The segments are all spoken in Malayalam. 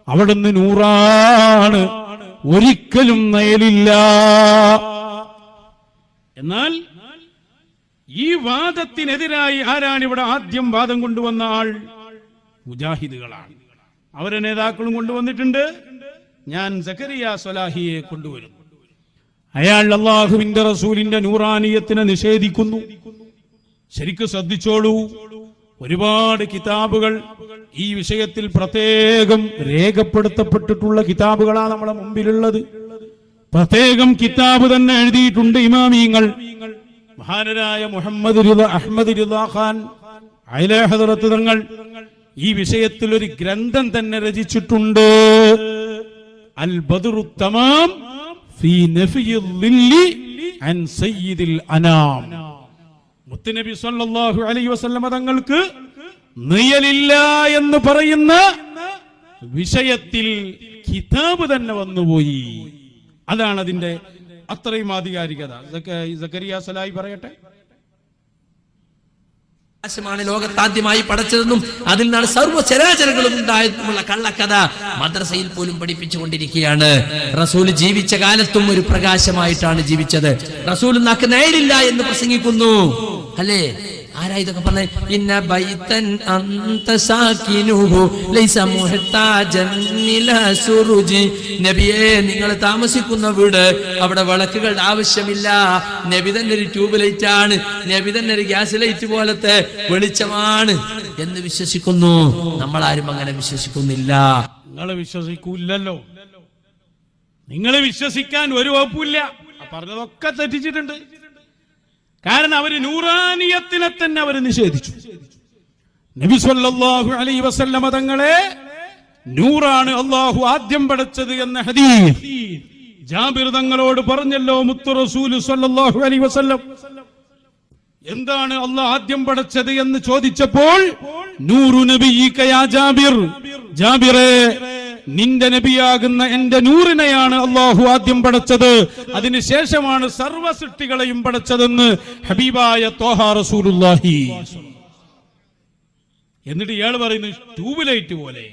അവിടുന്ന് നൂറാണ്, ഒരിക്കലും നയലില്ല. എന്നാൽ ഈ വാദത്തിനെതിരായി ആരാണ് ഇവിടെ ആദ്യം വാദം കൊണ്ടുവന്ന ആൾ? മുജാഹിദുകളാണ്. അവരെ നേതാക്കളും കൊണ്ടുവന്നിട്ടുണ്ട്. ഞാൻ സക്കരിയ സ്വലാഹിയെ കൊണ്ടുവരുന്നു. അയാൾ അല്ലാഹുവിന്റെ റസൂലിന്റെ നൂറാനിയത്തിനെ നിഷേധിക്കുന്നു. ശരിക്കും ശ്രദ്ധിച്ചോളൂ. ഒരുപാട് കിതാബുകൾ ഈ വിഷയത്തിൽ പ്രത്യേകം രേഖപ്പെടുത്തപ്പെട്ടിട്ടുള്ള കിതാബുകളാണ് നമ്മുടെ മുമ്പിലുള്ളത്. പ്രത്യേകം കിതാബ് തന്നെ എഴുതിയിട്ടുണ്ട് ഇമാമിയങ്ങൾ. മഹാനരായ മുഹമ്മദ് റിള അഹ്മദ് റിള ഖാൻ അയലെ ഹദറത്ത് തങ്ങൾ ഈ വിഷയത്തിൽ ഒരു ഗ്രന്ഥം തന്നെ രചിച്ചിട്ടുണ്ട്. അൽ ബദ്റു തമാം ഫീ നഫിയിൽ ളില്ലി അൻ സയ്യിദിൽ അനാം. മുത്തുനബി സല്ലല്ലാഹു അലൈഹി വസല്ലമ തങ്ങൾക്ക് നിഴലില്ല എന്ന് പറയുന്ന വിഷയത്തിൽ കിതാബ് തന്നെ വന്നുപോയി. അതാണ് അതിന്റെ അത്രയും ആധികാരികത. സക്കരിയ സ്വലാഹി പറയട്ടെ. ആകാശമാണ് ലോകത്താദ്യമായി പടച്ചതെന്നും അതിൽ നിന്നാണ് സർവ്വചരാചരങ്ങളും ഉണ്ടായതുമുള്ള കള്ളക്കഥ മദ്രസയിൽ പോലും പഠിപ്പിച്ചുകൊണ്ടിരിക്കുകയാണ്. റസൂൽ ജീവിച്ച കാലത്തും ഒരു പ്രകാശമായിട്ടാണ് ജീവിച്ചത്. റസൂൽ നാക്ക് നേരില്ല എന്ന് പ്രസംഗിക്കുന്നു. അല്ലേ? ആരാ ഇതൊക്കെ പറഞ്ഞത്? ഇന്ന ബൈതൻ അന്ത സാകിനുഹു ലൈസ മുഹ്താജൻ ഇലാ സുറുജി. നബിയേ, നിങ്ങൾ താമസിക്കുന്ന വീട്, അവിടെ വിളക്കുകളുടെ ആവശ്യമില്ല. നബി തന്നെ ഒരു ട്യൂബ് ലൈറ്റ് ആണ്, നബി തന്നെ ഒരു ഗ്യാസ് ലൈറ്റ് പോലത്തെ വെളിച്ചമാണ് എന്ന് വിശ്വസിക്കുന്നു. നമ്മളാരും അങ്ങനെ വിശ്വസിക്കുന്നില്ല. നിങ്ങൾ വിശ്വസിക്കൂല്ലല്ലോ. നിങ്ങൾ വിശ്വസിക്കാൻ ഒരു വകുപ്പില്ല. പറഞ്ഞതൊക്കെ തെറ്റിച്ചിട്ടുണ്ട്. കാരണം അവര് നൂറാനിയത്തിനെ തന്നെ അവർ നിഷേധിച്ചു. നബി സല്ലല്ലാഹു അലൈഹി വസല്ലമ തങ്ങളെ നൂറാണ് അല്ലാഹു ആദ്യം പടച്ചത് എന്ന ഹദീസ് ജാബിർ തങ്ങളോട് പറഞ്ഞല്ലോ മുത്തു റസൂൽ സല്ലല്ലാഹു അലൈഹി വസല്ലം. എന്താണ് അല്ലാഹു ആദ്യം പടച്ചത് എന്ന് ചോദിച്ചപ്പോൾ നൂറു നബിയിക യാ ജാബിർ, ജാബിറേ, നിന്റെ നബിയാകുന്ന എന്റെ നൂറിനെയാണ് അല്ലാഹു ആദ്യം പടച്ചത്, അതിനുശേഷമാണ് സർവ്വ സൃഷ്ടികളെയും പടച്ചതെന്ന് ഹബീബായ ത്വാഹ റസൂലുള്ളാഹി. എന്നിട്ട് ഇയാൾ പറയുന്നു ട്യൂബ് ലൈറ്റ് പോലെ.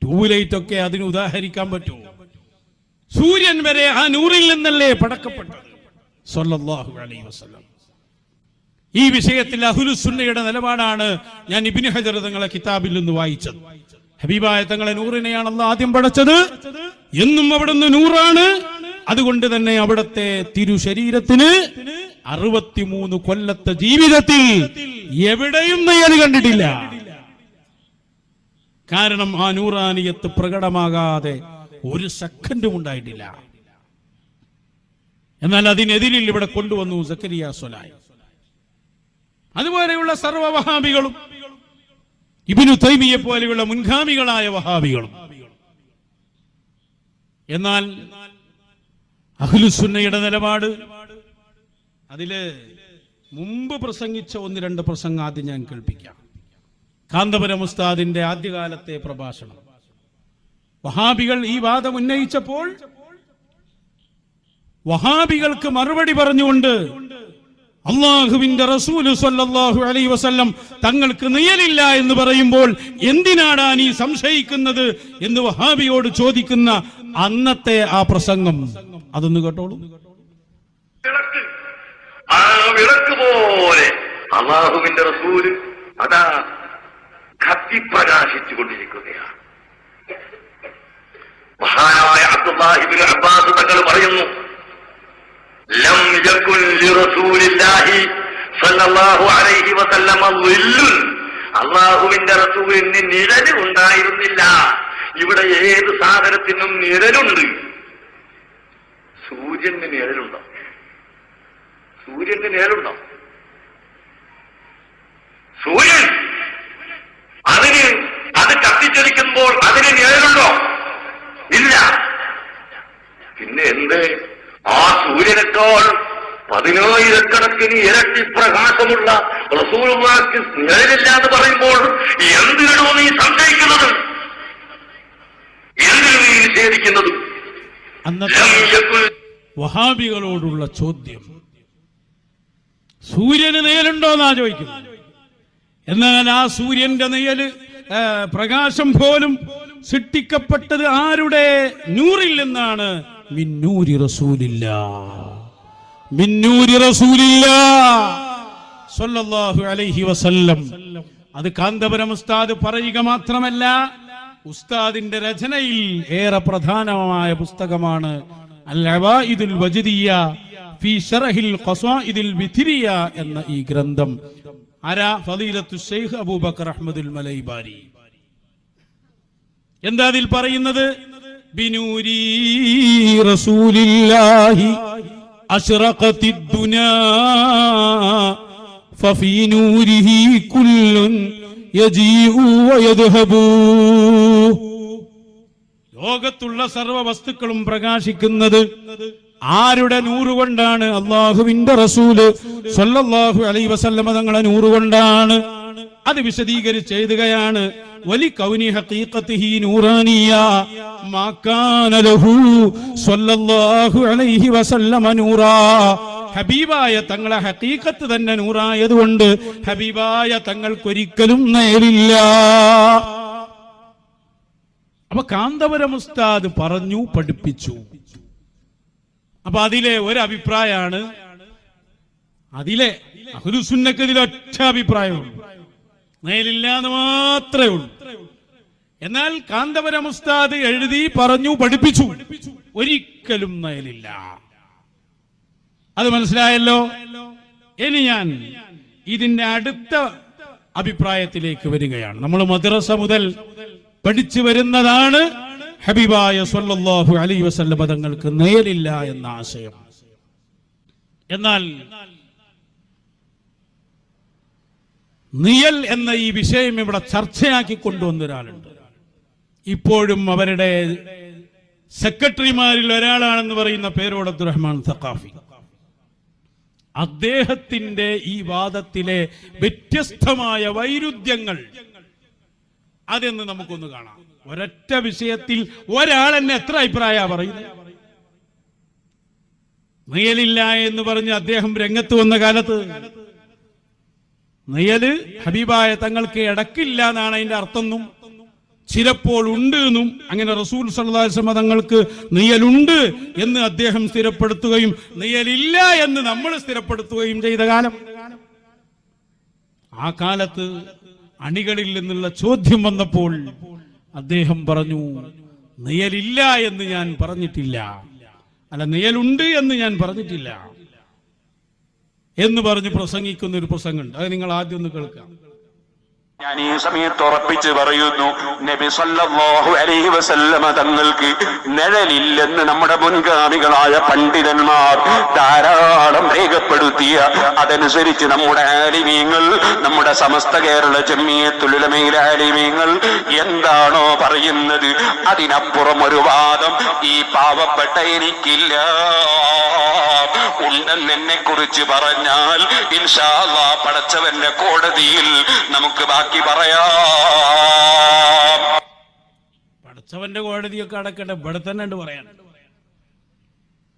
ട്യൂബ് ലൈറ്റ് ഒക്കെ അതിന് ഉദാഹരിക്കാൻ പറ്റുമോ? സൂര്യൻ വരെ ആ നൂറിൽ നിന്നല്ലേ പടക്കപ്പെട്ടത് സല്ലല്ലാഹു അലൈഹി വസല്ലം. ഈ വിഷയത്തിൽ അഹ്ലുസുന്നയുടെ നിലപാടാണ് ഞാൻ ഇബ്നു ഹജർ തങ്ങളെ കിതാബിൽ നിന്ന് വായിച്ചത്. ഹബീബായ തങ്ങളെ നൂറിനെയാണ് അല്ലാഹു ആദ്യം പടച്ചത് എന്നും അവിടുന്ന് നൂറാണ്. അതുകൊണ്ട് തന്നെ അവിടത്തെ തിരുശരീരത്തിന് 63 കൊല്ലത്തെ ജീവിതത്തിൽ എവിടെയും നെയ്യൽ കണ്ടിട്ടില്ല. കാരണം ആ നൂറാനിയത്ത് പ്രകടമാകാതെ ഒരു സെക്കൻഡും ഉണ്ടായിട്ടില്ല. എന്നാൽ അതിനെതിരിൽ ഇവിടെ കൊണ്ടുവന്നു സക്കരിയ സ്വലാഹി. അതുപോലെയുള്ള സർവ്വ വഹാബികളും ഇബ്നു തൈമിയെ പോലെയുള്ള മുൻഗാമികളായ വഹാബികളും. എന്നാൽ അഹ്ലുസുന്നയുടെ നിലപാട്, അതില് മുമ്പ് പ്രസംഗിച്ച 1-2 പ്രസംഗം ആദ്യം ഞാൻ കേൾപ്പിക്കാം. കാന്തപുരം ഉസ്താദിന്റെ ആദ്യകാലത്തെ പ്രഭാഷണം. വഹാബികൾ ഈ വാദം ഉന്നയിച്ചപ്പോൾ വഹാബികൾക്ക് മറുപടി പറഞ്ഞുകൊണ്ട് അല്ലാഹുവിന്റെ റസൂൽ സല്ലല്ലാഹു അലൈഹി വസല്ലം തങ്ങൾക്ക് നിഴലില്ല എന്ന് പറയുമ്പോൾ എന്തിനാണ് നീ സംശയിക്കുന്നത് എന്ന് വഹാബിയോട് ചോദിക്കുന്ന അന്നത്തെ ആ പ്രസംഗം അതൊന്ന് കേട്ടോളൂ. ആ വിളക്ക് പോലെ അല്ലാഹുവിന്റെ റസൂൽ അതാ കത്തിപ്രകാശിച്ചു കൊണ്ടിരിക്കുകയാണ്. മഹാനായ അബ്ദുല്ലാഹി ഇബ്നു അബ്ബാസ് തങ്ങൾ പറയുന്നു, ലം യകുൻ ലിറസൂലില്ലാഹി സല്ലല്ലാഹു അലൈഹി വസല്ലമ ളില്ലുൻ. അല്ലാഹുവിന്റെ റസൂലിന് നിഴല് ഉണ്ടായിരുന്നില്ല. ഇവിടെ ഏത് സാധനത്തിനും നിഴലുണ്ട്. സൂര്യന് നിഴലുണ്ടോ? സൂര്യന് നിഴലുണ്ടോ? സൂര്യൻ അത് കത്തിച്ചൊലിക്കുമ്പോൾ അതിന് നിഴലുണ്ടോ? ഇല്ല. പിന്നെ എന്ത്? ആ സൂര്യനേക്കാൾ 10,000 ഇരട്ടി പ്രകാശമുള്ള റസൂലുള്ളാഹിക്ക് നിഴലില്ല എന്ന് പറയുമ്പോൾ എന്തിനാണോ നീ സംശയിക്കുന്നത്? എന്തിനു നീ നിഷേധിക്കുന്നത്? വഹാബികളോടുള്ള ചോദ്യം, സൂര്യന് നിഴലുണ്ടോന്നാ ചോദിക്കുന്നത്. എന്നാൽ ആ സൂര്യന്റെ നിഴല് പ്രകാശം പോലും സൃഷ്ടിക്കപ്പെട്ടത് ആരുടെ നൂറിൽ നിന്നാണ്? മിന്നൂരി റസൂലില്ലാ, മിന്നൂരി റസൂലില്ലാ സ്വല്ലല്ലാഹു അലൈഹി വസല്ലം. അത് കാന്തപുരം ഉസ്താദ് പറയുക മാത്രമല്ല, ഉസ്താദിന്റെ രചനയിൽ ഏറെ പ്രധാനമായ പുസ്തകമാണ് അൽ അവാഇദുൽ വജ്ദിയ്യ ഫീ ശർഹിൽ ഖസായിദിൽ വിത്രിയ എന്ന ഈ ഗ്രന്ഥം. ആരാ? ഫളീലത്തു ശൈഖ് അബൂബക്കർ അഹ്മദുൽ മലൈബാരി. എന്താ അതിൽ പറയുന്നത്? ബിനൂരി റസൂലില്ലാഹി അശ്റഖത്തിദ് ദുനാ ഫഫീ നൂരിഹി കുല്ലുൻ യജീഉ വയദ്ഹബു. ലോകത്തുള്ള സർവ്വ വസ്തുക്കളും പ്രകാശിക്കുന്നത് ആരുടെ നൂറുകൊണ്ടാണ്? അള്ളാഹുവിന്റെ റസൂല് സ്വല്ലല്ലാഹു അലൈഹി വസല്ലമ തങ്ങളുടെ നൂറുകൊണ്ടാണ്. അത് വിശദീകരിച്ച് എഴുതുകയാണ്, വലി കൗനി ഹഖീഖത്തിഹി നൂറാനിയ മാ കാന ലഹു സ്വല്ലല്ലാഹു അലൈഹി വസല്ലമ നൂറാ. ഹബീബായ തങ്ങളെ ഹഖീഖത്ത് തന്നെ നൂറായതുകൊണ്ട് ഹബീബായ തങ്ങൾക്കൊരിക്കലും നേരില്ല. അപ്പൊ കാന്തപുരം ഉസ്താദ് പറഞ്ഞു, പഠിപ്പിച്ചു. അപ്പൊ അതിലെ ഒരു അഭിപ്രായമാണ്, അതിലെ അഹ്ലുസുന്നക്ക് ഇതിലൊറ്റ അഭിപ്രായമുള്ളൂ, നേരില്ല എന്ന് മാത്രമേ ഉള്ളൂ. എന്നാൽ കാന്തപുരം ഉസ്താദ് എഴുതി, പറഞ്ഞു, പഠിപ്പിച്ചു, ഒരിക്കലും നേരില്ല. അത് മനസ്സിലായല്ലോ. ഇനി ഞാൻ ഇതിന്റെ അടുത്ത അഭിപ്രായത്തിലേക്ക് വരികയാണ്. നമ്മൾ മദ്രസ മുതൽ പഠിച്ചു വരുന്നതാണ് ഹബീബായ സ്വല്ലല്ലാഹു അലൈഹി വസല്ലം തങ്ങൾക്ക് നേരില്ല എന്ന ആശയം. എന്നാൽ നിയൽ എന്ന ഈ വിഷയം ഇവിടെ ചർച്ചയാക്കി കൊണ്ടുവന്ന ഒരാളുണ്ട്. ഇപ്പോഴും അവരുടെ സെക്രട്ടറിമാരിൽ ഒരാളാണെന്ന് പറയുന്ന പേരോട് അബ്ദുറഹ്മാൻ സഖാഫി. അദ്ദേഹത്തിന്റെ ഈ വാദത്തിലെ വ്യത്യസ്തമായ വൈരുദ്ധ്യങ്ങൾ അതെന്ന് നമുക്കൊന്ന് കാണാം. ഒരൊറ്റ വിഷയത്തിൽ ഒരാൾ എന്നെ എത്ര അഭിപ്രായ പറയുന്നത്? നിയലില്ല എന്ന് പറഞ്ഞ് അദ്ദേഹം രംഗത്ത് വന്ന കാലത്ത് നിയല് ഹബീബായ തങ്ങൾക്ക് ഇടക്കില്ല എന്നാണ് അതിന്റെ അർത്ഥമെന്നും ചിലപ്പോൾ ഉണ്ട് എന്നും, അങ്ങനെ റസൂൽ സല്ലല്ലാഹു അലൈഹി വസല്ലം തങ്ങൾക്ക് നിയലുണ്ട് എന്ന് അദ്ദേഹം സ്ഥിരപ്പെടുത്തുകയും നിയലില്ല എന്ന് നമ്മൾ സ്ഥിരപ്പെടുത്തുകയും ചെയ്ത കാലം. ആ കാലത്ത് അണികളിൽ നിന്നുള്ള ചോദ്യം വന്നപ്പോൾ അദ്ദേഹം പറഞ്ഞു, നിയലില്ല എന്ന് ഞാൻ പറഞ്ഞിട്ടില്ല, അല്ല നിയലുണ്ട് എന്ന് ഞാൻ പറഞ്ഞിട്ടില്ല എന്ന് പറഞ്ഞ് പ്രസംഗിക്കുന്ന ഒരു പ്രസംഗമുണ്ട്. അത് നിങ്ങൾ ആദ്യം ഒന്ന് കേൾക്കാം. ഞാൻ ഈ സമയത്ത് ഉറപ്പിച്ച് പറയുന്നു, നബി സല്ലല്ലാഹു അലൈഹി വസല്ലമ തങ്ങൾക്ക് നിഴലില്ലെന്ന് നമ്മുടെ മുൻഗാമികളായ പണ്ഡിതന്മാർ ധാരാളം രേഖപ്പെടുത്തിയ, അതനുസരിച്ച് നമ്മുടെ ആലിമീങ്ങൾ, നമ്മുടെ സമസ്ത കേരള ജംഇയ്യത്തുൽ ഉലമയിലെ ആലിമീങ്ങൾ എന്താണോ പറയുന്നത് അതിനപ്പുറം ഒരു വാദം ഈ പാവപ്പെട്ട എനിക്കില്ല. ഉണ്ടെന്ന് എന്നെ കുറിച്ച് പറഞ്ഞാൽ ഇൻഷാ അല്ലാഹ് പടച്ചവന്റെ കോടതിയിൽ നമുക്ക് ബാക്കി പറയാം. പടച്ചവന്റെ കോടതിയൊക്കെ അടക്കട്ടെ, ഇവിടെ തന്നെ ഉണ്ട് പറയാൻ.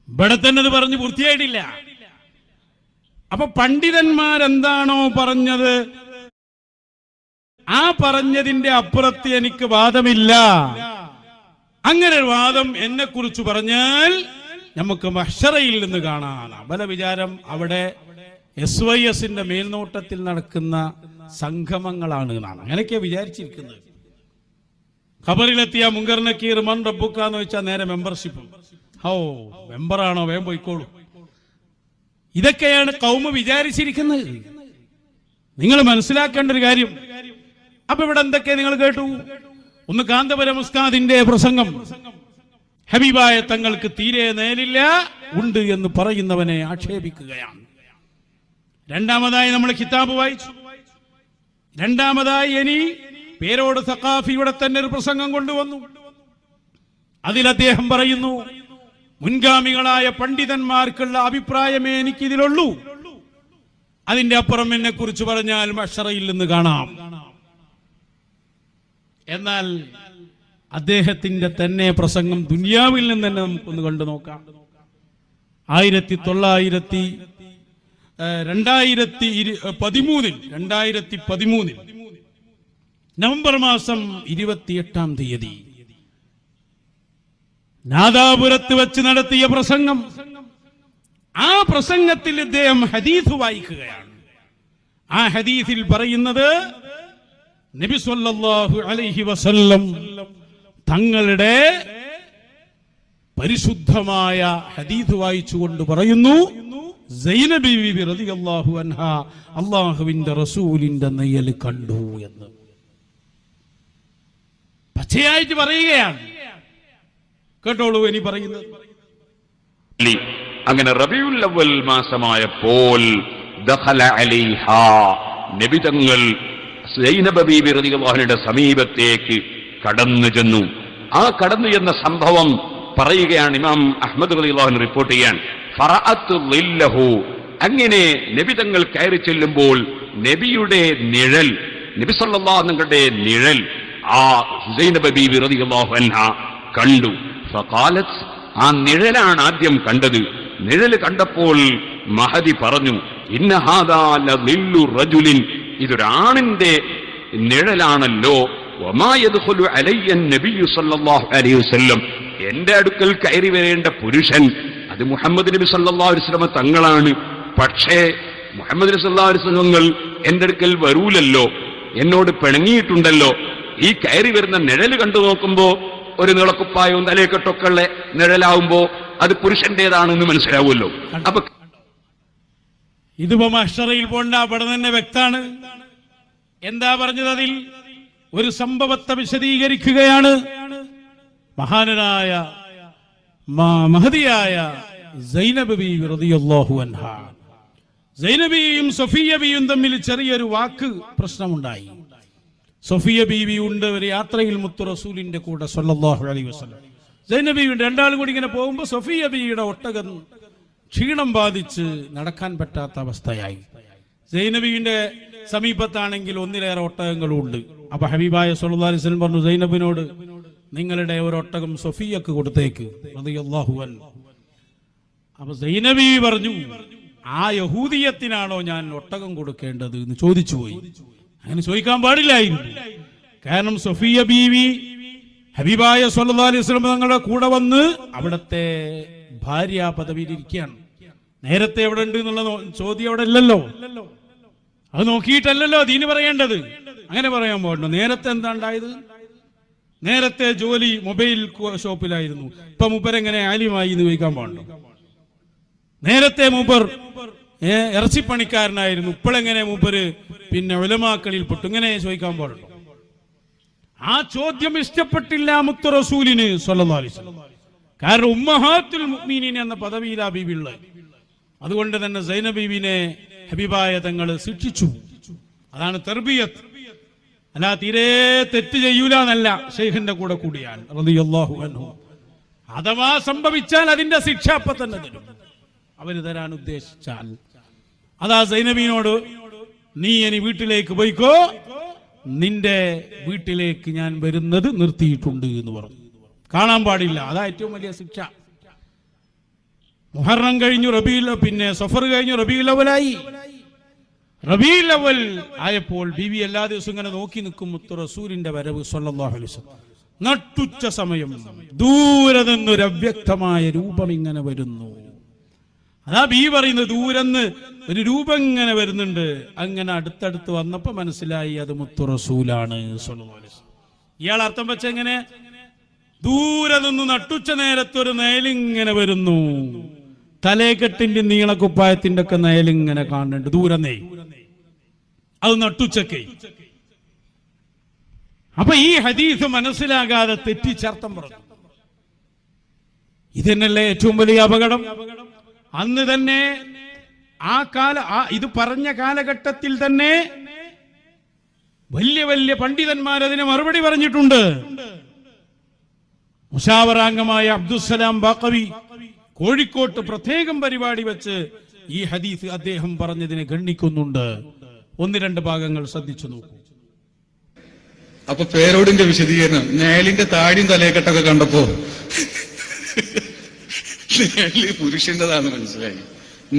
ഇവിടെ തന്നെ പറഞ്ഞു പൂർത്തിയായിട്ടില്ല. അപ്പൊ പണ്ഡിതന്മാരെന്താണോ പറഞ്ഞത് ആ പറഞ്ഞതിന്റെ അപ്പുറത്ത് എനിക്ക് വാദമില്ല. അങ്ങനെ ഒരു വാദം എന്നെ കുറിച്ച് പറഞ്ഞാൽ നമുക്ക് മഹ്ശറയിൽ നിന്ന് കാണാം. അബല വിചാരം അവിടെ SYSന്റെ മേൽനോട്ടത്തിൽ നടക്കുന്ന സംഗമങ്ങളാണ് എന്നാണ്. അങ്ങനെയൊക്കെയാ വിചാരിച്ചിരിക്കുന്നത്. ഖബറിലെത്തിയ മുങ്കർ നക്കീർ മൻ റബ്ബുക എന്ന് വെച്ചാൽ നേരെ മെമ്പർഷിപ്പ്. മെമ്പറാണോ വേഗം പോയിക്കോളൂ. ഇതൊക്കെയാണ് കൗമ വിചാരിച്ചിരിക്കുന്നത്. നിങ്ങൾ മനസ്സിലാക്കേണ്ട ഒരു കാര്യം. അപ്പൊ ഇവിടെ എന്തൊക്കെ നിങ്ങൾ കേട്ടു? ഒന്ന് കാന്തപുരം ഉസ്താദിന്റെ പ്രസംഗം, ഹബീബായ തങ്ങൾക്ക് തീരെ നേരില്ല, ഉണ്ട് എന്ന് പറയുന്നവനെ ആക്ഷേപിക്കുകയാണ്. രണ്ടാമതായി നമ്മൾ കിതാബ് വായിച്ചു. രണ്ടാമതായി ഇനി പേരോട് സഖാഫിയുടെ തന്നെ ഒരു പ്രസംഗം കൊണ്ടുവന്നു. അതിൽ അദ്ദേഹം പറയുന്നു, മുൻഗാമികളായ പണ്ഡിതന്മാർക്കുള്ള അഭിപ്രായമേ എനിക്കിതിലുള്ളൂ, അതിന്റെ അപ്പുറം എന്നെ കുറിച്ച് പറഞ്ഞാൽ മഹ്ശറയിൽ നിന്ന് കാണാം. എന്നാൽ അദ്ദേഹത്തിന്റെ തന്നെ പ്രസംഗം ദുനിയാവിൽ നിന്ന് തന്നെ നമുക്കൊന്ന് കണ്ടു നോക്കാം. 2013 നവംബർ മാസം 28-ാം തീയതി നാദാപുരത്ത് വെച്ച് നടത്തിയ പ്രസംഗം, ആ പ്രസംഗത്തിൽ ഇദ്ദേഹം ഹദീസ് വായിക്കുകയാണ്. ആ ഹദീസിൽ പറയുന്നത് നബി സല്ലല്ലാഹു അലൈഹി വസല്ലം തങ്ങളുടെ പരിശുദ്ധമായ ഹദീസ് വായിച്ചുകൊണ്ട് പറയുന്നു, സൈനബ ബീവി റളിയല്ലാഹു അൻഹാ അല്ലാഹുവിന്റെ റസൂലിന്റെ നിഴൽ കണ്ടു എന്ന് പച്ചയായിട്ട് പറയുകയാണ്. കേട്ടോളൂ ഇനി പറയുന്നത്. അങ്ങനെ റബീഉൽ അവ്വൽ മാസമായപ്പോൾ ദഖല അലൈഹാ, നബി തങ്ങൾ സൈനബ ബീബി റളിയല്ലാഹു അൻഹയുടെ സമീപത്തേക്ക് കടന്നു ചെന്നു. ആ കടന്നു ചെന്ന സംഭവം പറയുകയാണ് ഇമാം അഹ്മദ് റളിയല്ലാഹു അൻഹു റിപ്പോർട്ട് ചെയ്യാൻ. ഫറഅത്തു ളില്ലഹു, അങ്ങനെ നബി തങ്ങൾ കയറി ചെല്ലുമ്പോൾ നബിയുടെ നിഴൽ, നബി സല്ലല്ലാഹു അലൈഹി വസല്ലമയുടെ നിഴൽ ആ സൈനബ ബീബി റളിയല്ലാഹു അൻഹ കണ്ടു. ഫഖാലത്ത്, ആ നിഴലാണ് ആദ്യം കണ്ടത്. നിഴൽ കണ്ടപ്പോൾ മഹദി പറഞ്ഞു, ഇന്ന ഹാദാ ലളില്ലു റജുലിൻ, ഇതൊരാണിന്റെ നിഴലാണല്ലോ. വമാ യദ്ഖുലു അലയ്യ നബിയ്യു സല്ലല്ലാഹു അലൈഹി വസല്ലം, എന്റെ അടുക്കൽ കയറി വരേണ്ട പുരുഷൻ അത് മുഹമ്മദ് നബി സല്ലല്ലാഹു അലൈഹി വസല്ലം തങ്ങളാണ്. പക്ഷേ മുഹമ്മദ് നബി സല്ലല്ലാഹു അലൈഹി വസല്ലം എന്റെ അടുക്കൽ വരൂലല്ലോ, എന്നോട് പിണങ്ങിയിട്ടുണ്ടല്ലോ. ഈ കയറി വരുന്ന നിഴൽ കണ്ടു നോക്കുമ്പോ ഒരു നീളക്കുപ്പായവും തലയെക്കെട്ടൊക്കെ ഉള്ള നിഴലാവുമ്പോ അത് പുരുഷന്റേതാണെന്ന് മനസ്സിലാവുമല്ലോ. അപ്പൊ ഇതിപ്പോ മഹ്ശറയിൽ പോണ്ട, അവിടെ തന്നെ വ്യക്താണ്. എന്താ പറഞ്ഞത്? അതിൽ ഒരു സംഭവത്തെ വിശദീകരിക്കുകയാണ്. മഹാനായ മഹദിയായ സൈനബ ബീവി റളിയല്ലാഹു അൻഹാ, സൈനബ ബീവിയും സഫിയ ബീവിയും തമ്മിൽ ചെറിയൊരു വാക്ക് പ്രശ്നമുണ്ടായി. സഫിയ ബീവി ഉണ്ട് ഒരു യാത്രയിൽ മുത്തു റസൂലിന്റെ കൂടെ സല്ലല്ലാഹു അലൈഹി വസല്ലം. സൈനബ ബീവി രണ്ടാളും കൂടി ഇങ്ങനെ പോകുമ്പോൾ സഫിയ ബീവിയുടെ ഒട്ടകം ക്ഷീണം ബാധിച്ച് നടക്കാൻ പറ്റാത്ത അവസ്ഥയായി. സൈനബിയുടെ സമീപത്താണെങ്കിൽ ഒന്നിലേറെ ഒട്ടകങ്ങളും ഉണ്ട്. അപ്പൊ ഹബീബായ സല്ലല്ലാഹു അലൈഹി വസല്ലം പറഞ്ഞു സൈനബിനോട്, നിങ്ങളുടെ ഒരു ഒട്ടകം സഫിയക്ക് കൊടുത്തേക്ക് റളിയല്ലാഹു അൻഹു. അപ്പൊ സൈനബി പറഞ്ഞു, ആ യഹൂദിയത്തിനാണോ ഞാൻ ഒട്ടകം കൊടുക്കേണ്ടത് എന്ന് ചോദിച്ചു പോയി. അങ്ങനെ ചോദിക്കാൻ പാടില്ലായിരുന്നു. കാരണം സഫിയ ബീവി ഹബീബായ സല്ലല്ലാഹു അലൈഹി വസല്ലം തങ്ങളുടെ കൂടെ വന്ന് അവിടത്തെ ഭാര്യ പദവിയിൽ ഇരിക്കുകയാണ്. നേരത്തെ എവിടെ ഉണ്ട് എന്നുള്ള ചോദ്യം അവിടെ ഇല്ലല്ലോ. അത് നോക്കിയിട്ടല്ലല്ലോ ദീന് പറയേണ്ടത്. അങ്ങനെ പറയാൻ പാടുണ്ടോ? നേരത്തെ എന്താ ഉണ്ടായത്? നേരത്തെ ജോലി മൊബൈൽ ഷോപ്പിലായിരുന്നു, ഇപ്പൊ മൂപ്പരെങ്ങനെ ആലിമായി എന്ന് ചോദിക്കാൻ പാടുണ്ടോ? നേരത്തെ മൂപ്പർ ഇറച്ചിപ്പണിക്കാരനായിരുന്നു, ഇപ്പോഴെങ്ങനെ മൂപ്പര് പിന്നെ ഉലമാക്കളിൽ പെട്ടു, ഇങ്ങനെ ചോദിക്കാൻ പാടുണ്ടോ? ആ ചോദ്യം ഇഷ്ടപ്പെട്ടില്ല മുത്തു റസൂലിന് സ്വല്ലല്ലാഹു അലൈഹി വസല്ലം. കാരണം ഉമ്മഹാത്തുൽ മുഅ്മിനീൻ എന്ന പദവിയിലാ ബീബി ഉള്ളത്. അതുകൊണ്ട് തന്നെ സൈനബ ബീവിനെ ഹബീബായ തങ്ങൾ ശിക്ഷിച്ചു. അതാണ് തർബിയത്ത്. അല്ല തീരെ തെറ്റ് ചെയ്യൂല എന്നല്ല, ശൈഖിന്റെ കൂടെ കൂടിയാൽ റളിയല്ലാഹു അൻഹു. അഥവാ സംഭവിച്ചാൽ അതിന്റെ ശിക്ഷ അപ്പൊ തന്നെ തരും, അവര് തരാൻ ഉദ്ദേശിച്ചാൽ. അതാ സൈനബിനോട്, നീ ഇനി വീട്ടിലേക്ക് പോയിക്കോ, നിന്റെ വീട്ടിലേക്ക് ഞാൻ വരുന്നത് നിർത്തിയിട്ടുണ്ട് എന്ന് പറഞ്ഞു. കാണാൻ പാടില്ല, അതാ ഏറ്റവും വലിയ ശിക്ഷ. മുഹറം കഴിഞ്ഞു പിന്നെ സഫർ കഴിഞ്ഞു റബീഉൽ അവ്വലായി. റബീഉൽ അവ്വൽ ആയപ്പോൾ ബീവി എല്ലാ ദിവസവും ഇങ്ങനെ നോക്കി നിൽക്കും മുത്തു റസൂലിന്റെ വരവ് സ്വല്ലല്ലാഹു അലൈഹി വസല്ലം. നട്ടുച്ച സമയം ദൂരെ നിന്നൊരു അവ്യക്തമായ രൂപം ഇങ്ങനെ വരുന്നു. അതാ ബീവി പറയുന്നത്, ദൂരെന്ന് ഒരു രൂപം ഇങ്ങനെ വരുന്നുണ്ട്. അങ്ങനെ അടുത്തടുത്ത് വന്നപ്പോ മനസ്സിലായി അത് മുത്തു റസൂലാണ് സ്വല്ലല്ലാഹു അലൈഹി വസല്ലം. ഇയാൾ അർത്ഥം വെച്ച എങ്ങനെ? ദൂരെ നിന്ന് നട്ടുച്ച നേരത്തെ ഒരു നയലിങ്ങനെ വരുന്നു, തലേക്കെട്ടിന്റെ നീളക്കുപ്പായത്തിന്റെ ഒക്കെ നയലിങ്ങനെ കാണുന്നുണ്ട് ദൂരെ നെയ്, അത് നട്ടുച്ചക്ക്. അപ്പൊ ഈ ഹദീസ് മനസ്സിലാകാതെ തെറ്റിച്ചർത്ഥം പറഞ്ഞു. ഇതന്നല്ലേ ഏറ്റവും വലിയ അപകടം. അന്ന് തന്നെ ഇത് പറഞ്ഞ കാലഘട്ടത്തിൽ തന്നെ വലിയ വലിയ പണ്ഡിതന്മാരതിന് മറുപടി പറഞ്ഞിട്ടുണ്ട്. മുശാവറാംഗമായ അബ്ദുസ്സലാം ബാഖവി കോഴിക്കോട്ട് പ്രത്യേകം പരിപാടി വെച്ച് ഈ ഹദീസ് അദ്ദേഹം പറഞ്ഞതിനെ ഗണ്ണിക്കുന്നുണ്ട്. ഒന്ന് രണ്ട് ഭാഗങ്ങൾ ശ്രദ്ധിച്ചു നോക്കൂ. അപ്പൊ പേരോടിന്റെ വിശദീകരണം, നേലിന്റെ താടിയും തലയെക്കെട്ടൊക്കെ കണ്ടപ്പോ നേല് പുരുഷന്റെതാന്ന് മനസ്സിലായി.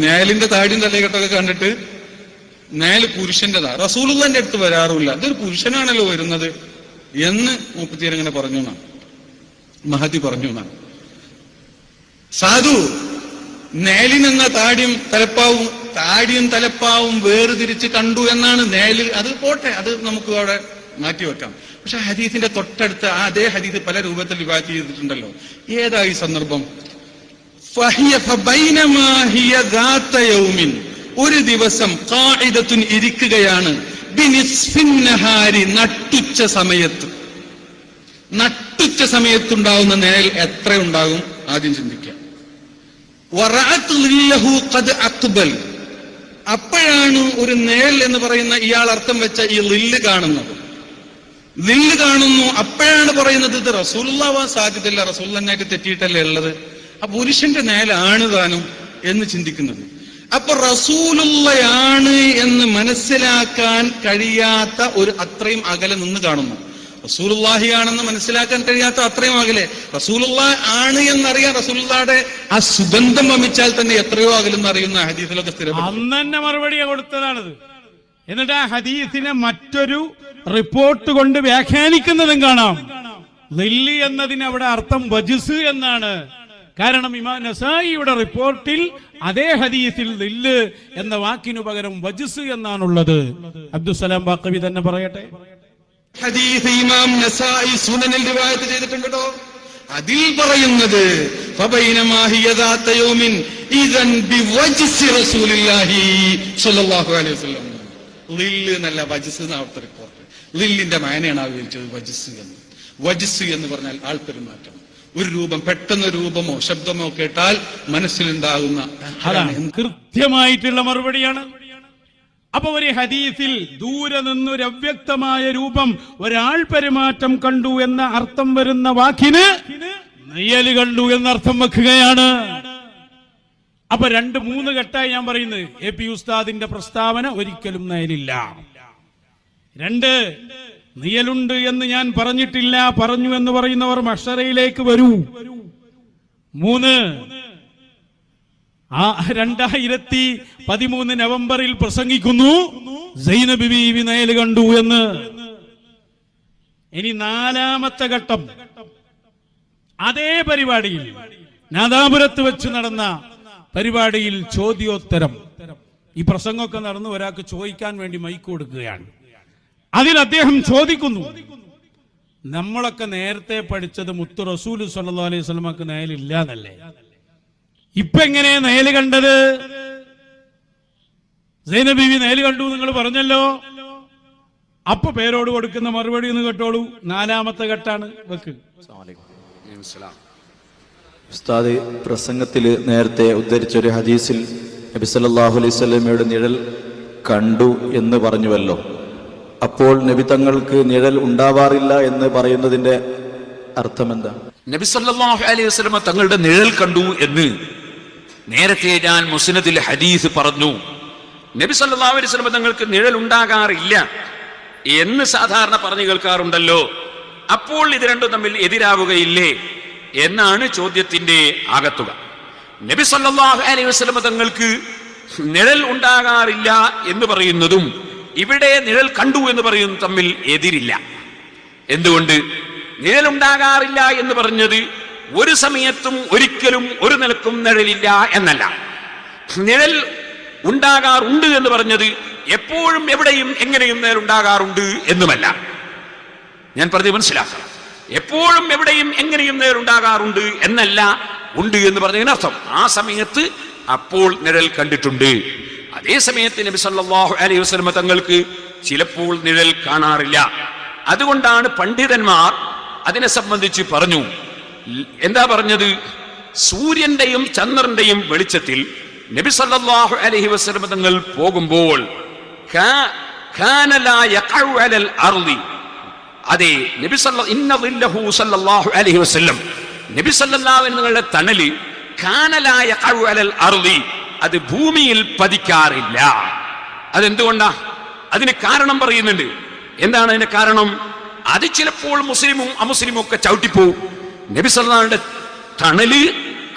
നേലിന്റെ താടിയും തലയെക്കെട്ടൊക്കെ കണ്ടിട്ട് നേല് പുരുഷന്റെതാ, റസൂലുള്ളാഹിന്റെ അടുത്ത് വരാറില്ല, ഇതൊരു പുരുഷനാണല്ലോ വരുന്നത് എന്ന് മുപ്പത്തിയരങ്ങനെ പറഞ്ഞു എന്നാണ്, മഹദി പറഞ്ഞു എന്നാണ്. സാധു നേലിനെന്ന താടിയും തലപ്പാവും വേർതിരിച്ച് കണ്ടു എന്നാണ് നേലിൽ. അത് പോട്ടെ, അത് നമുക്ക് അവിടെ മാറ്റിവെക്കാം. പക്ഷെ ഹദീസിന്റെ തൊട്ടടുത്ത് അതേ ഹദീസ് പല രൂപത്തിൽ റിവായത്ത് ചെയ്തിട്ടുണ്ടല്ലോ. ഏതായി സന്ദർഭം? ഒരു ദിവസം ഖാഇദത്തുൻ ഇരിക്കുകയാണ്, നട്ടുച്ച സമയത്തുണ്ടാകുന്ന നിഴൽ എത്ര ഉണ്ടാകും? ആദ്യം ചിന്തിക്കാം. അപ്പോഴാണ് ഒരു നിഴൽ എന്ന് പറയുന്ന ഇയാൾ അർത്ഥം വെച്ച ഈ ലില്ല് കാണുന്നത്. ലില്ല് കാണുന്നു, അപ്പോഴാണ് പറയുന്നത് ഇത് റസൂലുള്ളാവാൻ സാധ്യതയില്ല, റസൂൽ തന്നെയായിട്ട് തെറ്റിയിട്ടല്ലേ ഉള്ളത്, ആ പുരുഷന്റെ നിഴലാണ് താനും എന്ന് ചിന്തിക്കുന്നത്. അപ്പൊ റസൂലുള്ളയാണ് എന്ന് മനസ്സിലാക്കാൻ കഴിയാത്ത ഒരു അത്രയും അകലെ നിന്ന് കാണുന്നു. റസൂലുള്ളാഹിയാണെന്ന് മനസ്സിലാക്കാൻ കഴിയാത്ത അത്രയും അകലെ. റസൂലുള്ള ആണ് എന്നറിയാൻ റസൂലുള്ളാഹിയുടെ ആ സുഗന്ധം വമിച്ചാൽ തന്നെ എത്രയോ അകലെന്ന് അറിയുന്ന ഹദീസിലൊക്കെ സ്ഥിരപ്പെട്ടു. അന്ന് തന്നെ മറുപടി കൊടുത്തതാണത്. എന്നിട്ട് ആ ഹദീസിനെ മറ്റൊരു റിപ്പോർട്ട് കൊണ്ട് വ്യാഖ്യാനിക്കുന്നതും കാണാം. ലില്ലി എന്നതിന് അവിടെ അർത്ഥം വജ്സ് എന്നാണ്. കാരണം ഇമാം നസായിയുടെ റിപ്പോർട്ടിൽ അതേ ഹദീസിൽ ലില്ല് എന്ന വാക്കിനു പകരം വജ്സ് എന്നാണുള്ളത്. അബ്ദുസ്സലാം ബാഖവി തന്നെ പറയട്ടെ. ഹദീസ് ഇമാം നസായി സുനനിൽ റിവായത്ത് ചെയ്തിട്ടുണ്ട് കേട്ടോ. അതിൽ പറയുന്നത് ഫബൈനമാ ഹിയ ദാത യൗമിൻ ഇദൻ ബിവജ്സി റസൂലില്ലാഹി സ്വല്ലല്ലാഹു അലൈഹി വസല്ലം. ലില്ല് എന്നല്ല വജ്സ് എന്നാണ് റിപ്പോർട്ട്. ലില്ലിന്റെ മാനയാണ് ആവിഷ്കരിച്ചത് വജ്സ് എന്ന്. വജ്സ് എന്ന് പറഞ്ഞാൽ ആൾപ്പെരുമാറ്റം. ഒരു രൂപം, പെട്ടെന്ന് രൂപമോ ശബ്ദമോ കേട്ടാൽ മനസ്സിലുണ്ടാകുന്ന കൃത്യമായിട്ടുള്ള മറുപടിയാണ്. അപ്പൊ ഒരു ഹദീസിൽ ദൂരെ നിന്നൊരു അവ്യക്തമായ രൂപം, ഒരാൾ പെരുമാറ്റം കണ്ടു എന്ന അർത്ഥം വരുന്ന വാക്കിന് നെയ്യല് കണ്ടു എന്നർത്ഥം വെക്കുകയാണ്. അപ്പൊ 2-3 ഘട്ടമായി ഞാൻ പറയുന്നത്. AP ഉസ്താദിന്റെ പ്രസ്താവന ഒരിക്കലും നെയ്യലില്ല. 2, നെയ്യലുണ്ട് എന്ന് ഞാൻ പറഞ്ഞിട്ടില്ല, പറഞ്ഞു എന്ന് പറയുന്നവർ മഹ്ശറയിലേക്ക് വരൂ. 3, 2013 നവംബറിൽ പ്രസംഗിക്കുന്നു സൈനബ് ബീവി നെയ്യല് കണ്ടു എന്ന്. ഇനി 4ാമത്തെ ഘട്ടം, അതേ പരിപാടിയിൽ നാദാപുരത്ത് വെച്ച് നടന്ന പരിപാടിയിൽ ചോദ്യോത്തരം. ഈ പ്രസംഗമൊക്കെ നടന്ന് ഒരാൾക്ക് ചോദിക്കാൻ വേണ്ടി മൈക്ക് കൊടുക്കുകയാണ്. അതിൽ അദ്ദേഹം ചോദിക്കുന്നു, നമ്മളൊക്കെ നേരത്തെ പഠിച്ചത് മുത്തു റസൂൽ സല്ലല്ലാഹു അലൈഹി വസല്ലമക്ക് നെയ്യലില്ല എന്നല്ലേ, ഇപ്പൊ എങ്ങനെ നെയ്യല് കണ്ടത്? സൈനബ് ബീവി നെയ്യല് കണ്ടു നിങ്ങൾ പറഞ്ഞല്ലോ. അപ്പൊ പേരോട് കൊടുക്കുന്ന മറുപടി ഒന്ന് കേട്ടോളൂ. 4ാമത്തെ ഘട്ടാണ്. വെക്ക്. ഉസ്താദ് പ്രസംഗത്തിൽ നേരത്തെ ഉദ്ധരിച്ച ഒരു ഹദീസിൽ നബി സല്ലല്ലാഹു അലൈഹി വസല്ലമയുടെ നിഴൽ കണ്ടു എന്ന് പറഞ്ഞുവല്ലോ. അപ്പോൾ നബി തങ്ങൾക്ക് നിഴൽ ഉണ്ടാവാറില്ല എന്ന് പറയുന്നതിന്റെ അർത്ഥം എന്താ? നബി സല്ലല്ലാഹു അലൈഹി വസല്ലമ തങ്ങളുടെ നിഴൽ കണ്ടു എന്ന് നേരത്തെ ഞാൻ മുസ്നദിൽ ഹദീസ് പറഞ്ഞു. നബി സല്ലല്ലാഹു അലൈഹി വസല്ലമ തങ്ങൾക്ക് നിഴൽ ഉണ്ടാകാറില്ല എന്ന് സാധാരണ പറഞ്ഞു കേൾക്കാറുണ്ടല്ലോ. അപ്പോൾ ഇത് രണ്ടും തമ്മിൽ എതിരാവുകയില്ലേ എന്നാണ് ചോദ്യത്തിന്റെ ആകത്തുക. നബി സല്ലല്ലാഹു അലൈഹി വസല്ലമ തങ്ങൾക്ക് നിഴൽ ഉണ്ടാകാറില്ല എന്ന് പറയുന്നതും ഇവിടെ നിഴൽ കണ്ടു എന്ന് പറയുന്നതും തമ്മിൽ എതിരില്ല. എന്തുകൊണ്ട്? നിഴലുണ്ടാകാറില്ല എന്ന് പറഞ്ഞത് ഒരു സമയത്തും ഒരിക്കലും ഒരു നിലക്കും നിഴലില്ല എന്നല്ല. നിഴൽ ഉണ്ടാകാറുണ്ട് എന്ന് പറഞ്ഞത് എപ്പോഴും എവിടെയും എങ്ങനെയും നിഴലുണ്ടാകാറുണ്ട് എന്നുമല്ല. ഞാൻ പറഞ്ഞത് മനസ്സിലാക്കാം. എപ്പോഴും എവിടെയും എങ്ങനെയും നിഴലുണ്ടാകാറുണ്ട് എന്നല്ല, ഉണ്ട് എന്ന് പറഞ്ഞതിനർത്ഥം ആ സമയത്ത് അപ്പോൾ നിഴൽ കണ്ടിട്ടുണ്ട്. അതേ സമയത്ത് നബി സല്ലല്ലാഹു അലൈഹി വസല്ലമ തങ്ങൾക്ക് ചിലപ്പോൾ നിഴൽ കാണാറില്ല. അതുകൊണ്ടാണ് പണ്ഡിതന്മാർ അതിനെ സംബന്ധിച്ച് പറഞ്ഞു. എന്താ പറഞ്ഞത്? സൂര്യന്റെയും ചന്ദ്രന്റെയും വെളിച്ചത്തിൽ നബി സല്ലല്ലാഹു അലൈഹി വസല്ലമ തങ്ങൾ പോകുമ്പോൾ അതെ നബി സല്ലല്ലാഹു അലൈഹി വസല്ലം നബി സല്ലല്ലാഹു അലൈഹി വസല്ലമയുടെ തണല് കാനലായ അലൽ അർളി, അത് ഭൂമിയിൽ പതിക്കാറില്ല. അതെന്തുകൊണ്ടാ? അതിന് കാരണം പറയുന്നുണ്ട്. എന്താണ് അതിന്റെ കാരണം? അത് ചിലപ്പോൾ മുസ്ലിമും അമുസ്ലിമും ഒക്കെ ചവിട്ടിപ്പോവും. നബി സല്ലല്ലാഹുവിന്റെ തണല്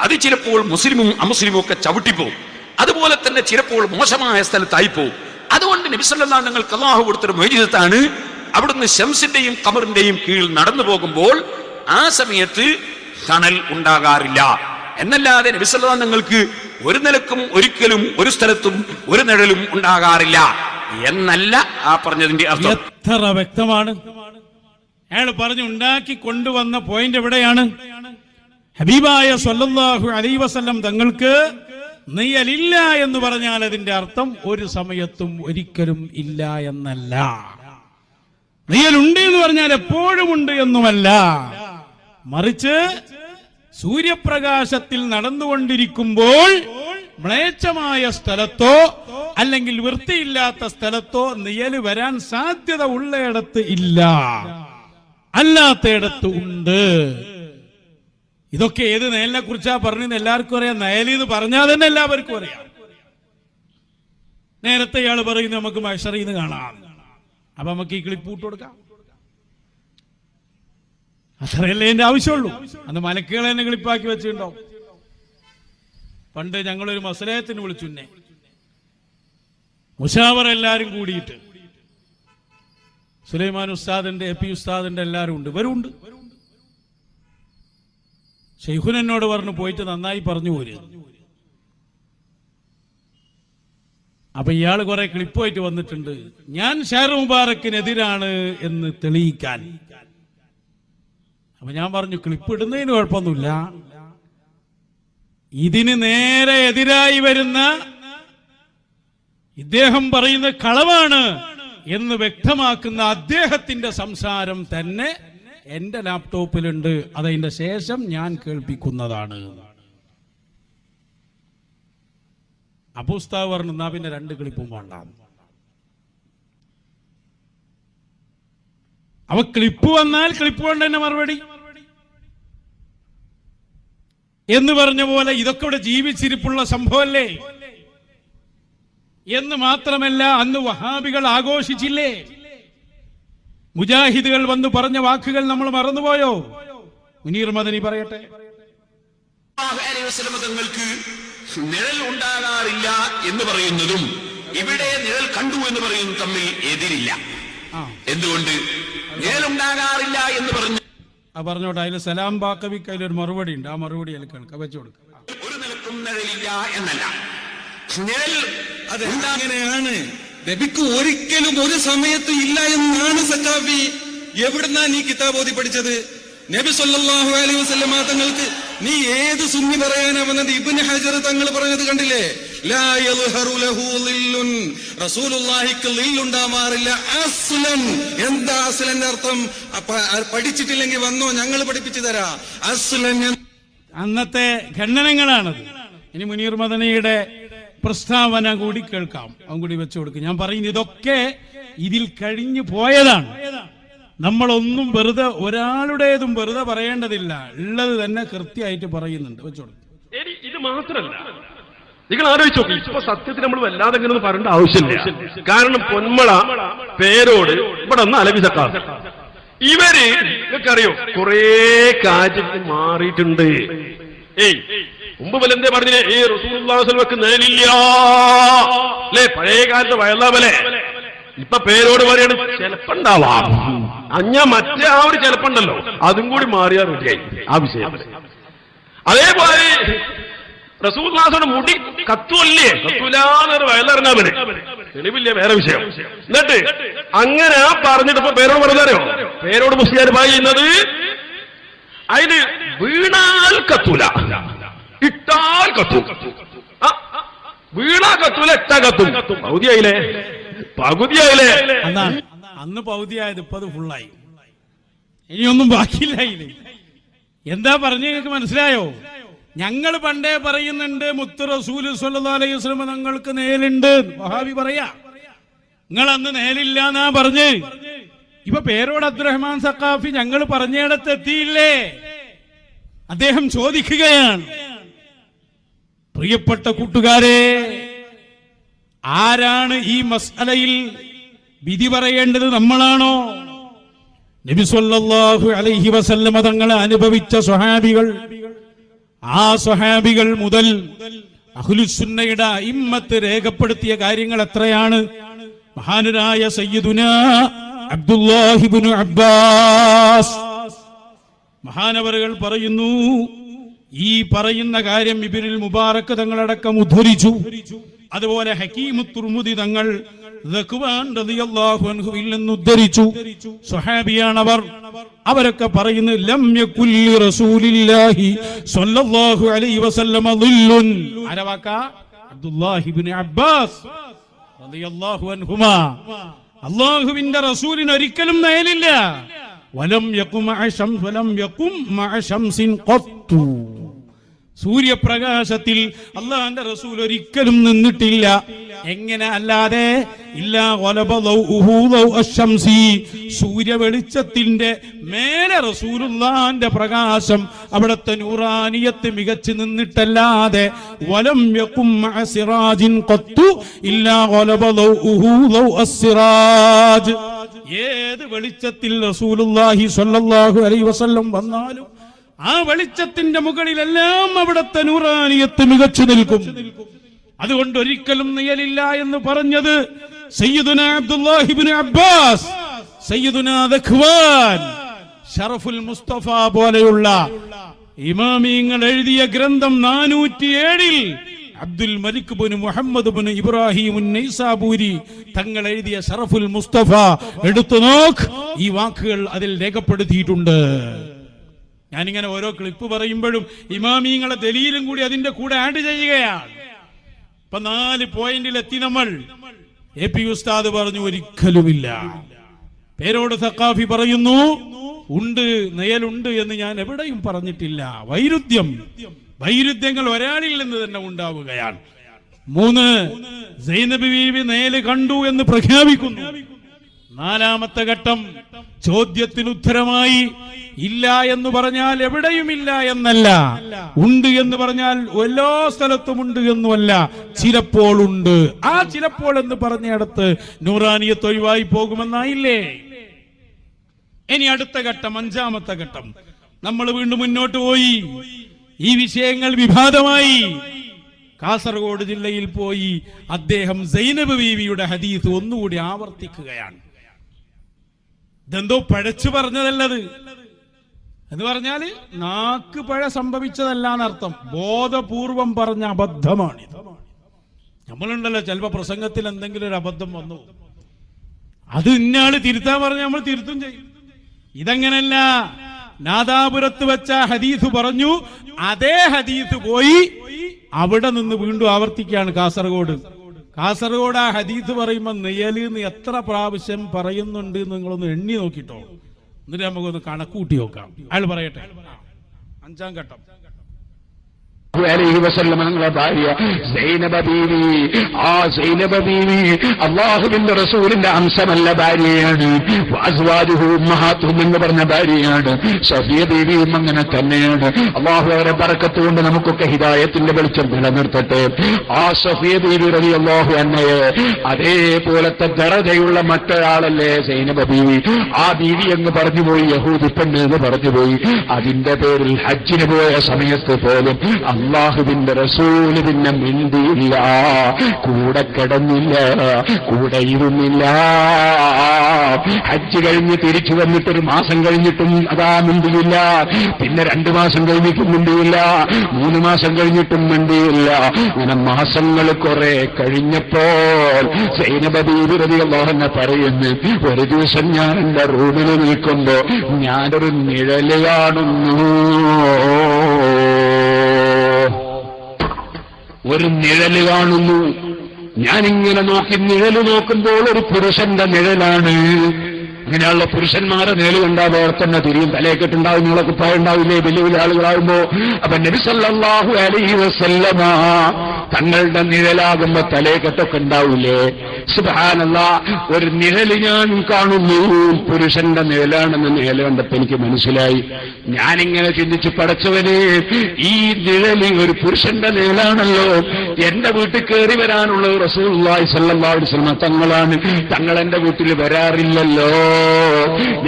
അത് ചിലപ്പോൾ മുസ്ലിമും അമുസ്ലിമും ഒക്കെ ചവിട്ടിപ്പോവും. അതുപോലെ തന്നെ ചിലപ്പോൾ മോശമായ സ്ഥലത്തായിപ്പോവും. അതുകൊണ്ട് നബി സല്ലല്ലാഹു അലൈഹി വസല്ലം അല്ലാഹു കൊടുത്തൊരു മുഅ്ജിസത്താണ്. അവിടുന്ന് ശംസിന്റെയും ഖമറിന്റെയും കീഴിൽ നടന്നു പോകുമ്പോൾ ആ സമയത്ത് തണൽ ഉണ്ടാകാറില്ല. എന്നല്ലാതെ നബി സല്ലല്ലാഹു അലൈഹി വസല്ലം തങ്ങൾക്ക് ഒരു നിലക്കും ഒരിക്കലും ഒരു സ്ഥലത്തും ഒരു നിഴലും ഉണ്ടാകാറില്ല എന്നല്ല ആ പറഞ്ഞതിന്റെ അർത്ഥം. എത്ര വ്യക്തമാണ് അയാൾ പറഞ്ഞു. ഉണ്ടാക്കി കൊണ്ടുവന്ന പോയിന്റ് എവിടെയാണ്? ഹബീബായ സ്വല്ലല്ലാഹു അലൈഹി വസല്ലം തങ്ങൾക്ക് നിഴലില്ല എന്ന് പറഞ്ഞാൽ അതിന്റെ അർത്ഥം ഒരു സമയത്തും ഒരിക്കലും ഇല്ല എന്നല്ല. നിഴലുണ്ട് എന്ന് പറഞ്ഞാൽ എപ്പോഴും ഉണ്ട് എന്നുമല്ല, മറിച്ച് സൂര്യപ്രകാശത്തിൽ നടന്നുകൊണ്ടിരിക്കുമ്പോൾ മ്ലേച്ഛമായ സ്ഥലത്തോ അല്ലെങ്കിൽ വൃത്തിയില്ലാത്ത സ്ഥലത്തോ നിഴല് വരാൻ സാധ്യത ഉള്ളയിടത്ത് ഇല്ല, അല്ലാത്തയിടത്ത് ഉണ്ട്. ഇതൊക്കെ ഏത് നിഴലിനെ കുറിച്ചാ പറഞ്ഞെന്ന് എല്ലാവർക്കും അറിയാം. നിഴല് എന്ന് പറഞ്ഞാൽ തന്നെ എല്ലാവർക്കും അറിയാം. നേരത്തെ ഇയാൾ പറയുന്നത് നമുക്ക് മഹ്ശറിൽ നിന്ന് കാണാം, അപ്പൊ നമുക്ക് ഈ ക്ലിപ്പ് ഇട്ട് കൊടുക്കാം. അത്രയല്ലേ എന്റെ ആവശ്യമുള്ളൂ. അന്ന് മലക്കുകളെ തന്നെ ക്ലിപ്പാക്കി വെച്ചിട്ടുണ്ടോ? പണ്ട് ഞങ്ങളൊരു മസലയത്തിന് വിളിച്ചുന്നെ, മുശാവറ എല്ലാരും കൂടിയിട്ട്, സുലൈമാൻ ഉസ്താദിന്റെ എ പി ഉസ്താദിന്റെ എല്ലാരും ഉണ്ട്, ഇവരുണ്ട്. ഷെയ്ഖുൻ എന്നോട് പറഞ്ഞു പോയിട്ട് നന്നായി പറഞ്ഞു പോര്. അപ്പൊ ഇയാള് കുറെ ക്ലിപ്പായിട്ട് വന്നിട്ടുണ്ട്, ഞാൻ ഷെയർ മുബാറക്കിനെതിരാണ് എന്ന് തെളിയിക്കാൻ. അപ്പൊ ഞാൻ പറഞ്ഞു ക്ലിപ്പ് ഇടുന്നതിന് കുഴപ്പമൊന്നുമില്ല, ഇതിന് നേരെ എതിരായി വരുന്ന ഇദ്ദേഹം പറയുന്ന കളവാണ് എന്ന് വ്യക്തമാക്കുന്ന അദ്ദേഹത്തിന്റെ സംസാരം തന്നെ എന്റെ ലാപ്ടോപ്പിലുണ്ട്, അതിന്റെ ശേഷം ഞാൻ കേൾപ്പിക്കുന്നതാണ്. അപ്പൊ ഉസ്താദ് പറഞ്ഞു എന്നാ പിന്നെ 2 ക്ലിപ്പും വേണ്ട. അവ ക്ലിപ്പ് വന്നാൽ ക്ലിപ്പ് കൊണ്ട് തന്നെ മറുപടി എന്ന് പറഞ്ഞ പോലെ ഇതൊക്കെ ഇവിടെ ജീവിച്ചിരിപ്പുള്ള സംഭവമല്ലേ എന്ന് മാത്രമല്ല, അന്ന് വഹാബികൾ ആഘോഷിച്ചില്ലേ? മുജാഹിദുകൾ വന്ന് പറഞ്ഞ വാക്കുകൾ നമ്മൾ മറന്നുപോയോ? മുനീർ മദനി പറയട്ടെ. തങ്ങൾക്ക് നിഴൽ ഉണ്ടാകാറില്ല എന്ന് പറയുന്നതും ഇവിടെ നിഴൽ കണ്ടു എന്ന് പറയുന്നതും തമ്മിൽ എതിരില്ല. എന്തുകൊണ്ട്? നിഴൽ ഉണ്ടാകാറില്ല എന്ന് പറഞ്ഞോട്ടെ. അതിൽ സലാം ബാക്കവിക്ക് അതിലൊരു മറുപടി ഉണ്ട്, ആ മറുപടി അതിൽ കേൾക്കാം, വെച്ചു കൊടുക്കുക. ഒരു നിലക്കും നിഴലില്ല എന്നല്ല, നിഴൽ അതെങ്ങനെയാണ്? നബിക്ക് ഒരിക്കലും ഒരു സമയത്ത് ഇല്ല എന്നാണ് സക്കാഫി. എവിടുന്നാ നീ കിതാബ് ഓതി പഠിച്ചത്? നബി സല്ലല്ലാഹു അലൈഹി വസല്ലം തങ്ങൾക്ക് നീ ഏത് സുന്നി പറയാനാ വന്നത്? ഇബ്നു ഹജർ തങ്ങൾ പറഞ്ഞത് കണ്ടില്ലേ? ലാ യൽഹറു ലഹു ളില്ലുൻ, റസൂലുള്ളാഹിക്ക് ളിൽ ഉണ്ടാവാറില്ല അസ്ലൻ. എന്താ അസ്ലന്റെ അർത്ഥം? പഠിച്ചിട്ടില്ലെങ്കിൽ വന്നോ, ഞങ്ങൾ പഠിപ്പിച്ചു തരാ. അസ്ലൻ അന്നത്തെ ഖണ്ഡനങ്ങളാണത്. ഇനി മുനീർ മദനിയുടെ പ്രസ്താവന കൂടി കേൾക്കാം, അതും കൂടി വെച്ചു കൊടുക്കും. ഞാൻ പറയുന്നത് ഇതൊക്കെ ഇതിൽ കഴിഞ്ഞു പോയതാണ്. നമ്മളൊന്നും വെറുതെ ഒരാളുടേതും വെറുതെ പറയേണ്ടതില്ല, ഉള്ളത് തന്നെ കൃത്യമായിട്ട് പറയുന്നുണ്ട്. വെച്ചു കൊടുക്കും. ഇത് മാത്രല്ല, നിങ്ങൾ ആലോചിച്ച് നോക്കി, ഇപ്പൊ സത്യത്തിൽ നമ്മൾ വല്ലാതെ ഇങ്ങനെ പറയേണ്ട ആവശ്യമില്ല. കാരണം പൊന്മള പേരോട് ഇവിടെ ഒന്ന് അലവിസക്കാർ ഇവര് നിങ്ങൾക്കറിയോ കുറെ കാറ്റ് മാറിയിട്ടുണ്ട്. മുമ്പ് വലെന്തേ പറഞ്ഞില്ലേ, ഈ റസൂലുള്ളാഹി സ്വല്ലല്ലാഹു അലൈഹി വസല്ലം നേരില്ല അല്ലേ? പഴയ കാലത്ത് വയലാവലെ ഇപ്പൊ പേരോട് പറയാണ് ചിലപ്പുണ്ടാവാം. മറ്റേ ആ ഒരു ചിലപ്പുണ്ടല്ലോ, അതും കൂടി മാറിയാ റെഡിയായി ആ വിഷയം. അതേപോലെ റസൂലുള്ളാഹിയുടെ മുടി കത്തുവല്ലേ, കത്തൂലാന്നൊരു വയലറിഞ്ഞാ പോലെ തെളിവില്ലേ, വേറെ വിഷയം. എന്നിട്ട് അങ്ങനെ പറഞ്ഞിട്ട് ഇപ്പൊ പേരോട് പറഞ്ഞാരോ, പേരോട് മുസ്ലിയാർ പറയുന്നത് അതിന് വീണാൽ കത്തൂല, ഇട്ടാൽ കത്തും. വീണാ കത്തൂല, ഇട്ടാ കത്തും. പകുതിയായില്ലേ? അന്ന് പകുതിയായത് ഇപ്പൊ അത് ഫുള്ളായി, ഇനിയൊന്നും ബാക്കിയില്ലായില്ലേ? എന്താ പറഞ്ഞു നിങ്ങൾക്ക് മനസ്സിലായോ? ഞങ്ങൾ പണ്ടേ പറയുന്നുണ്ട് മുത്ത് റസൂൽ സ്വല്ലല്ലാഹു അലൈഹി വസല്ലം ഞങ്ങൾക്ക് നേലുണ്ട്. വഹാബി പറയാ നിങ്ങൾ അന്ന് നേലില്ല എന്നാ പറഞ്ഞ്. ഇപ്പൊ പേരോട് അബ്ദുറഹ്മാൻ സഖാഫി ഞങ്ങൾ പറഞ്ഞിടത്ത് എത്തിയില്ലേ? അദ്ദേഹം ചോദിക്കുകയാണ്, പ്രിയപ്പെട്ട കൂട്ടുകാരെ, ആരാണ് ഈ മസ്അലയിൽ വിധി പറയേണ്ടത്? നമ്മളാണോ? നബി സല്ലല്ലാഹു അലൈഹി വസല്ലം തങ്ങളെ അനുഭവിച്ച സ്വഹാബികൾ, ആ സ്വഹാബികൾ മുതൽ അഹ്ലുസുന്നയുടെ അഇമ്മത്ത് രേഖപ്പെടുത്തിയ കാര്യങ്ങൾ എത്രയാണ്? മഹാനരായ സയ്യിദുനാ അബ്ദുല്ലാഹി ഇബ്നു അബ്ബാസ് മഹാനവറുകൾ പറയുന്നു, ഈ പറയുന്ന കാര്യം ഇബ്നുൽ മുബാറക് തങ്ങളടക്കം ഉദ്ധരിച്ചു. അതുപോലെ ഹക്കീം തുർമുദി തങ്ങൾ ദക്വാൻ റളിയല്ലാഹു അൻഹുവിൽ നിന്ന് ഉദ്ധരിച്ചു. സ്വഹാബിയാണവർ. അവരൊക്കെ പറയുന്നു ലം യകുല്ലി റസൂലില്ലാഹി സ്വല്ലല്ലാഹു അലൈഹി വസല്ലം ളില്ലുൻ. അരവാക്ക അബ്ദുല്ലാഹി ഇബ്നു അബ്ബാസ് റളിയല്ലാഹു അൻഹുമാ. അല്ലാഹുവിന്റെ റസൂലിന് ഒരിക്കലും നയലില്ല. വലം യകും മഅ ശംസിൻ ഖത്തു. സൂര്യപ്രകാശത്തിൽ അല്ലാഹുവിന്റെ റസൂൽ ഒരിക്കലും നിന്നിട്ടില്ല. എങ്ങനെ അല്ലാതെ സൂര്യ വെളിച്ചത്തിന്റെ മേലെ റസൂലുള്ളാഹിന്റെ പ്രകാശം അവിടുത്തെ നൂറാനിയത്ത് മികച്ചു നിന്നിട്ടല്ലാതെ വലം യകും മഅ സിറാജിൻ ഖത്തു ഇല്ലാ ഗലബ ലൗഉഹു ലൗ അസ്സിറാജ്. ഏത് വെളിച്ചത്തിൽ റസൂലുള്ളാഹി സ്വല്ലല്ലാഹു അലൈഹി വസല്ലം വന്നാലും ആ വെളിച്ചത്തിന്റെ മുകളിലെല്ലാം അവിടുത്തെ നൂറാനിയത്ത് മികച്ചു നിൽക്കും. അതുകൊണ്ട് ഒരിക്കലും നിയലില്ല എന്ന് പറഞ്ഞത് സയ്യിദുന അബ്ദുല്ലാഹി ഇബ്നു അബ്ബാസ്, സയ്യിദുന ദഖ്വാൻ, ശറഫുൽ മുസ്തഫ പോലെയുള്ള ഇമാമിങ്ങൾ എഴുതിയ ഗ്രന്ഥം 407 അബ്ദുൽ മലിക് ഇബ്നു മുഹമ്മദ് ഇബ്നു ഇബ്രാഹിം നൈസാബൂരി തങ്ങൾ എഴുതിയ ശറഫുൽ മുസ്തഫ എടുത്തു നോക്ക്. ഈ വാക്കുകൾ അതിൽ രേഖപ്പെടുത്തിയിട്ടുണ്ട്. ഞാനിങ്ങനെ ഓരോ ക്ലിപ്പ് പറയുമ്പോഴും ഇമാമിങ്ങളെ ദലീലും കൂടി അതിന്റെ കൂടെ ആഡ് ചെയ്യുകയാണ്. ഇപ്പൊ 4 പോയിന്റിലെത്തി നമ്മൾ. എ പി ഉസ്താദ് പറഞ്ഞു ഒരിക്കലുമില്ല. പേരോട് സഖാഫി പറയുന്നു ഉണ്ട്, നയലുണ്ട് എന്ന് ഞാൻ എവിടെയും പറഞ്ഞിട്ടില്ല. വൈരുദ്ധ്യങ്ങൾ ഒരാളിൽ നിന്ന് തന്നെ ഉണ്ടാവുകയാണ്. 3 സൈനബ് ബീവി നയല് കണ്ടു എന്ന് പ്രഖ്യാപിക്കുന്നു. 4ാമത്തെ ഘട്ടം ചോദ്യത്തിന് ഉത്തരമായി ഇല്ല എന്ന് പറഞ്ഞാൽ എവിടെയും ഇല്ല എന്നല്ല, ഉണ്ട് എന്ന് പറഞ്ഞാൽ എല്ലാ സ്ഥലത്തും ഉണ്ട് എന്നുമല്ല, ചിലപ്പോൾ ഉണ്ട്. ആ ചിലപ്പോൾ എന്ന് പറഞ്ഞിടത്ത് നൂറാനിയത്ത് ഒഴിവായി പോകുമെന്നായില്ലേ. ഇനി അടുത്ത ഘട്ടം, 5ാമത്തെ ഘട്ടം. നമ്മൾ വീണ്ടും മുന്നോട്ട് പോയി. ഈ വിഷയങ്ങൾ വിവാദമായി. കാസർഗോഡ് ജില്ലയിൽ പോയി അദ്ദേഹം സൈനബ് ബീവിയുടെ ഹദീസ് ഒന്നുകൂടി ആവർത്തിക്കുകയാണ്. ഇതെന്തോ പഴച്ചു പറഞ്ഞതല്ലത് എന്ന് പറഞ്ഞാല് നാക്ക് പഴ സംഭവിച്ചതല്ല എന്നർത്ഥം. ബോധപൂർവം പറഞ്ഞ അബദ്ധമാണിത്. നമ്മളുണ്ടല്ലോ ചിലപ്പോ പ്രസംഗത്തിൽ എന്തെങ്കിലും ഒരു അബദ്ധം വന്നു, അത് ഇന്നയാള് തിരുത്താൻ പറഞ്ഞ നമ്മൾ തിരുത്തും ചെയ്യും. ഇതങ്ങനല്ല. നാദാപുരത്ത് വെച്ച ഹദീസ് പറഞ്ഞു, അതേ ഹദീസ് പോയി അവിടെ നിന്ന് വീണ്ടും ആവർത്തിക്കുകയാണ് കാസർഗോഡ്. ആ ഹദീസ് പറയുമ്പോ നെയ്യലിന്ന് എത്ര പ്രാവശ്യം പറയുന്നുണ്ട് നിങ്ങളൊന്ന് എണ്ണി നോക്കിട്ടോ, എന്നിട്ട് നമുക്കൊന്ന് കണക്കൂട്ടി നോക്കാം. അയാൾ പറയട്ടെ. 5ാം ഘട്ടം. ഭാര്യ സൈനബ ബീവി. ആ സൈനബ ബീവി അല്ലാഹുവിന്റെ റസൂലിന്റെ അംശമല്ല, ഭാര്യയാണ്. അസ്വാജുഹു ഉമ്മഹാത്തുഹും എന്ന് പറഞ്ഞ ഭാര്യയാണ്. സഫിയ ബീവിയും അങ്ങനെ തന്നെയാണ്. അല്ലാഹു അവരെ ബറക്കത്ത് കൊണ്ട് നമുക്കൊക്കെ ഹിദായത്തിന്റെ വെളിച്ചം നിലനിർത്തട്ടെ. ആ സഫിയ ബീവി റളിയല്ലാഹു അൻഹയെ അതേപോലത്തെ ദറജയുള്ള മറ്റൊരാളല്ലേ സൈനബ ബീവി. ആ ബീവി എന്ന് പറഞ്ഞുപോയി, യഹൂദി പെണ്ണ് എന്ന് പറഞ്ഞുപോയി. അതിന്റെ പേരിൽ ഹജ്ജിന് പോയ സമയത്ത് പോലും അല്ലാഹുവിന്റെ റസൂല് പിന്നെ മിണ്ടിയില്ല, കൂടെ കിടന്നില്ല, കൂടെ ഇരുന്നില്ല. ഹജ്ജ് കഴിഞ്ഞ് തിരിച്ചു വന്നിട്ടൊരു മാസം കഴിഞ്ഞിട്ടും അതാ മിണ്ടിയില്ല. പിന്നെ 2 മാസം കഴിഞ്ഞിട്ടും മിണ്ടിയില്ല. 3 മാസം കഴിഞ്ഞിട്ടും മിണ്ടിയില്ല. അങ്ങനെ മാസങ്ങൾ കുറെ കഴിഞ്ഞപ്പോൾ സൈനബ ബീവി റളിയല്ലാഹു അൻഹ പറയുന്നു, ഒരു ദിവസം ഞാൻ എന്റെ റൂമിൽ നിൽക്കുമ്പോ ഞാനൊരു നിഴല് കാണുന്നു. ഒരു നിഴല് കാണുന്നു. ഞാനിങ്ങനെ നിഴല് നോക്കുമ്പോൾ ഒരു പുരുഷന്റെ നിഴലാണ്. ഇങ്ങനെയുള്ള പുരുഷന്മാരെ നിഴല് കണ്ടാൽ അവർ തന്നെ തിരിയും. തലയെക്കെട്ടുണ്ടാവും, നിങ്ങളെ കുപ്പായ ഉണ്ടാവില്ലേ വലിയ വലിയ ആളുകളാകുമ്പോ. അപ്പൊ നബി സല്ലല്ലാഹു അലൈഹി വസല്ലമ തങ്ങളുടെ നിഴലാകുമ്പോ തലയെക്കെട്ടൊക്കെ ഉണ്ടാവൂലേ. സുബ്ഹാനല്ലാഹ്, ഒരു നിഴല് ഞാൻ കാണുന്നു. പുരുഷന്റെ നിഴലാണെന്ന് നിഴല് കണ്ടപ്പോ എനിക്ക് മനസ്സിലായി. ഞാനിങ്ങനെ ചിന്തിച്ചു, പടച്ചവനെ, ഈ നിഴല് ഒരു പുരുഷന്റെ നിഴലാണല്ലോ. എന്റെ വീട്ടിൽ കയറി വരാനുള്ള റസൂലുള്ളാഹി സ്വല്ലല്ലാഹു അലൈഹി വസല്ലം തങ്ങളാണ്. തങ്ങൾ എന്റെ വീട്ടിൽ വരാറില്ലല്ലോ.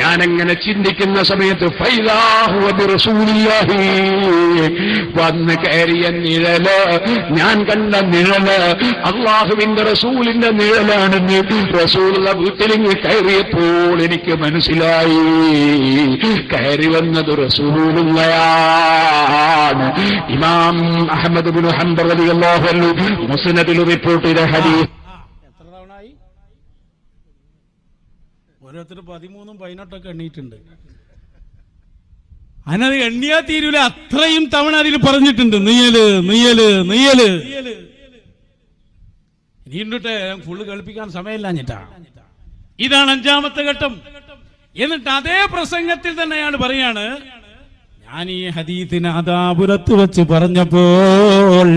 ഞാനങ്ങനെ ചിന്തിക്കുന്ന സമയത്ത് ഫൈദാഹു ബിറസൂലില്ലാഹി, വന്ന് കയറിയ നിഴല്, ഞാൻ കണ്ട നിഴല് അല്ലാഹുവിന്റെ റസൂലിന്റെ നിഴലാണെന്ന് റസൂലുള്ള വീട്ടിലിങ്ങ് കയറിയപ്പോൾ എനിക്ക് മനസ്സിലായി, കയറി വന്നത് റസൂലുള്ളയാണ്. ഹറാം. ഇമാം അഹ്മദ് ഇബ്നു ഹംബൽ റളിയല്ലാഹു അൻഹു മുസ്നദിൽ റിപ്പോർട്ട് ചെയ്ത ഹദീസ്. എത്ര തവണ ആയി? ഓരോരുത്തർ 13 18 എണ്ണീട്ടുണ്ട്. അതിനത് എണ്ണിയാ തീരൂല, അത്രയും തവണ അതിൽ പറഞ്ഞിട്ടുണ്ട്. നീയല് നീയല് നീയല്. ഇനിയുണ്ടിട്ട് ഫുള്ള് കേൾപ്പിക്കാൻ സമയമില്ലാഞ്ഞിട്ടാ. ഇതാണ് 5ാമത്തെ ഘട്ടം. എന്നിട്ട് അതേ പ്രസംഗത്തിൽ തന്നെയാണ് പറയാണ്, ഞാൻ ഈ ഹദീസിന് അദാപുരത്ത് വെച്ച് പറഞ്ഞപ്പോൾ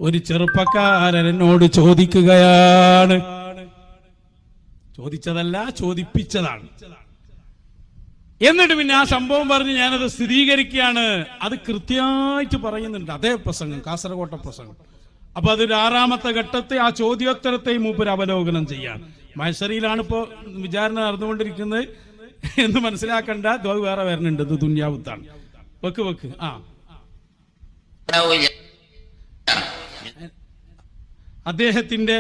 ഒരു ചെറുപ്പക്കാരൻ എന്നോട് ചോദിക്കുകയാണ്. ചോദിച്ചതല്ല, ചോദിപ്പിച്ചതാണ്. എന്നിട്ട് പിന്നെ ആ സംഭവം പറഞ്ഞ് ഞാനത് സ്ഥിരീകരിക്കുകയാണ്. അത് കൃത്യമായിട്ട് പറയുന്നുണ്ട് അതേ പ്രസംഗം, കാസർകോട്ടെ പ്രസംഗം. അപ്പൊ അതൊരു 6ാമത്തെ ഘട്ടത്തെ ആ ചോദ്യോത്തരത്തെയും മൂപ്പര് അവലോകനം ചെയ്യാൻ. മത്സരിയിലാണ് ഇപ്പോ വിചാരണ നടന്നുകൊണ്ടിരിക്കുന്നത് എന്ന് മനസ്സിലാക്കണ്ട. വേറെ വരുന്നുണ്ട്, ഇത് ദുന്യാവുത്താണ്. വെക്ക് വെക്ക്. അദ്ദേഹത്തിന്റെ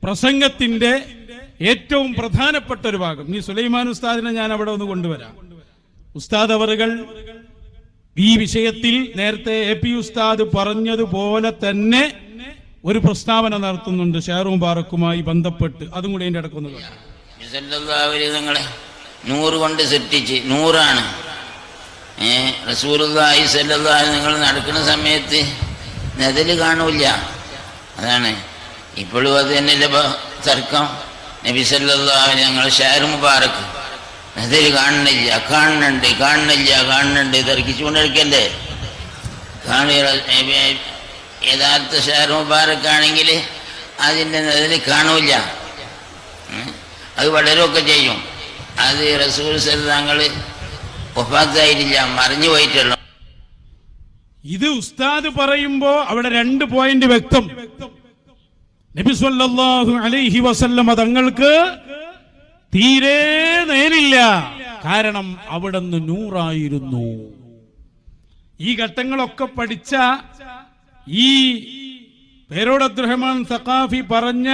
പ്രസംഗത്തിന്റെ ഏറ്റവും പ്രധാനപ്പെട്ട ഒരു ഭാഗം. ഈ സുലൈമാൻ ഉസ്താദിനെ ഞാൻ അവിടെ ഒന്ന് കൊണ്ടുവരാം. ഉസ്താദ് അവറുകൾ ഈ വിഷയത്തിൽ നേരത്തെ AP ഉസ്താദ് പറഞ്ഞതുപോലെ തന്നെ ഒരു പ്രസ്താവന നടത്തുന്നുണ്ട് ഷെയർ മുബാറക്കുമായി ബന്ധപ്പെട്ട്. അതും കൂടി അതിന്റെ ഇടക്കൊന്ന് നിങ്ങളെ 100 കൊണ്ട് സൃഷ്ടിച്ച് 100ആണ്. റസൂലുള്ളാഹി സ്വല്ലല്ലാഹു അലൈഹി നിങ്ങൾ നടക്കുന്ന സമയത്ത് നെതല് കാണൂല. അതാണ് ഇപ്പോഴും അത് തന്നെയല്ലേ തർക്കം. നബി സല്ലല്ലാഹു അലൈഹി ഞങ്ങൾ ഷെയർ മുബാറക്ക് നെതല് കാണുന്നില്ല, കാണുന്നില്ല തർക്കിച്ചുകൊണ്ടിരിക്കല്ലേ. യഥാർത്ഥ ഷെയർ മുബാറക്കാണെങ്കിൽ അതിൻ്റെ നെതല് കാണൂല, അത് വളരുമൊക്കെ ചെയ്യും. അത് റസൂൽ തങ്ങൾ വഫാത്തായിട്ടില്ല, മറിഞ്ഞു പോയിട്ടുള്ളൂ. ഇത് ഉസ്താദ് പറയുമ്പോ അവിടെ 2 പോയിന്റ് വ്യക്തം. നബി സല്ലല്ലാഹു അലൈഹി വസല്ലമ തങ്ങൾക്ക് തീരെ നേരില്ല. കാരണം അവിടുന്ന് 100 ഈ ഘട്ടങ്ങളൊക്കെ പഠിച്ച ഈ പേരോട് അബ്ദുറഹ്മാൻ സഖാഫി പറഞ്ഞ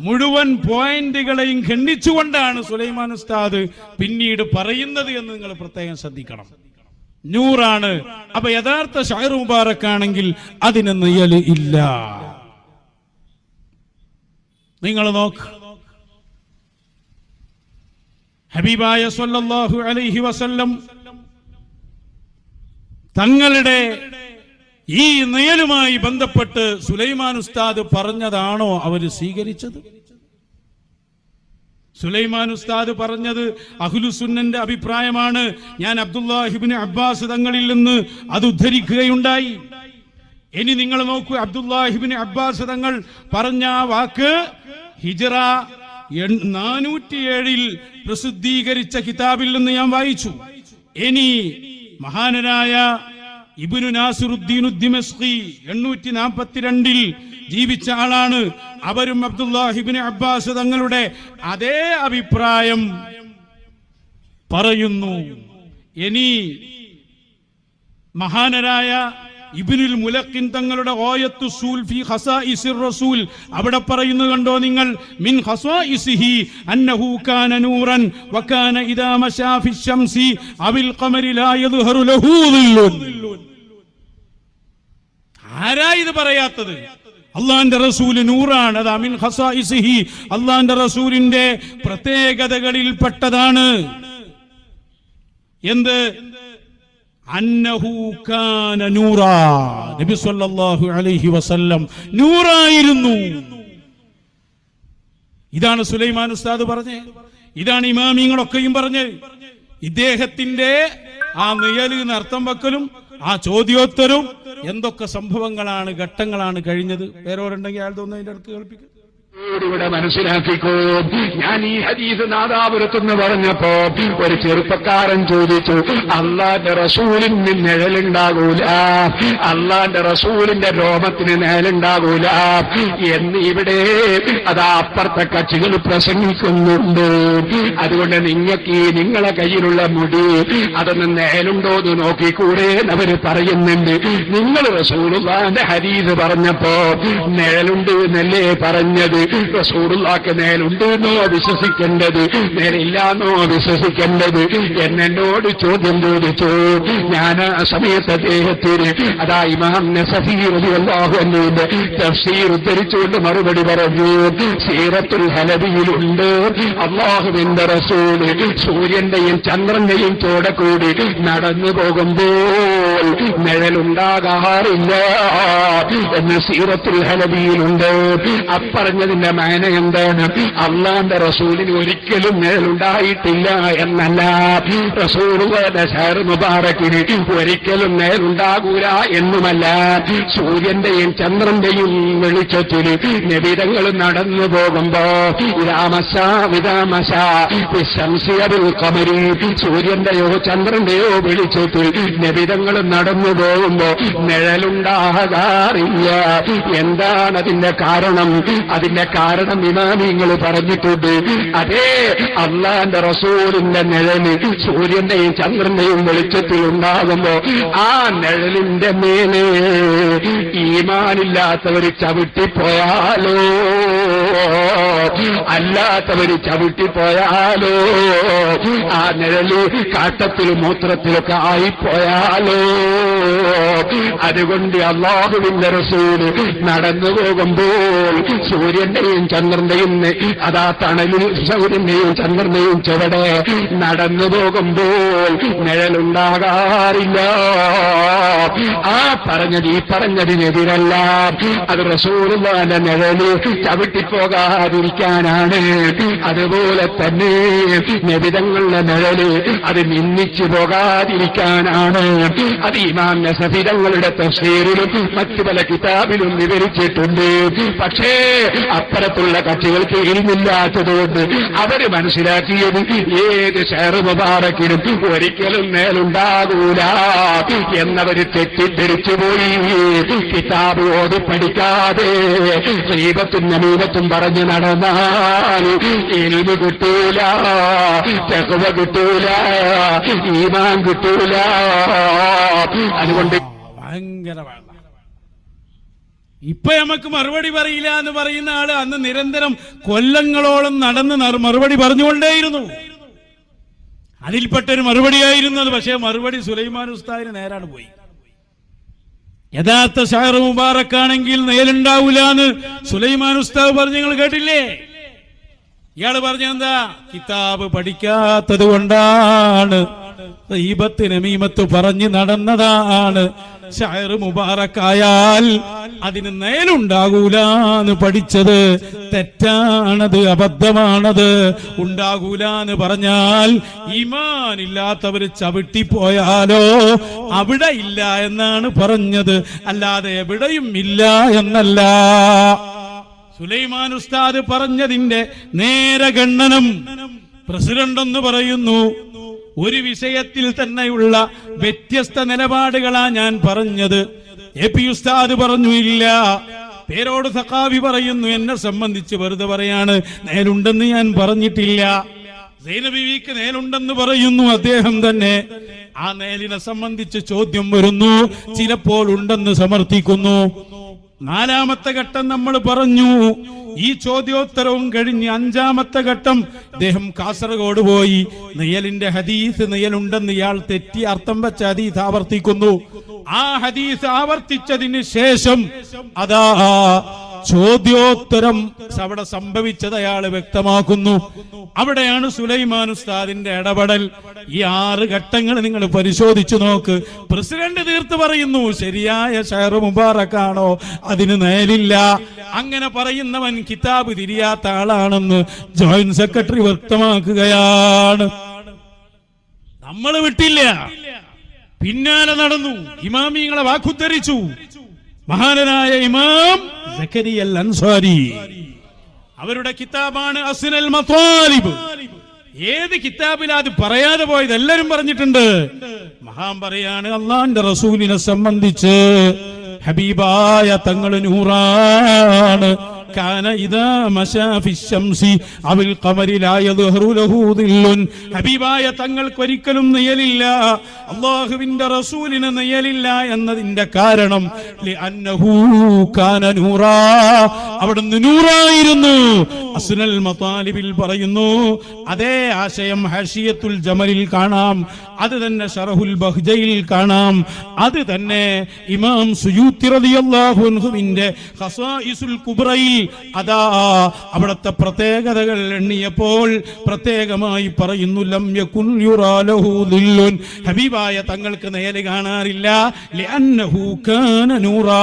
മുഴുവൻ പോയിന്റുകളെയും ഖണ്ഡിച്ചുകൊണ്ടാണ് സുലൈമാൻ ഉസ്താദ് പിന്നീട് പറയുന്നത് എന്ന് നിങ്ങൾ പ്രത്യേകം ശ്രദ്ധിക്കണം. 100. അപ്പൊ യഥാർത്ഥ ഷായർ മുബാറക്കാണെങ്കിൽ അതിന് നിയല് ഇല്ല. നിങ്ങൾ നോക്ക്, ഹബീബായ സ്വല്ലല്ലാഹു അലൈഹി വസല്ലം തങ്ങളുടെ ഈ നിയലുമായി ബന്ധപ്പെട്ട് സുലൈമാൻ ഉസ്താദ് പറഞ്ഞതാണോ അവർ സ്വീകരിച്ചത്? സുലൈമാൻ ഉസ്താദ് പറഞ്ഞത് അഹ്ലുസുന്നന്റെ അഭിപ്രായമാണ്. ഞാൻ അബ്ദുല്ലാഹി ഇബ്നു അബ്ബാസ് തങ്ങളിൽ നിന്ന് അത് ഉദ്ധരിക്കുകയുണ്ടായി. ഇനി നിങ്ങൾ നോക്കൂ, അബ്ദുല്ലാഹി ഇബ്നു അബ്ബാസ് തങ്ങൾ പറഞ്ഞ വാക്ക് ഹിജ്റ 407 പ്രസിദ്ധീകരിച്ച കിതാബിൽ നിന്ന് ഞാൻ വായിച്ചു. ഇനി മഹാനരായ ഇബ്നു നാസിറുദ്ദീൻ ദിമസ്കി 842 ജീവിച്ച ആളാണ്. അവരും അബ്ദുല്ലാഹി ഇബ്നു അബ്ബാസ് തങ്ങളുടെ അതേ അഭിപ്രായം പറയുന്നു. ഇനി മഹാനരായ ഇബ്നുൽ മുലഖിൻ തങ്ങളുടെ ഗായത്തു സൂൽ ഫി ഖസായിസിർ റസൂൽ അവിടെ പറയുന്നു കണ്ടോ നിങ്ങൾ, മിൻ ഖസായിസിഹി അന്നഹു കാന നൂറൻ വകാന ഇദാ മശാ ഫി ശംസി അവിൽ ഖമരി ലാ യദ്ഹറു ലഹു ദില്ലുൻ. ആരാ ഇത് പറയാത്തത്? അള്ളാന്റെ റസൂൽ നൂറാണ്. അത് മിൻ ഖസായിസിഹി അള്ളാന്റെ റസൂലിന്റെ പ്രത്യേകതകളിൽ പെട്ടതാണ്. എന്ത്? അന്നഹു കാന നൂറാ, നബി സല്ലല്ലാഹു അലൈഹി വസല്ലം നൂറായിരുന്നു. ഇതാണ് സുലൈമാൻ ഉസ്താദ് പറഞ്ഞത്. ഇതാണ് ഇമാമിങ്ങളൊക്കെയും പറഞ്ഞത്. ഇദ്ദേഹത്തിന്റെ ആ നിയലിന് അർത്ഥം വെക്കലും ആ ചോദ്യോത്തരവും എന്തൊക്കെ സംഭവങ്ങളാണ്, ഘട്ടങ്ങളാണ് കഴിഞ്ഞത്. പേരോരുണ്ടെങ്കിൽ അയാൾ തോന്നുന്നു അതിന്റെ അടുത്ത് കേൾപ്പിക്കും. ഇവിടെ മനസ്സിലാക്കിക്കോ, ഞാൻ ഈ ഹദീസ് നാദാപുരത്തുനിന്ന് പറഞ്ഞപ്പോ ഒരു ചെറുപ്പക്കാരൻ ചോദിച്ചു, അള്ളാന്റെ റസൂലിന് നിഴലുണ്ടാകൂല, അള്ളാന്റെ റസൂലിന്റെ രോമത്തിന് നിഴലുണ്ടാകൂല എന്ന് ഇവിടെ അതാ അപ്പുറത്തെ കക്ഷികൾ പ്രസംഗിക്കുന്നുണ്ട്. അതുകൊണ്ട് നിങ്ങൾക്ക് ഈ നിങ്ങളെ കയ്യിലുള്ള മുടി അതൊന്ന് നിഴലുണ്ടോ എന്ന് നോക്കിക്കൂടെ അവര് പറയുന്നുണ്ട്. നിങ്ങൾ റസൂലുള്ളാഹിന്റെ ഹദീസ് പറഞ്ഞപ്പോ നിഴലുണ്ട് എന്നല്ലേ പറഞ്ഞത്? റസൂലുള്ളാഹിക്ക് നേലുണ്ട് എന്നോ വിശ്വസിക്കേണ്ടത്, നേരില്ലാന്നോ വിശ്വസിക്കേണ്ടത് എന്നോട് ചോദ്യം ചോദിച്ചു. ഞാൻ ആ സമയത്ത് അദ്ദേഹത്തിന് അതാ ഇമാം നസഫി റളിയല്ലാഹു അൻഹുവിന്റെ തഫ്സീർ ഉദ്ധരിച്ചുകൊണ്ട് മറുപടി പറഞ്ഞു. സീറത്തുൽ ഹലബിയിലുണ്ട് അല്ലാഹുവിന്റെ റസൂൽ സൂര്യന്റെയും ചന്ദ്രന്റെയും ചോട കൂടി നടന്നു പോകുമ്പോൾ നിഴലുണ്ടാകാറില്ല എന്ന് സീറത്തുൽ ഹലബിയിലുണ്ട്. അപ്പറഞ്ഞതിന്റെ മാന എന്താണ്? അള്ളാന്റെ റസൂലിന് ഒരിക്കലും നിഴലുണ്ടായിട്ടില്ല എന്നല്ല, റസൂലുള്ളാഹിയുടെ ശഅർ മുബാറക്കിന് ഒരിക്കലും നിഴലുണ്ടാകൂല എന്നുമല്ല. സൂര്യന്റെയും ചന്ദ്രന്റെയും വെളിച്ചത്തിൽ നബിതങ്ങൾ നടന്നു പോകുമ്പോ സൂര്യന്റെയോ ചന്ദ്രന്റെയോ വെളിച്ചത്തിൽ നബിതങ്ങൾ നടന്നു പോകുമ്പോ നിഴലുണ്ടാകാറില്ല. എന്താണ് അതിന്റെ കാരണം? അതിന്റെ കാരണം ഇമാമിങ്ങൾ പറഞ്ഞിട്ടുണ്ട്. അതേ അള്ളാന്റെ റസൂലിന്റെ നിഴല് സൂര്യന്റെയും ചന്ദ്രന്റെയും വെളിച്ചത്തിൽ ഉണ്ടാകുമ്പോ ആ നിഴലിന്റെ മേലെ ഈമാനില്ലാത്തവർ ചവിട്ടിപ്പോയാലോ, അല്ലാത്തവര് ചവിട്ടിപ്പോയാലോ, ആ നിഴല് കാട്ടത്തിലും മൂത്രത്തിലൊക്കെ ആയിപ്പോയാലോ. അതുകൊണ്ട് അല്ലാഹുവിന്റെ റസൂല് നടന്നു പോകുമ്പോൾ സൂര്യന്റെയും ചന്ദ്രന്റെയും അതാ തണലിൽ സൂര്യന്റെയും ചന്ദ്രന്റെയും ചുവടെ നടന്നു പോകുമ്പോൾ നിഴലുണ്ടാകാറില്ല. ആ പറഞ്ഞത് ഈ പറഞ്ഞതിനെതിരല്ല, അത് റസൂലുള്ളാഹിന്റെ നിഴല് ചവിട്ടിപ്പോകാതിരിക്കാനാണ്. അതുപോലെ തന്നെ നബിതങ്ങളുടെ നിഴല് അത് നിന്ദിച്ചു പോകാതിരിക്കാനാണ്. അത് ഇമാം നസഫി തങ്ങളുടെ തഫ്സീറിലും മറ്റു പല കിതാബിലും വിവരിച്ചിട്ടുണ്ട്. പക്ഷേ അപ്പുറത്തുള്ള കക്ഷികൾക്ക് ഇൽമില്ലാത്തതുകൊണ്ട് അവര് മനസ്സിലാക്കിയത് ഏത് ശഅർ മുബാറക്കിനും ഒരിക്കലും മേലുണ്ടാകൂല എന്നവര് തെറ്റിദ്ധരിച്ചു പോയി. കിതാബ് ഓതി പഠിക്കാതെ ഗീബത്തും നമീമത്തും പറഞ്ഞു നടന്നാൽ ഇൽമ് കിട്ടൂല, തഖ്വ കിട്ടൂല, ഈമാൻ കിട്ടൂല. അതുകൊണ്ട് ഭയങ്കര ഇപ്പൊ നമുക്ക് മറുപടി പറയില്ല എന്ന് പറയുന്ന ആള് അന്ന് നിരന്തരം കൊല്ലങ്ങളോളം നടന്ന് മറുപടി പറഞ്ഞുകൊണ്ടേയിരുന്നു. അതിൽപ്പെട്ടൊരു മറുപടിയായിരുന്നത്. പക്ഷേ മറുപടി സുലൈമാൻ ഉസ്താദിന് നേരാണ് പോയി. യഥാർത്ഥ ശഅർ മുബാറക്കാണെങ്കിൽ നേലുണ്ടാവൂല എന്ന് സുലൈമാൻ ഉസ്താദ് പറഞ്ഞു. നിങ്ങൾ കേട്ടില്ലേ? ഇയാള് പറഞ്ഞെന്താ? കിതാബ് പഠിക്കാത്തത് കൊണ്ടാണ്, ഗീബത്ത് നമീമത്ത് പറഞ്ഞു നടന്നതാണ്. ശഅർ മുബാറക്കായാൽ അതിന് നേലുണ്ടാകൂലെന്ന് പഠിച്ചത് തെറ്റാണത്, അബദ്ധമാണത്. ഉണ്ടാകൂലെന്ന് പറഞ്ഞാൽ ഈമാനില്ലാത്തവർ ചവിട്ടിപ്പോയാലോ അവിടെ ഇല്ല എന്നാണ് പറഞ്ഞത്, അല്ലാതെ എവിടെയും ഇല്ല എന്നല്ല. സുലൈമാൻ ഉസ്താദ് പറഞ്ഞതിന്റെ നേരെ ഖണ്ഡനം പ്രസിഡന്റ് എന്ന് പറയുന്നു. ഒരു വിഷയത്തിൽ തന്നെയുള്ള വ്യത്യസ്ത നിലപാടുകളാ ഞാൻ പറഞ്ഞത്. എ പി ഉസ്താദ് പറഞ്ഞു ഇല്ല. പേരോട് സഖാവി പറയുന്നു എന്നെ സംബന്ധിച്ച് വെറുതെ പറയാണ്, നേലുണ്ടെന്ന് ഞാൻ പറഞ്ഞിട്ടില്ല. സൈനബിവിക്ക് നേലുണ്ടെന്ന് പറയുന്നു അദ്ദേഹം തന്നെ. ആ നേലിനെ സംബന്ധിച്ച് ചോദ്യം വരുന്നു, ചിലപ്പോൾ ഉണ്ടെന്ന് സമർത്ഥിക്കുന്നു. നാലാമത്തെ ഘട്ടം നമ്മൾ പറഞ്ഞു. ഈ ചോദ്യോത്തരവും കഴിഞ്ഞ് അഞ്ചാമത്തെ ഘട്ടം അദ്ദേഹം കാസർഗോഡ് പോയി നെയ്യലിന്റെ ഹദീസ് നെയ്യലുണ്ടെന്ന് ഇയാൾ തെറ്റി അർത്ഥം വെച്ച ഹദീസ് ആവർത്തിക്കുന്നു. ആ ഹദീസ് ആവർത്തിച്ചതിന് ശേഷം അതാ ചോദ്യോത്തരം അവിടെ സംഭവിച്ചത് അയാൾ വ്യക്തമാക്കുന്നു. അവിടെയാണ് സുലൈമാൻ ഉസ്താദിന്റെ ഇടപെടൽ. ഈ 6 ഘട്ടങ്ങൾ നിങ്ങൾ പരിശോധിച്ചു നോക്ക്. പ്രസിഡന്റ് തീർത്ത് പറയുന്നു ശരിയായ ശഅർ മുബാറക്കാണോ അതിന് നേലില്ല. അങ്ങനെ പറയുന്നവൻ കിതാബ് തിരിയാത്ത ആളാണെന്ന് ജോയിന്റ് സെക്രട്ടറി വ്യക്തമാക്കുകയാണ്. നമ്മൾ വിട്ടില്ല, പിന്നാലെ നടന്നു. ഇമാമിങ്ങളെ വാക്കുദ്ധരിച്ചു. മഹാനായ ഇമാം സക്കരിയ അൽ അൻസാരി അവരുടെ കിതാബാണ് അസ്നൽ മത്വാലിബ്. ഏത് കിതാബിലാ അത് പറയാതെ പോയത്? എല്ലാരും പറഞ്ഞിട്ടുണ്ട്. മഹാൻ പറയാണ് അള്ളാന്റെ റസൂലിനെ സംബന്ധിച്ച് ഹബീബായ തങ്ങൾ നൂറാണ്, കാന ഇദാ മശാ ഫിശ്ശംസി അവിൽ ഖമരി ലാ യദ്ഹറു ലഹു ദില്ലുൻ. ഹബീബായ തങ്ങൾക്ക് ഒരിക്കലും നിഴലില്ല, അല്ലാഹുവിന്റെ റസൂലിന് നിഴലില്ല എന്നതിന്റെ കാരണം ലിഅന്നഹു കാന നൂറാ, അവിടുന്ന് നൂറായിരുന്നു. അസ്നൽ മതാലിബിൽ പറയുന്നു. അതേ ആശയം ഹശിയത്തുൽ ജമലിൽ കാണാം, അത് തന്നെ ശറഹുൽ ബഹ്ജയിൽ കാണാം, അത് തന്നെ ഇമാം സുയൂത്തി റളിയല്ലാഹു അൻഹുവിന്റെ ഖസായിസുൽ കുബ്രയിൽ അതാ അവിടുത്തെ പ്രത്യേകതകൾ എണ്ണിയപ്പോൾ പ്രത്യേകമായി പറയുന്നു ലം യകുൻ യുറാ ലഹു ദില്ലുൻ, ഹബീബായ തങ്ങൾക്ക് നേരെ കാണാറില്ല. ലിഅന്നഹു കാന നൂറാ,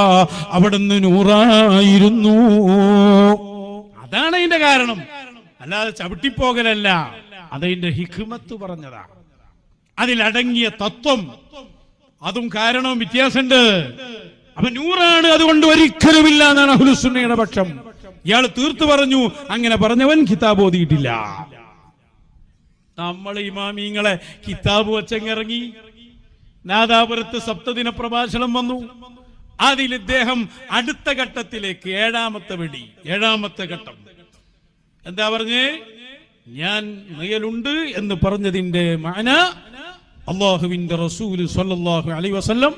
അവിടുന്ന് നൂറായിരുന്നു. അതാണ് അതിന്റെ കാരണം, അല്ലാതെ ചവിട്ടിപ്പോകലല്ല. അതിന്റെ ഹിക്മത്ത് പറഞ്ഞതാ, അതിലടങ്ങിയ തത്വം, അതും കാരണവും വ്യത്യാസമുണ്ട്. അപ്പൊ നൂറാണ്, അതുകൊണ്ട് ഒരിക്കലുമില്ല എന്നാണ് അഹ്ലുസുന്നയുടെ പക്ഷം. ഇയാൾ തീർത്തു പറഞ്ഞു, അങ്ങനെ പറഞ്ഞവൻ കിതാബ് ഓതിയിട്ടില്ല. നമ്മൾ ഇമാമിങ്ങളെ കിതാബ് വച്ചങ്ങിറങ്ങി. നാദാപുരത്ത് സപ്തദിന പ്രഭാഷണം വന്നു. അതിൽ ഇദ്ദേഹം അടുത്ത ഘട്ടത്തിലേക്ക്, ഏഴാമത്തെ ഘട്ടം എന്താ പറഞ്ഞേ? ഞാൻ നിഴലുണ്ട് എന്ന് പറഞ്ഞതിന്റെ മഅന അല്ലാഹുവിന്റെ റസൂൽ സ്വല്ലല്ലാഹു അലൈഹി വസല്ലം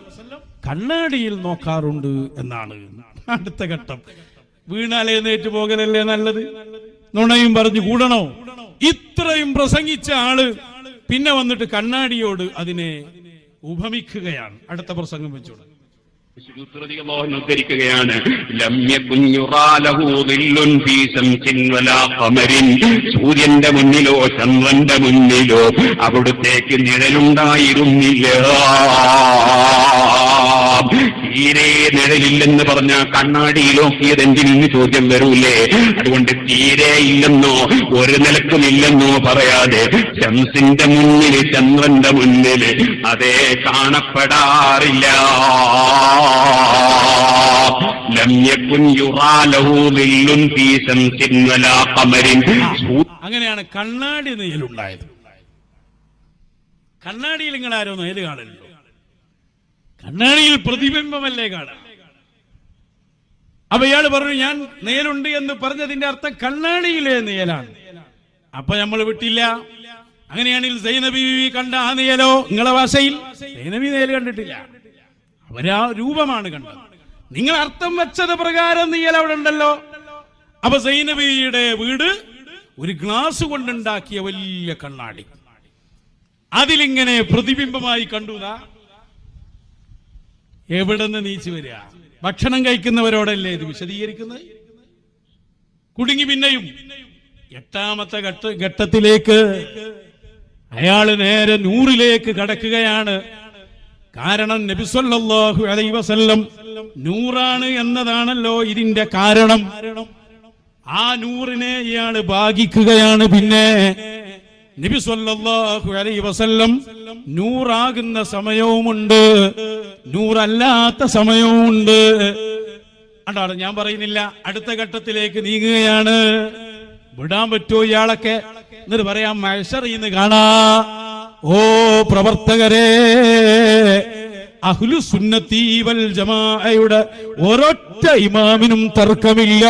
കണ്ണാടിയിൽ നോക്കാറുണ്ട് എന്നാണ്. അടുത്ത ഘട്ടം. വീണാൽ എഴുന്നേറ്റ് പോകലല്ലേ നല്ലത്? നുണയും പറഞ്ഞു കൂടണോ? ഇത്രയും പ്രസംഗിച്ച ആള് പിന്നെ വന്നിട്ട് കണ്ണാടിയോട് അതിനെ ഉപമിക്കുകയാണ്. അടുത്ത പ്രസംഗം വെച്ചോട് ഉദ്ധരിക്കുകയാണ്, സൂര്യന്റെ മുന്നിലോ ചന്ദ്രന്റെ മുന്നിലോ അവിടുത്തേക്ക് നിഴലുണ്ടായിരുന്നില്ല. തീരെ നിഴലില്ലെന്ന് പറഞ്ഞ കണ്ണാടിയിൽ നോക്കിയത് എന്തിനെന്ന് ചോദ്യം വരൂലേ? അതുകൊണ്ട് തീരെ ഇല്ലെന്നോ ഒരു നിലക്കുമില്ലെന്നോ പറയാതെ ശംസിന്റെ മുന്നിൽ ചന്ദ്രന്റെ മുന്നിൽ അതേ കാണപ്പെടാറില്ല. അങ്ങനെയാണ് കണ്ണാടി നിഴലുണ്ടായത്. കണ്ണാടിയിൽ നിങ്ങൾ ആരോ നിഴല് കാണലുണ്ടോ? കണ്ണാടിയിൽ പ്രതിബിംബമല്ലേ കാണാം. അപ്പൊ ഇയാൾ പറഞ്ഞു ഞാൻ നിഴലുണ്ട് എന്ന് പറഞ്ഞതിന്റെ അർത്ഥം കണ്ണാടിയിലെ നിഴലാണ്. അപ്പൊ നമ്മൾ വിട്ടില്ല. അങ്ങനെയാണെങ്കിൽ സൈനബി കണ്ട ആ നിഴലോ? നിങ്ങളെ ഭാഷയിൽ സൈനബി നിഴൽ കണ്ടിട്ടില്ല, അവരാ രൂപമാണ് കണ്ടത്. നിങ്ങൾ അർത്ഥം വെച്ചത് പ്രകാരം നിഴൽ അവിടെ ഉണ്ടല്ലോ. അപ്പൊ സൈനബിയുടെ വീട് ഒരു ഗ്ലാസ് കൊണ്ടുണ്ടാക്കിയ വലിയ കണ്ണാടി, അതിലിങ്ങനെ പ്രതിബിംബമായി കണ്ടുതാ. എവിടെ നിന്ന് നീച്ചു വരിക? ഭക്ഷണം കഴിക്കുന്നവരോടല്ലേ ഇത് വിശദീകരിക്കുന്നത്? കുടുങ്ങി. പിന്നെയും എട്ടാമത്തെ ഘട്ടത്തിലേക്ക് അയാള് നേരെ നൂറിലേക്ക് കടക്കുകയാണ്. കാരണം നബി സല്ലല്ലാഹു അലൈഹി വസല്ലം നൂറാണ് എന്നതാണല്ലോ ഇതിന്റെ കാരണം. ആ നൂറിനെ ഇയാള് ഭാഗിക്കുകയാണ്. പിന്നെ നബി സല്ലല്ലാഹു അലൈഹി വസല്ലം നൂറാകുന്ന സമയവുമുണ്ട്, നൂറല്ലാത്ത സമയവുമുണ്ട്. അതാണ് ഞാൻ പറയുന്നില്ല. അടുത്ത ഘട്ടത്തിലേക്ക് നീങ്ങുകയാണ്. വിടാൻ പറ്റുമോ ഇയാളൊക്കെ? എന്നിട്ട് പറയാം മഹ്ശറിന്ന് കാണാ. ഓ പ്രവർത്തകരെ, അഹ്ലു സുന്നത്തി വൽ ജമാഅയുടെ ഒരൊറ്റ ഇമാമിനും തർക്കമില്ല,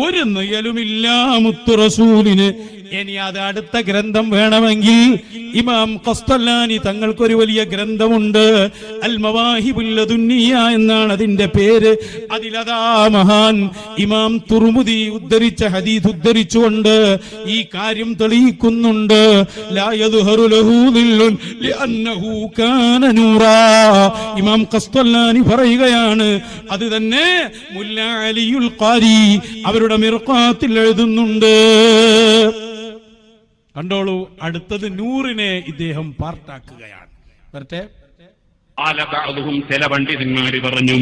ഒരു നിഴലുമില്ല മുത്തു റസൂലിന്. ഇനി അത് അടുത്ത ഗ്രന്ഥം വേണമെങ്കിൽ ഇമാം ഖസ്തലാനി തങ്ങൾക്കൊരു വലിയ ഗ്രന്ഥമുണ്ട്, അൽ മവാഹിബുൽ ലദുന്നിയ എന്നാണ് അതിന്റെ പേര്. അതിലതാ മഹാൻ ഇമാം തുർമുദി ഉദ്ധരിച്ച ഹദീസ് ഉദ്ധരിച്ചുകൊണ്ട് ഈ കാര്യം തെളിയിക്കുന്നുണ്ട്. ലാ യദ്ഹറു ലഹു ദില്ലുൻ ലിഅന്നഹു കാന നൂറാ. ഇമാം ഖസ്തലാനി പറയുകയാണ്. അത് തന്നെ മുല്ല അലിയുൽ ഖാരി അവരുടെ മിർഖാത്തിൽ എഴുതുന്നുണ്ട്. കണ്ടോളൂ, അടുത്തത് നൂറിനെ ഇദ്ദേഹം പാർട്ടാക്കുകയാണ്. വരട്ടെ. ചില പണ്ഡിതന്മാര് പറഞ്ഞു,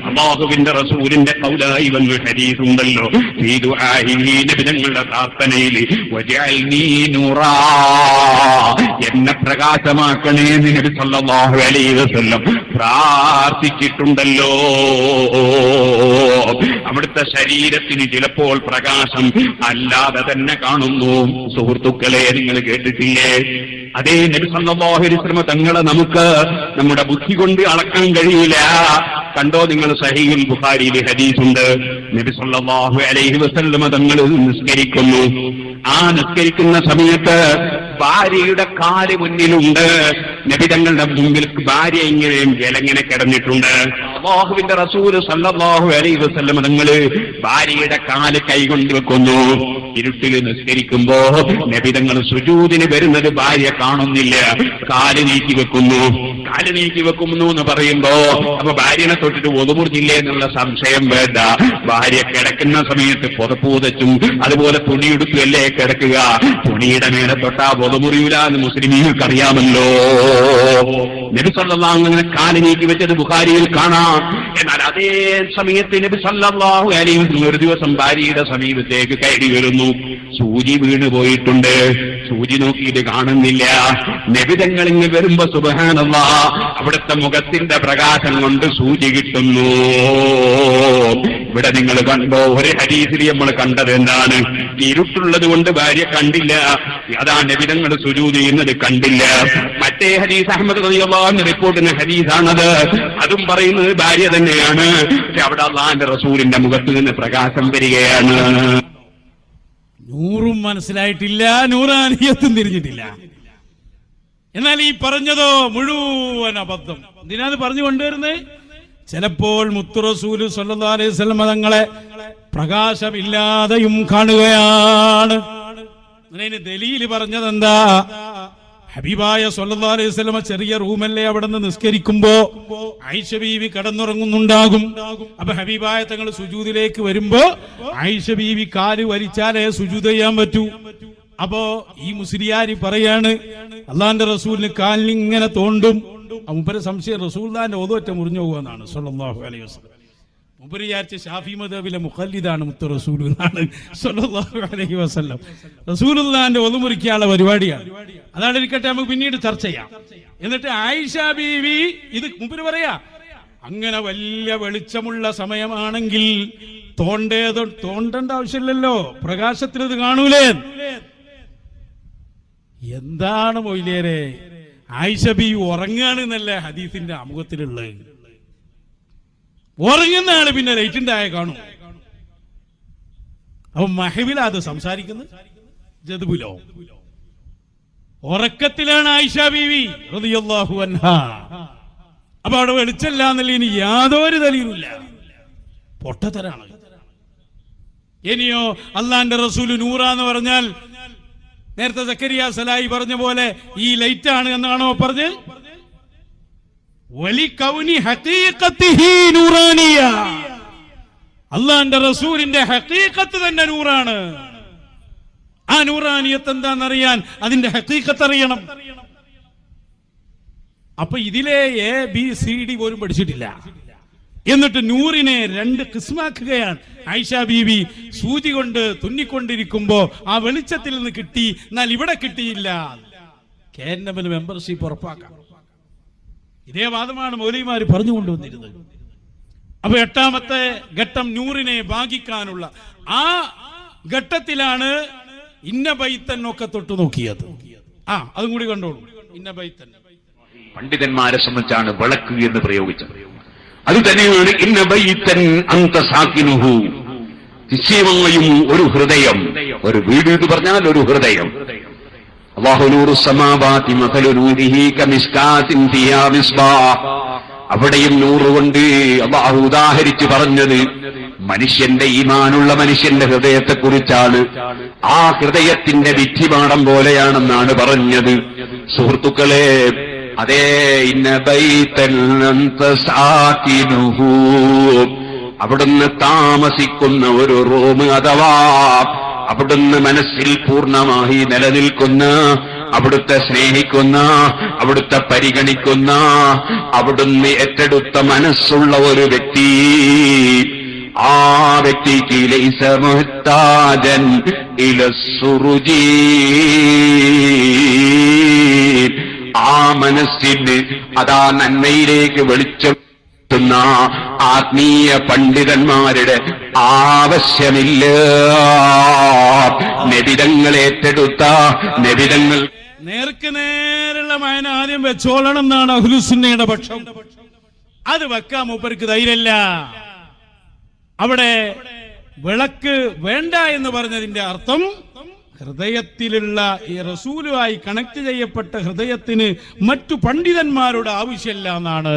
അല്ലാഹുവിന്റെ റസൂലിന്റെ ഖൗലായി വന്ന ഹദീസ് ഉണ്ടല്ലോ, നബിതങ്ങളുടെ പ്രാർത്ഥനയിൽ എന്നെ പ്രകാശമാക്കണേ നബി സല്ലല്ലാഹു അലൈഹി വസല്ലം പ്രാർത്ഥിച്ചിട്ടുണ്ടല്ലോ. അവിടുത്തെ ശരീരത്തിന് ചിലപ്പോൾ പ്രകാശം അല്ലാതെ തന്നെ കാണുന്നു. സുഹൃത്തുക്കളെ, നിങ്ങൾ കേട്ടിട്ടില്ലേ? അതേ നബി സല്ലല്ലാഹു അലൈഹി വസല്ലം തങ്ങളെ നമുക്ക് നമ്മുടെ ബുദ്ധി കൊണ്ട് അളക്കാൻ കഴിയില്ല. കണ്ടോ നിങ്ങൾ, സഹീഹുൽ ബുഖാരിയിൽ ഹദീസുണ്ട്. നബി സല്ലല്ലാഹു അലൈഹി വസല്ലം തങ്ങൾ നിസ്കരിക്കുന്നു. ആ നിസ്കരിക്കുന്ന സമയത്ത് ഭാര്യയുടെ കാല് മുന്നിലുണ്ട്. നബി തങ്ങളുടെ മുമ്പിൽ ഭാര്യ ഇങ്ങനെയും ജലങ്ങനെ കിടന്നിട്ടുണ്ട്. അല്ലാഹുവിന്റെ റസൂല് സല്ലല്ലാഹു അലൈഹി വസല്ലം തങ്ങൾ ഭാര്യയുടെ കാല് കൈകൊണ്ട് വെക്കുന്നു. ഇരുട്ടിൽ നിസ്കരിക്കുമ്പോ നബി തങ്ങൾ സുജൂദിന് വരുന്നത് ഭാര്യ കാണുന്നില്ല. കാല് നീക്കി വെക്കുന്നു. കാല് നീക്കി വെക്കുന്നു എന്ന് പറയുമ്പോ അപ്പൊ ഭാര്യനെ തൊട്ടിട്ട് ഒതുമുറിഞ്ഞില്ലേ എന്നുള്ള സംശയം വേണ്ട. ഭാര്യ കിടക്കുന്ന സമയത്ത് പുതപ്പൂതച്ചും അതുപോലെ തുണിയെടുത്തുമല്ലേ കിടക്കുക. തുണിയുടെ മേലെ തൊട്ടാ ഒതുമുറിയൂല എന്ന് മുസ്ലിമീങ്ങൾക്ക് അറിയാമല്ലോ. നബി സല്ലല്ലാഹു അലൈഹി വസല്ലം കാല് നീക്കി വെച്ചത് ബുഖാരിയിൽ കാണാം. എന്നാൽ അതേ സമയത്ത് നബി സല്ലല്ലാഹു അലൈഹി വസല്ലം ഒരു ദിവസം ഭാര്യയുടെ സമീപത്തേക്ക് കയറി വരുന്നു. സൂചി വീണ് പോയിട്ടുണ്ട്. സൂചി നോക്കിയിട്ട് കാണുന്നില്ല. നബി തങ്ങൾ ഇങ്ങ് വരുമ്പോ സുബ്ഹാനല്ലാഹ് അവിടുത്തെ മുഖത്തിന്റെ പ്രകാശം കൊണ്ട് സൂചി കിട്ടുന്നു. ഇവിടെ നിങ്ങൾ കണ്ടോ, ഒരു ഹദീസിൽ നമ്മൾ കണ്ടത് എന്താണ്? ഇരുട്ടുള്ളത് കൊണ്ട് ഭാര്യ കണ്ടില്ല. അതാ നബി തങ്ങൾ സുജൂദ് ചെയ്യുന്നത് കണ്ടില്ല. മറ്റേ ഹദീസ് അഹ്മദ് റളിയല്ലാഹു അൻഹു റിപ്പോർട്ട് ചെയ്യുന്ന ഹദീസാണത്. അതും പറയുന്നത് ഭാര്യ തന്നെയാണ്. പക്ഷെ അവിടെ അല്ലാഹുവിന്റെ റസൂലിന്റെ മുഖത്ത് നിന്ന് പ്രകാശം വരികയാണ്. നൂറും മനസ്സിലായിട്ടില്ല, നൂറാനിയത്തും തിരിഞ്ഞിട്ടില്ല. എന്നാൽ ഈ പറഞ്ഞതോ മുഴുവൻ അബദ്ധം. എന്തിനാത് പറഞ്ഞു കൊണ്ടുവരുന്നത്? ചിലപ്പോൾ മുത്തു റസൂൽ സല്ലല്ലാഹു അലൈഹി വസല്ലം തങ്ങളെ പ്രകാശമില്ലാതെയും കാണുകയാണ്. അതിന് ദലീൽ പറഞ്ഞത് എന്താ? ഹബീബായ സല്ലല്ലാഹു അലൈഹി വസല്ലം ചെറിയ റൂമല്ലേ അവിടെ നിന്ന് നിസ്കരിക്കുമ്പോ ആയിഷ ബീവി കടന്നുറങ്ങുന്നുണ്ടാകും. അപ്പൊ ഹബീബായ തങ്ങൾ സുജൂദിലേക്ക് വരുമ്പോ ആയിഷ ബീവി കാല് വലിച്ചാലേ സുജൂദ് ചെയ്യാൻ പറ്റൂ. അപ്പോ ഈ മുസ്ലിയാരി പറയാണ് അള്ളാന്റെ റസൂലിന് കാലിന് ഇങ്ങനെ തോണ്ടും. മുമ്പര് സംശയം റസൂലുള്ളാഹിന്റെ ഓതോറ്റ മുറിഞ്ഞു പോകുമെന്നാണ് സല്ലല്ലാഹു അലൈഹി വസല്ലം. മുമ്പര് വിചാരിച്ച ഷാഫി മദ്ഹബിലെ മുഖല്ലിദാണ് മുത്തു റസൂൽ എന്നാണ് സല്ലല്ലാഹു അലൈഹി വസല്ലം. റസൂലുള്ളാഹിന്റെ ഒതു മുറിക്കാനുള്ള പരിപാടിയാണ്. അതാണ് ഇരിക്കട്ടെ, നമുക്ക് പിന്നീട് ചർച്ച ചെയ്യാം. എന്നിട്ട് ആയിഷ ബീവി ഇത് മുമ്പര് പറയാ, അങ്ങനെ വലിയ വെളിച്ചമുള്ള സമയമാണെങ്കിൽ തോണ്ടേണ്ട ആവശ്യമില്ലല്ലോ, പ്രകാശത്തിൽ ഇത് കാണൂലേ? എന്താണ് മൊയ്ലേരെ, ആയിഷ ബീവി ഉറങ്ങാണ് എന്നല്ലേ ഹദീസിന്റെ ആമുഖത്തിലുള്ളത്. ഉറങ്ങുന്ന ആള് പിന്നെ ലൈറ്റിന്റെ ആയ കാണും. അപ്പൊ മഹബില അത് സംസാരിക്കുന്നത് ജദ്ബുലോ ഉറക്കത്തിലാണ് ആയിഷ ബീവി റളിയല്ലാഹു അൻഹാ. അപ്പൊ അവിടെ വെളിച്ചല്ല എന്നതിന് യാതൊരു ദലീലുമില്ല, പൊട്ടത്തരാണ്. ഇനിയോ അള്ളാന്റെ റസൂല് നൂറാന്ന് പറഞ്ഞാൽ നേരത്തെ സക്കരിയ സലായി പറഞ്ഞ പോലെ ഈ ലൈറ്റ് ആണ് എന്നാണോ പറഞ്ഞ്? അള്ളാന്റെ റസൂലിന്റെ ഹഖീഖത്ത് തന്നെ നൂറാണ്. ആ നൂറാനിയത്ത് എന്താണെന്നറിയാൻ അതിന്റെ ഹഖീഖത്ത് അറിയണം. അപ്പൊ ഇതിലെ ABCD പോലും പഠിച്ചിട്ടില്ല. എന്നിട്ട് നൂറിനെ രണ്ട് കിസ്മാക്കുകയാണ്. ആയിഷ ബീവി സൂചി കൊണ്ട് തുന്നിക്കൊണ്ടിരിക്കുമ്പോ ആ വെളിച്ചത്തിൽ നിന്ന് കിട്ടി, എന്നാൽ ഇവിടെ കിട്ടിയില്ല. KNM മെമ്പർഷിപ്പ് ഉറപ്പാക്കാം. ഇതേ വാദമാണ് മൗലവിമാര് പറഞ്ഞുകൊണ്ടുവന്നിരുന്നത്. അപ്പൊ 8ാമത്തെ ഘട്ടം നൂറിനെ ഭാഗിക്കാനുള്ള ആ ഘട്ടത്തിലാണ് ഇന്ന ബൈത്തൻ ഒക്കെ തൊട്ടു നോക്കിയത്. അതും കൂടി കണ്ടോളൂ. ഇന്ന ബൈത്തൻ പണ്ഡിതന്മാരെ സംബന്ധിച്ചാണ് വിളക്ക് എന്ന് പ്രയോഗിച്ചത്. അത് തന്നെയാണ് ഇന്ന ബൈത്തൻ അന്ത സാകിനുഹു. നിശ്ചയമായും ഒരു ഹൃദയം, ഒരു വീട് എന്ന് പറഞ്ഞാൽ ഒരു ഹൃദയം. അല്ലാഹു നൂറു സമാവാതി മസലു നൂരിഹി കമിസ്കാത്തിൻ ഫിഹാ മിസ്ബാഹ്. അവിടെയും നൂറുകൊണ്ട് അല്ലാഹു ഉദാഹരിച്ച് പറഞ്ഞത് മനുഷ്യന്റെ ഈമാനുള്ള മനുഷ്യന്റെ ഹൃദയത്തെ കുറിച്ചാണ്. ആ ഹൃദയത്തിന്റെ വിധിപാഠം പോലെയാണെന്നാണ് പറഞ്ഞത്. സുഹൃത്തുക്കളെ, അതേ ഇന്ന ബൈതൻ അന്ത സാകിനുഹു, അവിടുന്ന് താമസിക്കുന്ന ഒരു റൂം, അഥവാ അവിടുന്ന് മനസ്സിൽ പൂർണ്ണമായി നിലനിൽക്കുന്ന, അവിടുത്തെ സ്നേഹിക്കുന്ന, അവിടുത്തെ പരിഗണിക്കുന്ന, അവിടുന്ന് ഏറ്റെടുത്ത മനസ്സുള്ള ഒരു വ്യക്തി, ആ വ്യക്തിക്ക് ലൈസ മുഹ്താജൻ ഇല സുറുജി, ആ മനസ്സിന് അതാ നന്മയിലേക്ക് വെളിച്ചം ആത്മീയ പണ്ഡിതന്മാരുടെ ആവശ്യമില്ല. നബിതങ്ങൾ ഏറ്റെടുത്ത നബിതങ്ങൾ നേർക്ക് നേരുള്ള മയന ആദ്യം വെച്ചോളണം എന്നാണ് അഹ്ലുസുന്നയുടെ പക്ഷം. അത് വെക്കാൻ മൂപ്പർക്ക് ധൈര്യമില്ല. അവിടെ വിളക്ക് വേണ്ട എന്ന് പറഞ്ഞതിന്റെ അർത്ഥം ഹൃദയത്തിലുള്ള ഈ റസൂലുമായി കണക്ട് ചെയ്യപ്പെട്ട ഹൃദയത്തിന് മറ്റു പണ്ഡിതന്മാരുടെ ആവശ്യമില്ല എന്നാണ്.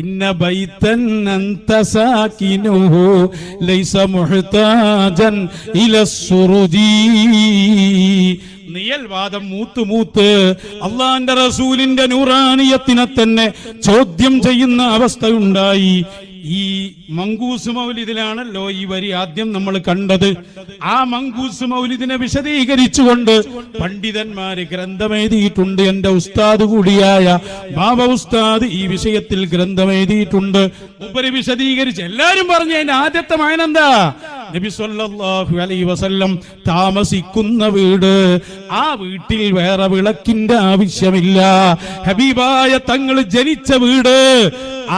ഇന്ന ബൈതൻ അൻത സാകിനുഹു ലൈസ മുഹ്താജൻ ഇലസ്സുറുജി. നിയൽവാദം മൂത്ത് അള്ളാന്റെ റസൂലിന്റെ നൂറാനിയത്തിനെ തന്നെ ചോദ്യം ചെയ്യുന്ന അവസ്ഥയുണ്ടായി. ഈ മങ്കൂസ് മൗലിദിലാണല്ലോ ഈ വരി ആദ്യം നമ്മൾ കണ്ടത്. ആ മങ്കൂസ് മൗലിദിനെ വിശദീകരിച്ചുകൊണ്ട് പണ്ഡിതന്മാര് ഗ്രന്ഥമെഴുതിയിട്ടുണ്ട്. എന്റെ ഉസ്താദ് കൂടിയായ ബാബ ഉസ്താദ് ഈ വിഷയത്തിൽ ഗ്രന്ഥമെഴുതിയിട്ടുണ്ട്. ഉപരി വിശദീകരിച്ച് എല്ലാരും പറഞ്ഞു അതിന്റെ ആദ്യത്തെ മായനെന്താ? നബി സല്ലല്ലാഹു അലൈഹി വസല്ലം താമസിക്കുന്ന വീട്, ആ വീട്ടിൽ വേറെ വിളക്കിന്റെ ആവശ്യമില്ല. ഹബീബായ തങ്ങൾ ജനിച്ച വീട്,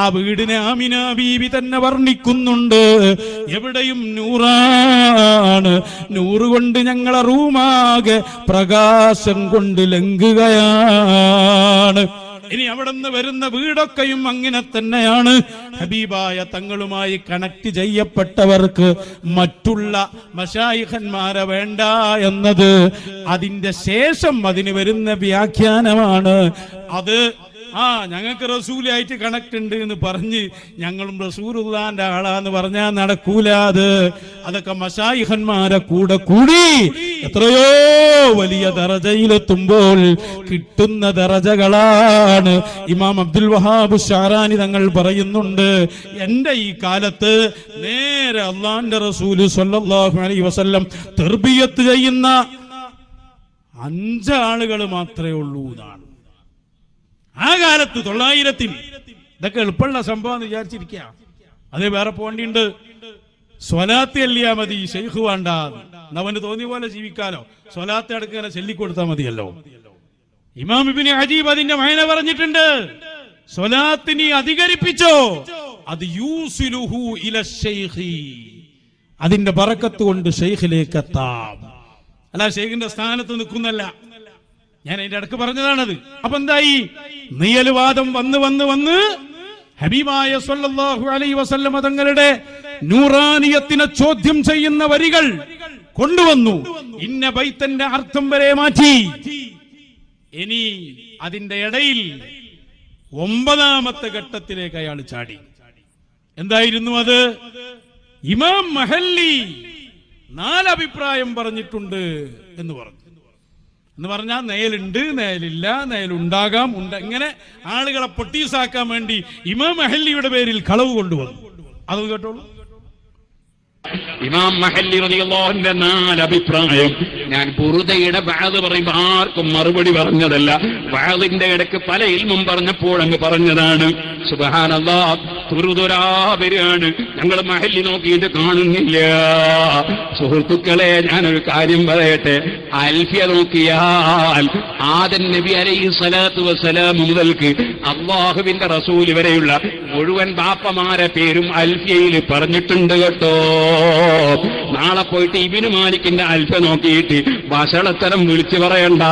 ആ വീടിനെ ആമിന ബീവി തന്നെ വർണ്ണിക്കുന്നുണ്ട്. എവിടെയും നൂറാണ്, നൂറ് കൊണ്ട് ഞങ്ങളെ റൂമാകെ പ്രകാശം കൊണ്ട് ലംഘുകയാണ്. ഇനി അവിടെ നിന്ന് വരുന്ന വീടൊക്കെയും അങ്ങനെ തന്നെയാണ്. ഹബീബായ തങ്ങളുമായി കണക്ട് ചെയ്യപ്പെട്ടവർക്ക് മറ്റുള്ള മശായിഖന്മാരെ വേണ്ട എന്നത് അതിന്റെ ശേഷം അതിന് വരുന്ന വ്യാഖ്യാനമാണ്. അത് ഞങ്ങൾക്ക് റസൂലായിട്ട് കണക്ട് ഉണ്ട് എന്ന് പറഞ്ഞ് ഞങ്ങളും റസൂലുള്ളാന്റെ ആളാന്ന് പറഞ്ഞാൽ നടക്കൂല. അതൊക്കെ മശായിഖന്മാരെ കൂടെ കൂടി എത്രയോ വലിയ ദറജയിലെത്തുമ്പോൾ കിട്ടുന്ന ദറജകളാണ്. ഇമാം അബ്ദുൽ വഹാബ് ഷാറാനി തങ്ങൾ പറയുന്നുണ്ട്, എന്റെ ഈ കാലത്ത് നേരെ അള്ളാന്റെ റസൂല് സ്വല്ലല്ലാഹു അലൈഹി വസല്ലം തർബിയത്ത് ചെയ്യുന്ന 5 ആളുകൾ മാത്രമേ ഉള്ളൂ എന്നാണ്. ആ കാലത്ത് 900-ൽ ഇതൊക്കെ എളുപ്പമുള്ള സംഭവം എന്ന് വിചാരിച്ചിരിക്കുക. അത് വേറെ പോണ്ടിണ്ട്. സ്വലാത്ത് ചൊല്ലിയാ മതി, ശൈഖ് വേണ്ട. അവന് തോന്നിയ പോലെ ജീവിക്കാലോ. സ്വലാത്ത് അടുക്കാൻ ചൊല്ലിക്കൊടുത്താൽ മതിയല്ലോ. ഇമാം ഇബ്നു അജീബ് അതിന്റെ മയന പറഞ്ഞിട്ടുണ്ട്. സ്വലാത്തിനെ അധികരിപ്പിച്ചോ, അത് യൂസിലുഹു ഇല ശൈഖി, അതിന്റെ ബറക്കത്ത് കൊണ്ട് ശൈഖിലേക്ക് എത്താം. അല്ല ശൈഖിന്റെ സ്ഥാനത്ത് നിൽക്കുന്നല്ല. ഞാൻ അതിന്റെ ഇടക്ക് പറഞ്ഞതാണത്. അപ്പൊ എന്തായി? നിയൽവാദം വന്ന് ഹബീബായ സ്വല്ലല്ലാഹു അലൈഹി വസല്ലം തങ്ങളുടെ നൂറാനിയത്തിനെ ചോദ്യം ചെയ്യുന്ന വരികൾ കൊണ്ടുവന്നു. ഇന്ന ബൈത്തന്റെ അർത്ഥം വരെ മാറ്റി. ഇനി അതിന്റെ ഇടയിൽ 9ാമത്തെ ഘട്ടത്തിലേക്ക് അയാൾ ചാടി. എന്തായിരുന്നു അത്? ഇമാം മഹല്ലി 4 അഭിപ്രായം പറഞ്ഞിട്ടുണ്ട് എന്ന് പറഞ്ഞു. എന്ന് പറഞ്ഞാൽ നേലുണ്ട്, നേലില്ല, നേലുണ്ടാകാം, ഇങ്ങനെ ആളുകളെ പൊട്ടീസാക്കാൻ വേണ്ടി ഇമാം മഹല്ലിയുടെ പേരിൽ കളവ് കൊണ്ടുവന്നു. അത് കേട്ടോളൂ. ഇമാം മഹല്ലി റളിയല്ലാഹുവിന്റെ 4 അഭിപ്രായം. ഞാൻ ബുറുദയുടെ ബഅദ് പറയുമ്പോൾ ആർക്കും മറുപടി പറഞ്ഞതല്ല. ബഅദിന്റെ ഇടയ്ക്ക് പല ഇൽമും പറഞ്ഞപ്പോൾ അങ്ങ് പറഞ്ഞതാണ്. സുബ്ഹാനല്ലാഹ്, തുരുതുരാവരാണ്. ഞങ്ങൾ മഹല്ലി നോക്കിയിട്ട് കാണുന്നില്ല. സുഹൃത്തുക്കളെ, ഞാനൊരു കാര്യം പറയട്ടെ. അൽഫിയ നോക്കിയാൽ ആദം നബി അലൈഹി സ്വലാത്തു വസ്സലാം മുതൽക്ക് അല്ലാഹുവിന്റെ റസൂൽ വരെയുള്ള മുഴുവൻ ബാപ്പമാരെ പേരും അൽഫിയയിൽ പറഞ്ഞിട്ടുണ്ട് കേട്ടോ. നാളെ പോയിട്ട് ഇബ്നു മാലിക്കിന്റെ അൽഫ നോക്കിയിട്ട് വഷളത്തരം വിളിച്ചു പറയണ്ട,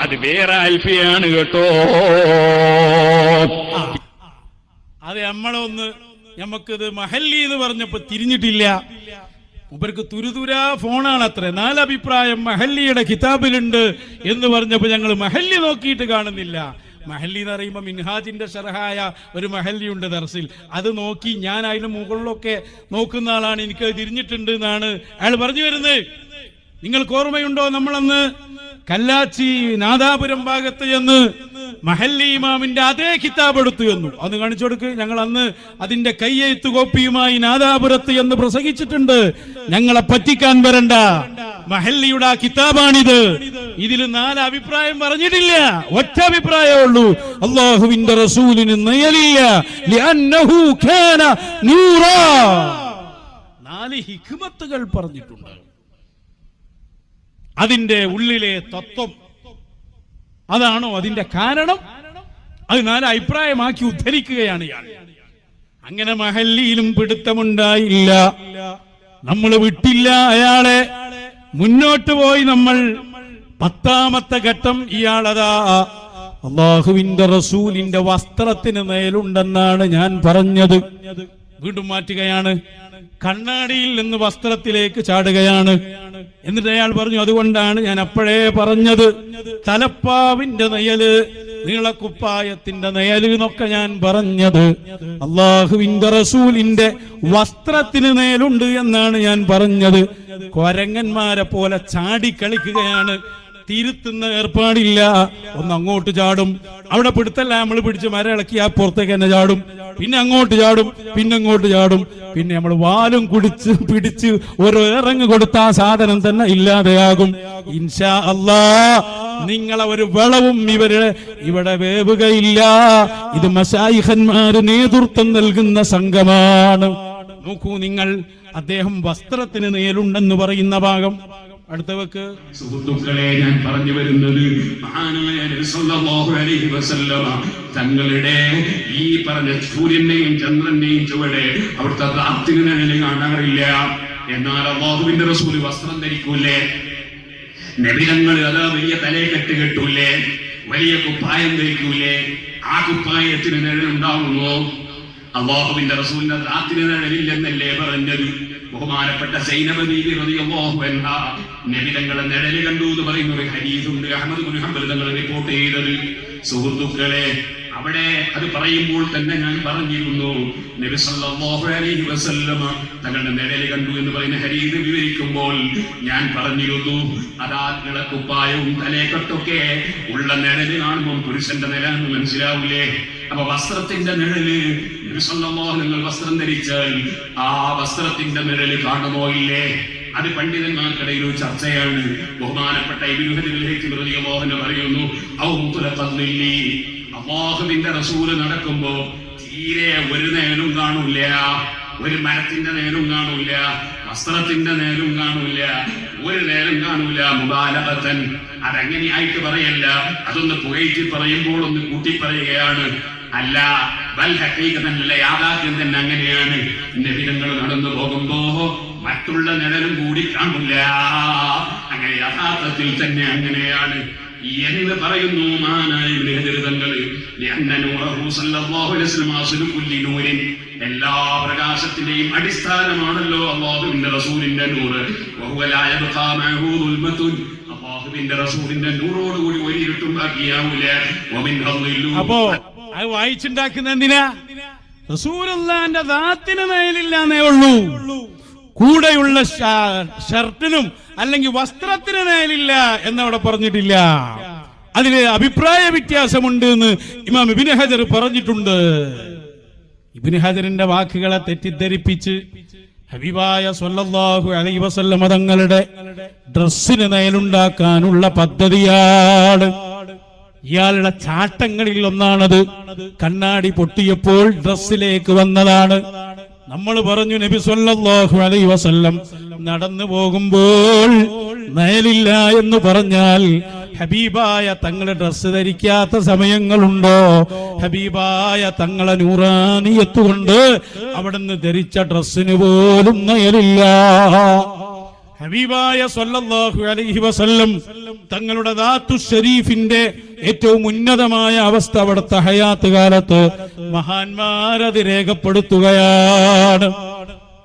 അത് വേറെ അൽഫിയാണ് കേട്ടോ. അത് നമുക്കിത് മഹല്ലി എന്ന് പറഞ്ഞപ്പോ തിരിഞ്ഞിട്ടില്ല. മൂപ്പർക്ക് തുരുതുരാ ഫോണാണ് അത്ര. 4 അഭിപ്രായം മഹല്ലിയുടെ കിതാബിലുണ്ട് എന്ന് പറഞ്ഞപ്പോ ഞങ്ങൾ മഹല്ലി നോക്കിയിട്ട് കാണുന്നില്ല. മഹല്ലി എന്ന് പറയുമ്പോൾ മിൻഹാജിന്റെ ഷർഹായ ഒരു മഹല്ലിയുണ്ട് ദർസിൽ. അത് നോക്കി ഞാൻ അതിന് മുകളിലൊക്കെ നോക്കുന്ന ആളാണ്, എനിക്ക് തിരിഞ്ഞിട്ടുണ്ട് എന്നാണ് അയാൾ പറഞ്ഞു വരുന്നത്. നിങ്ങൾക്ക് ഓർമ്മയുണ്ടോ, നമ്മളന്ന് കല്ലാച്ചി നാദാപുരം ഭാഗത്ത് ചെന്ന് മഹല്ലി ഇമാമിന്റെ അതേ കിതാബ് എടുത്തു എന്നു. അത് കാണിച്ചു കൊടുക്ക്. ഞങ്ങൾ അന്ന് അതിന്റെ കയ്യെഴുത്ത് കോപ്പിയുമായി നാദാപുരത്ത് എന്ന് പ്രസംഗിച്ചിട്ടുണ്ട്. ഞങ്ങളെ പറ്റിക്കാൻ വരണ്ട, മഹല്ലിയുടെ ആ കിതാബാണിത്. ഇതിൽ 4 അഭിപ്രായം പറഞ്ഞിട്ടില്ല, ഒറ്റ അഭിപ്രായമേ ഉള്ളൂ. അല്ലാഹുവിന്റെ റസൂലിന് നിഴലില്ല, ലിഅന്നഹു കാന നൂറാ. 4 ഹിക്മത്തുകൾ പറഞ്ഞിട്ടുണ്ട്. അതിന്റെ ഉള്ളിലെ തത്വം അതാണോ അതിന്റെ കാരണം? അത് നാല് അഭിപ്രായമാക്കി ഉദ്ധരിക്കുകയാണ് ഇയാൾ. അങ്ങനെ മഹല്ലിയിലും പിടുത്തമുണ്ടായില്ല, നമ്മൾ വിട്ടില്ല അയാളെ. മുന്നോട്ട് പോയി നമ്മൾ 10ാമത്തെ ഘട്ടം. ഇയാളതാ അല്ലാഹുവിന്റെ റസൂലിന്റെ വസ്ത്രത്തിന് മേലുണ്ടെന്നാണ് ഞാൻ പറഞ്ഞത്. വീണ്ടും മാറ്റുകയാണ്, കണ്ണാടിയിൽ നിന്ന് വസ്ത്രത്തിലേക്ക് ചാടുകയാണ്. എന്നിട്ട് അയാൾ പറഞ്ഞു, അതുകൊണ്ടാണ് ഞാൻ അപ്പോഴേ പറഞ്ഞത് തലപ്പാവിന്റെ നയല്, നീളക്കുപ്പായത്തിന്റെ നയല് എന്നൊക്കെ ഞാൻ പറഞ്ഞത്. അല്ലാഹുവിന്റെ റസൂലിന്റെ വസ്ത്രത്തിന് മേലുണ്ട് എന്നാണ് ഞാൻ പറഞ്ഞത്. കൊരങ്ങന്മാരെ പോലെ ചാടിക്കളിക്കുകയാണ്. തിരുത്തുന്ന ഏർപ്പാടില്ല. ഒന്ന് അങ്ങോട്ട് ചാടും, അവിടെ പിടുത്തല്ല, നമ്മൾ പിടിച്ച് മരം ഇളക്കി ആ പുറത്തേക്ക് തന്നെ ചാടും, പിന്നെ അങ്ങോട്ട് ചാടും, പിന്നെ അങ്ങോട്ട് ചാടും, പിന്നെ നമ്മൾ വാലും പിടിച്ച് ഒരു ഇറങ്ങ് കൊടുത്ത ആ സാധനം തന്നെ ഇല്ലാതെയാകും. ഇൻഷാ അല്ലാ നിങ്ങളെ ഒരു വളവും ഇവിടെ വേവുകയില്ല. ഇത് മശായിഖന്മാര് നേതൃത്വം നൽകുന്ന സംഘമാണ്. നോക്കൂ നിങ്ങൾ, അദ്ദേഹം വസ്ത്രത്തിന് മേലുണ്ടെന്ന് പറയുന്ന ഭാഗം. അടുത്തവക്ക് സുഹൃത്തുക്കളെ, ഞാൻ പറഞ്ഞു വരുന്നത് മഹാനായ നബി സല്ലല്ലാഹു അലൈഹി വസല്ലമ തങ്ങളുടെ ഈ പറഞ്ഞ സൂര്യന്റെയും ചന്ദ്രന്റെയും ചുവടെ അവിടുത്തെ ദാത്തിന് നിഴല് കാണാറില്ല. എന്നാൽ അല്ലാഹുവിന്റെ റസൂൽ വസ്ത്രം ധരിക്കൂലേ? നബിതങ്ങൾ അതാ വലിയ തലയെക്കെട്ട് കെട്ടൂലേ? വലിയ കുപ്പായം ധരിക്കൂലേ? ആ കുപ്പായത്തിന് നിഴലുണ്ടാവുമോ? അല്ലാഹുവിന്റെ റസൂലിന്റെ ദാത്തിന് നിഴലില്ലെന്നല്ലേ പറഞ്ഞത്? ബഹുമാനപ്പെട്ട സൈനബ് ബീവി റളിയല്ലാഹു അൻഹാ നബിതങ്ങളെ നിഴല് കണ്ടു എന്ന് പറയുന്ന ഒരു ഹദീസുണ്ട്. അഹ്മദ് ഇബ്നു ഹംബൽ തങ്ങൾ റിപ്പോർട്ട് ചെയ്തത്. സുഹൃത്തുക്കളെ, അവിടെ അത് പറയുമ്പോൾ തന്നെ ഞാൻ പറഞ്ഞിരുന്നു, നബി സല്ലല്ലാഹു അലൈഹി വസല്ലമ തങ്ങളുടെ നിഴല് കണ്ടു എന്ന് പറയുന്ന ഹദീസ് വിവരിക്കുമ്പോൾ ഞാൻ പറഞ്ഞിരുന്നു, അതാ നിളക്കുപ്പായവും തലേക്കെട്ടൊക്കെ ഉള്ള നിഴല് കാണുമ്പോൾ പുരുഷന്റെ നിഴലെന്ന് മനസ്സിലാവൂലേ? അപ്പൊ വസ്ത്രത്തിന്റെ നിഴല് നബി സല്ലല്ലാഹു നിങ്ങൾ വസ്ത്രം ധരിച്ചാൽ ആ വസ്ത്രത്തിന്റെ നിഴല് കാണുമോ ഇല്ലേ? അത് പണ്ഡിതന്മാർക്കിടയിൽ ഒരു ചർച്ചയാണ്. ബഹുമാനപ്പെട്ട ഇബ്നു ഹജർ റളിയല്ലാഹു അൻഹു പറയുന്നു, അല്ലാഹുവിന്റെ റസൂല് നടക്കുമ്പോ തീരെ ഒരു നേരും കാണൂല, ഒരു മരത്തിന്റെ നേരും കാണൂല, വസ്ത്രത്തിന്റെ നേരും കാണൂല, ഒരു നേരം കാണൂല. മുബാലഗതൻ, അതെങ്ങനെയായിട്ട് പറയല്ല, അതൊന്ന് പുകഴ്ത്തി പറയുമ്പോൾ ഒന്ന് കൂട്ടി പറയുകയാണ്. അല്ല, ബൽ ഹഖീഖതൻ, യാഥാർത്ഥ്യം തന്നെ അങ്ങനെയാണ്. നബിതങ്ങൾ നടന്നു പോകുമ്പോ മറ്റുള്ള നിഴലും കൂടി കാണില്ല. അങ്ങനെ യഥാർത്ഥത്തിൽ തന്നെ അങ്ങനെയാണ് എന്ന് പറയുന്നു മഹാനായ തങ്ങൾ. എല്ലാ പ്രകാശത്തിന്റെയും അടിസ്ഥാനമാണല്ലോ അല്ലാഹുവിന്റെ റസൂലിന്റെ നൂറ്. അല്ലാഹുവിന്റെ റസൂലിന്റെ നൂറോടുകൂടി ഒരു ഇരുട്ടും ബാക്കിയാവൂല. അപ്പോ അത് വായിച്ചുണ്ടാക്കുന്ന എന്തിനാ? റസൂലുള്ളാഹിന്റെ ദാത്തിന് മേലില്ലാന്നേ ഉള്ളൂ. കൂടെയുള്ള ഷർട്ടിനും അല്ലെങ്കിൽ വസ്ത്രത്തിന് മേലില്ല എന്നവിടെ പറഞ്ഞിട്ടില്ല. അതിന് അഭിപ്രായ വ്യത്യാസമുണ്ട് എന്ന് ഇമാം ഇബ്നു ഹജർ പറഞ്ഞിട്ടുണ്ട്. ഇബ്നു ഹജറിന്റെ വാക്കുകളെ തെറ്റിദ്ധരിപ്പിച്ച് ഹബീബായ സ്വല്ലല്ലാഹു അലൈഹി വസല്ലം തങ്ങളുടെ ഡ്രസ്സിന് മേലുണ്ടാക്കാനുള്ള പദ്ധതിയാണ്. ഇയാളുടെ ചാട്ടങ്ങളിൽ ഒന്നാണത്. കണ്ണാടി പൊട്ടിയപ്പോൾ ഡ്രസ്സിലേക്ക് വന്നതാണ്. നമ്മൾ പറഞ്ഞു, നബി സല്ലല്ലാഹു അലൈഹി വസല്ലം നടന്നു പോകുമ്പോൾ നയലില്ല എന്ന് പറഞ്ഞാൽ ഹബീബായ തങ്ങളെ ഡ്രസ്സ് ധരിക്കാത്ത സമയങ്ങളുണ്ടോ? ഹബീബായ തങ്ങളെ നൂറാനിയത്ത് കൊണ്ട് അവിടുന്ന് ധരിച്ച ഡ്രസ്സിന് പോലും നയലില്ല. ഹബീബായ സ്വല്ലല്ലാഹു അലൈഹി വസല്ലം തങ്ങളുടെ ദാത്തു ഷരീഫിന്റെ ഏറ്റവും ഉന്നതമായ അവസ്ഥ അവിടുത്തെ ഹയാത്ത് കാലത്ത് മഹാന്മാരത് രേഖപ്പെടുത്തുകയാണ്.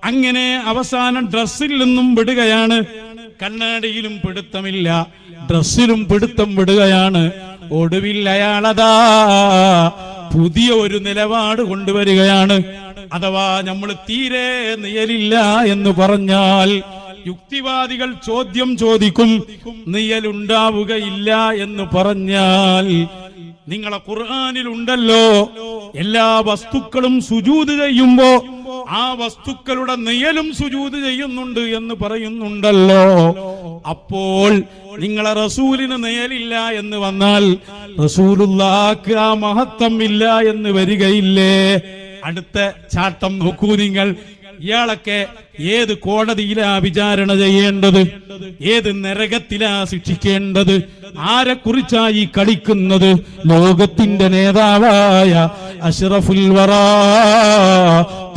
അങ്ങനെ അവസാനം ഡ്രസ്സിൽ നിന്നും വിടുകയാണ്. കണ്ണാടിയിലും പിടുത്തമില്ല, ഡ്രസ്സിലും പിടുത്തം വിടുകയാണ്. ഒടുവിൽ അയാളതാ പുതിയ ഒരു നിലപാട് കൊണ്ടുവരികയാണ്. അഥവാ നമ്മൾ തീരെ നിയലില്ല എന്ന് പറഞ്ഞാൽ യുക്തിവാദികൾ ചോദ്യം ചോദിക്കും, നിയലുണ്ടാവുകയില്ല എന്ന് പറഞ്ഞാൽ നിങ്ങളെ ഖുർആനിലുണ്ടല്ലോ, എല്ലാ വസ്തുക്കളും സുജൂദ് ചെയ്യുമ്പോ ആ വസ്തുക്കളുടെ നിയലും സുജൂദ് ചെയ്യുന്നുണ്ട് എന്ന് പറയുന്നുണ്ടല്ലോ. അപ്പോൾ നിങ്ങളെ റസൂലിന് നിയലില്ല എന്ന് വന്നാൽ റസൂലുള്ളാഹിക്ക് ആ മഹത്വം ഇല്ല എന്ന് വരികയില്ലേ? അടുത്ത ചാട്ടം നോക്കൂ നിങ്ങൾ. ഇയാളൊക്കെ ഏത് കോടതിയിലാ വിചാരണ ചെയ്യേണ്ടത്, ഏത് നരകത്തിലാ ശിക്ഷിക്കേണ്ടത്, ആരെക്കുറിച്ചായി കളിക്കുന്നത്? ലോകത്തിന്റെ നേതാവായ അഷ്റഫുൽ വറാ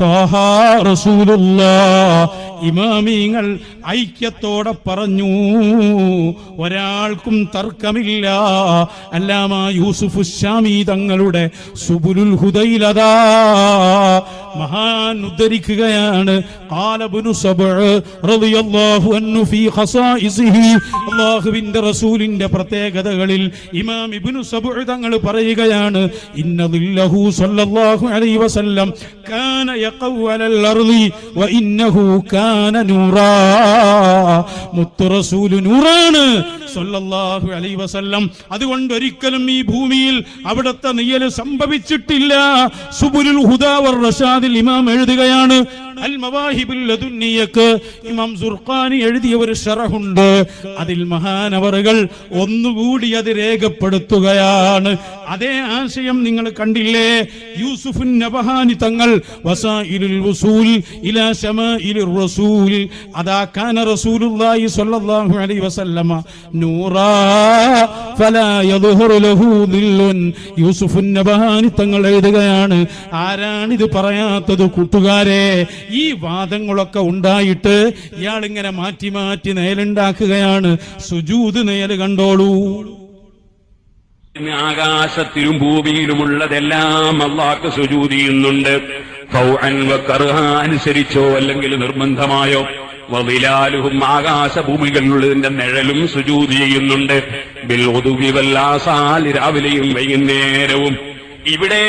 ത്വാഹ റസൂലുള്ളാഹ് ഇമാമിങ്ങൾ ഐക്യത്തോടെ പറഞ്ഞു, ഒരാൾക്കും തർക്കമില്ല. അല്ലാമ യൂസുഫ് ശാമി തങ്ങളുടെ സുബുലുൽ ഹുദയിലതാ മഹാൻ ഉദ്ധരിക്കുകയാണ്. ഖാല ഇബ്നു സബ്അ റളിയല്ലാഹു അൻഹു ഫീ ഖസായിസിഹി, അല്ലാഹുവിന്റെ റസൂലിന്റെ പ്രത്യേകതകളിൽ ഇമാം ഇബ്നു സബ്അ തങ്ങൾ പറയുകയാണ്, ഇന്ന ദില്ലഹു സ്വല്ലല്ലാഹു അലൈഹി വസല്ലം കാന യഖഉ അലൽ അർളി വ ഇന്നഹു കാന നൂറാ. മുത്തു റസൂൽ നൂറാണ് സ്വല്ലല്ലാഹു അലൈഹി വസല്ലം. അതുകൊണ്ട് ഒരിക്കലും ഈ ഭൂമിയിൽ അവിടുത്തെ നിഴൽ സംഭവിച്ചിട്ടില്ല. സുബുലുൽ ഹുദാ വർ റഷാദിൽ ഇമാം എഴുതുകയാണ്, അൽ മവാഹിബുൽ ലദുന്നിയക്ക് ഇമാം സുർഖാനി എഴുതിയ ഒരു ശറഹുണ്ട്. അതിൽ മഹാനവറുകൾ ഒന്നുകൂടി അത് രേഖപ്പെടുത്തുകയാണ്. അതേ ആശയം നിങ്ങൾ കണ്ടില്ലേ? യൂസുഫുൻ നബഹാനി തങ്ങൾ വസായിലുൽ വുസൂൽ ഇലാ ശമാഇലിർ റസൂൽ, അദാ കാന റസൂലുള്ളാഹി സ്വല്ലല്ലാഹു അലൈഹി വസല്ലമ നൂറാ ഫലാ യദ്ഹുറു ലഹു ദില്ലുൻ. യൂസുഫുൻ നബഹാനി തങ്ങൾ എഴുതുകയാണ്, ആരാണിത് പറയാത്തത് കൂട്ടുകാരെ? ഈ വാദങ്ങളൊക്കെ ഉണ്ടായിട്ട് ഇയാൾ ഇങ്ങനെ മാറ്റി മാറ്റി നയലുണ്ടാക്കുകയാണ്. സുജൂദ് നയല് കണ്ടോളൂ. ആകാശത്തിലും ഭൂമിയിലുമുള്ളതെല്ലാം അല്ലാഹുക്ക് സുജൂദ് ചെയ്യുന്നുണ്ട്. ഫൗഅൻ വ കർഹാ, അനുസരിച്ചോ അല്ലെങ്കിൽ നിർബന്ധമായോ. വദിലാലുഹും, ആകാശഭൂമികളിലുള്ളതിന്റെ നിഴലും സുജൂദ് ചെയ്യുന്നുണ്ട്. ബിൽ ഉദുവി വൽ ആസാൽ, രാവിലെയും വൈകുന്നേരവും. ഇവിടെ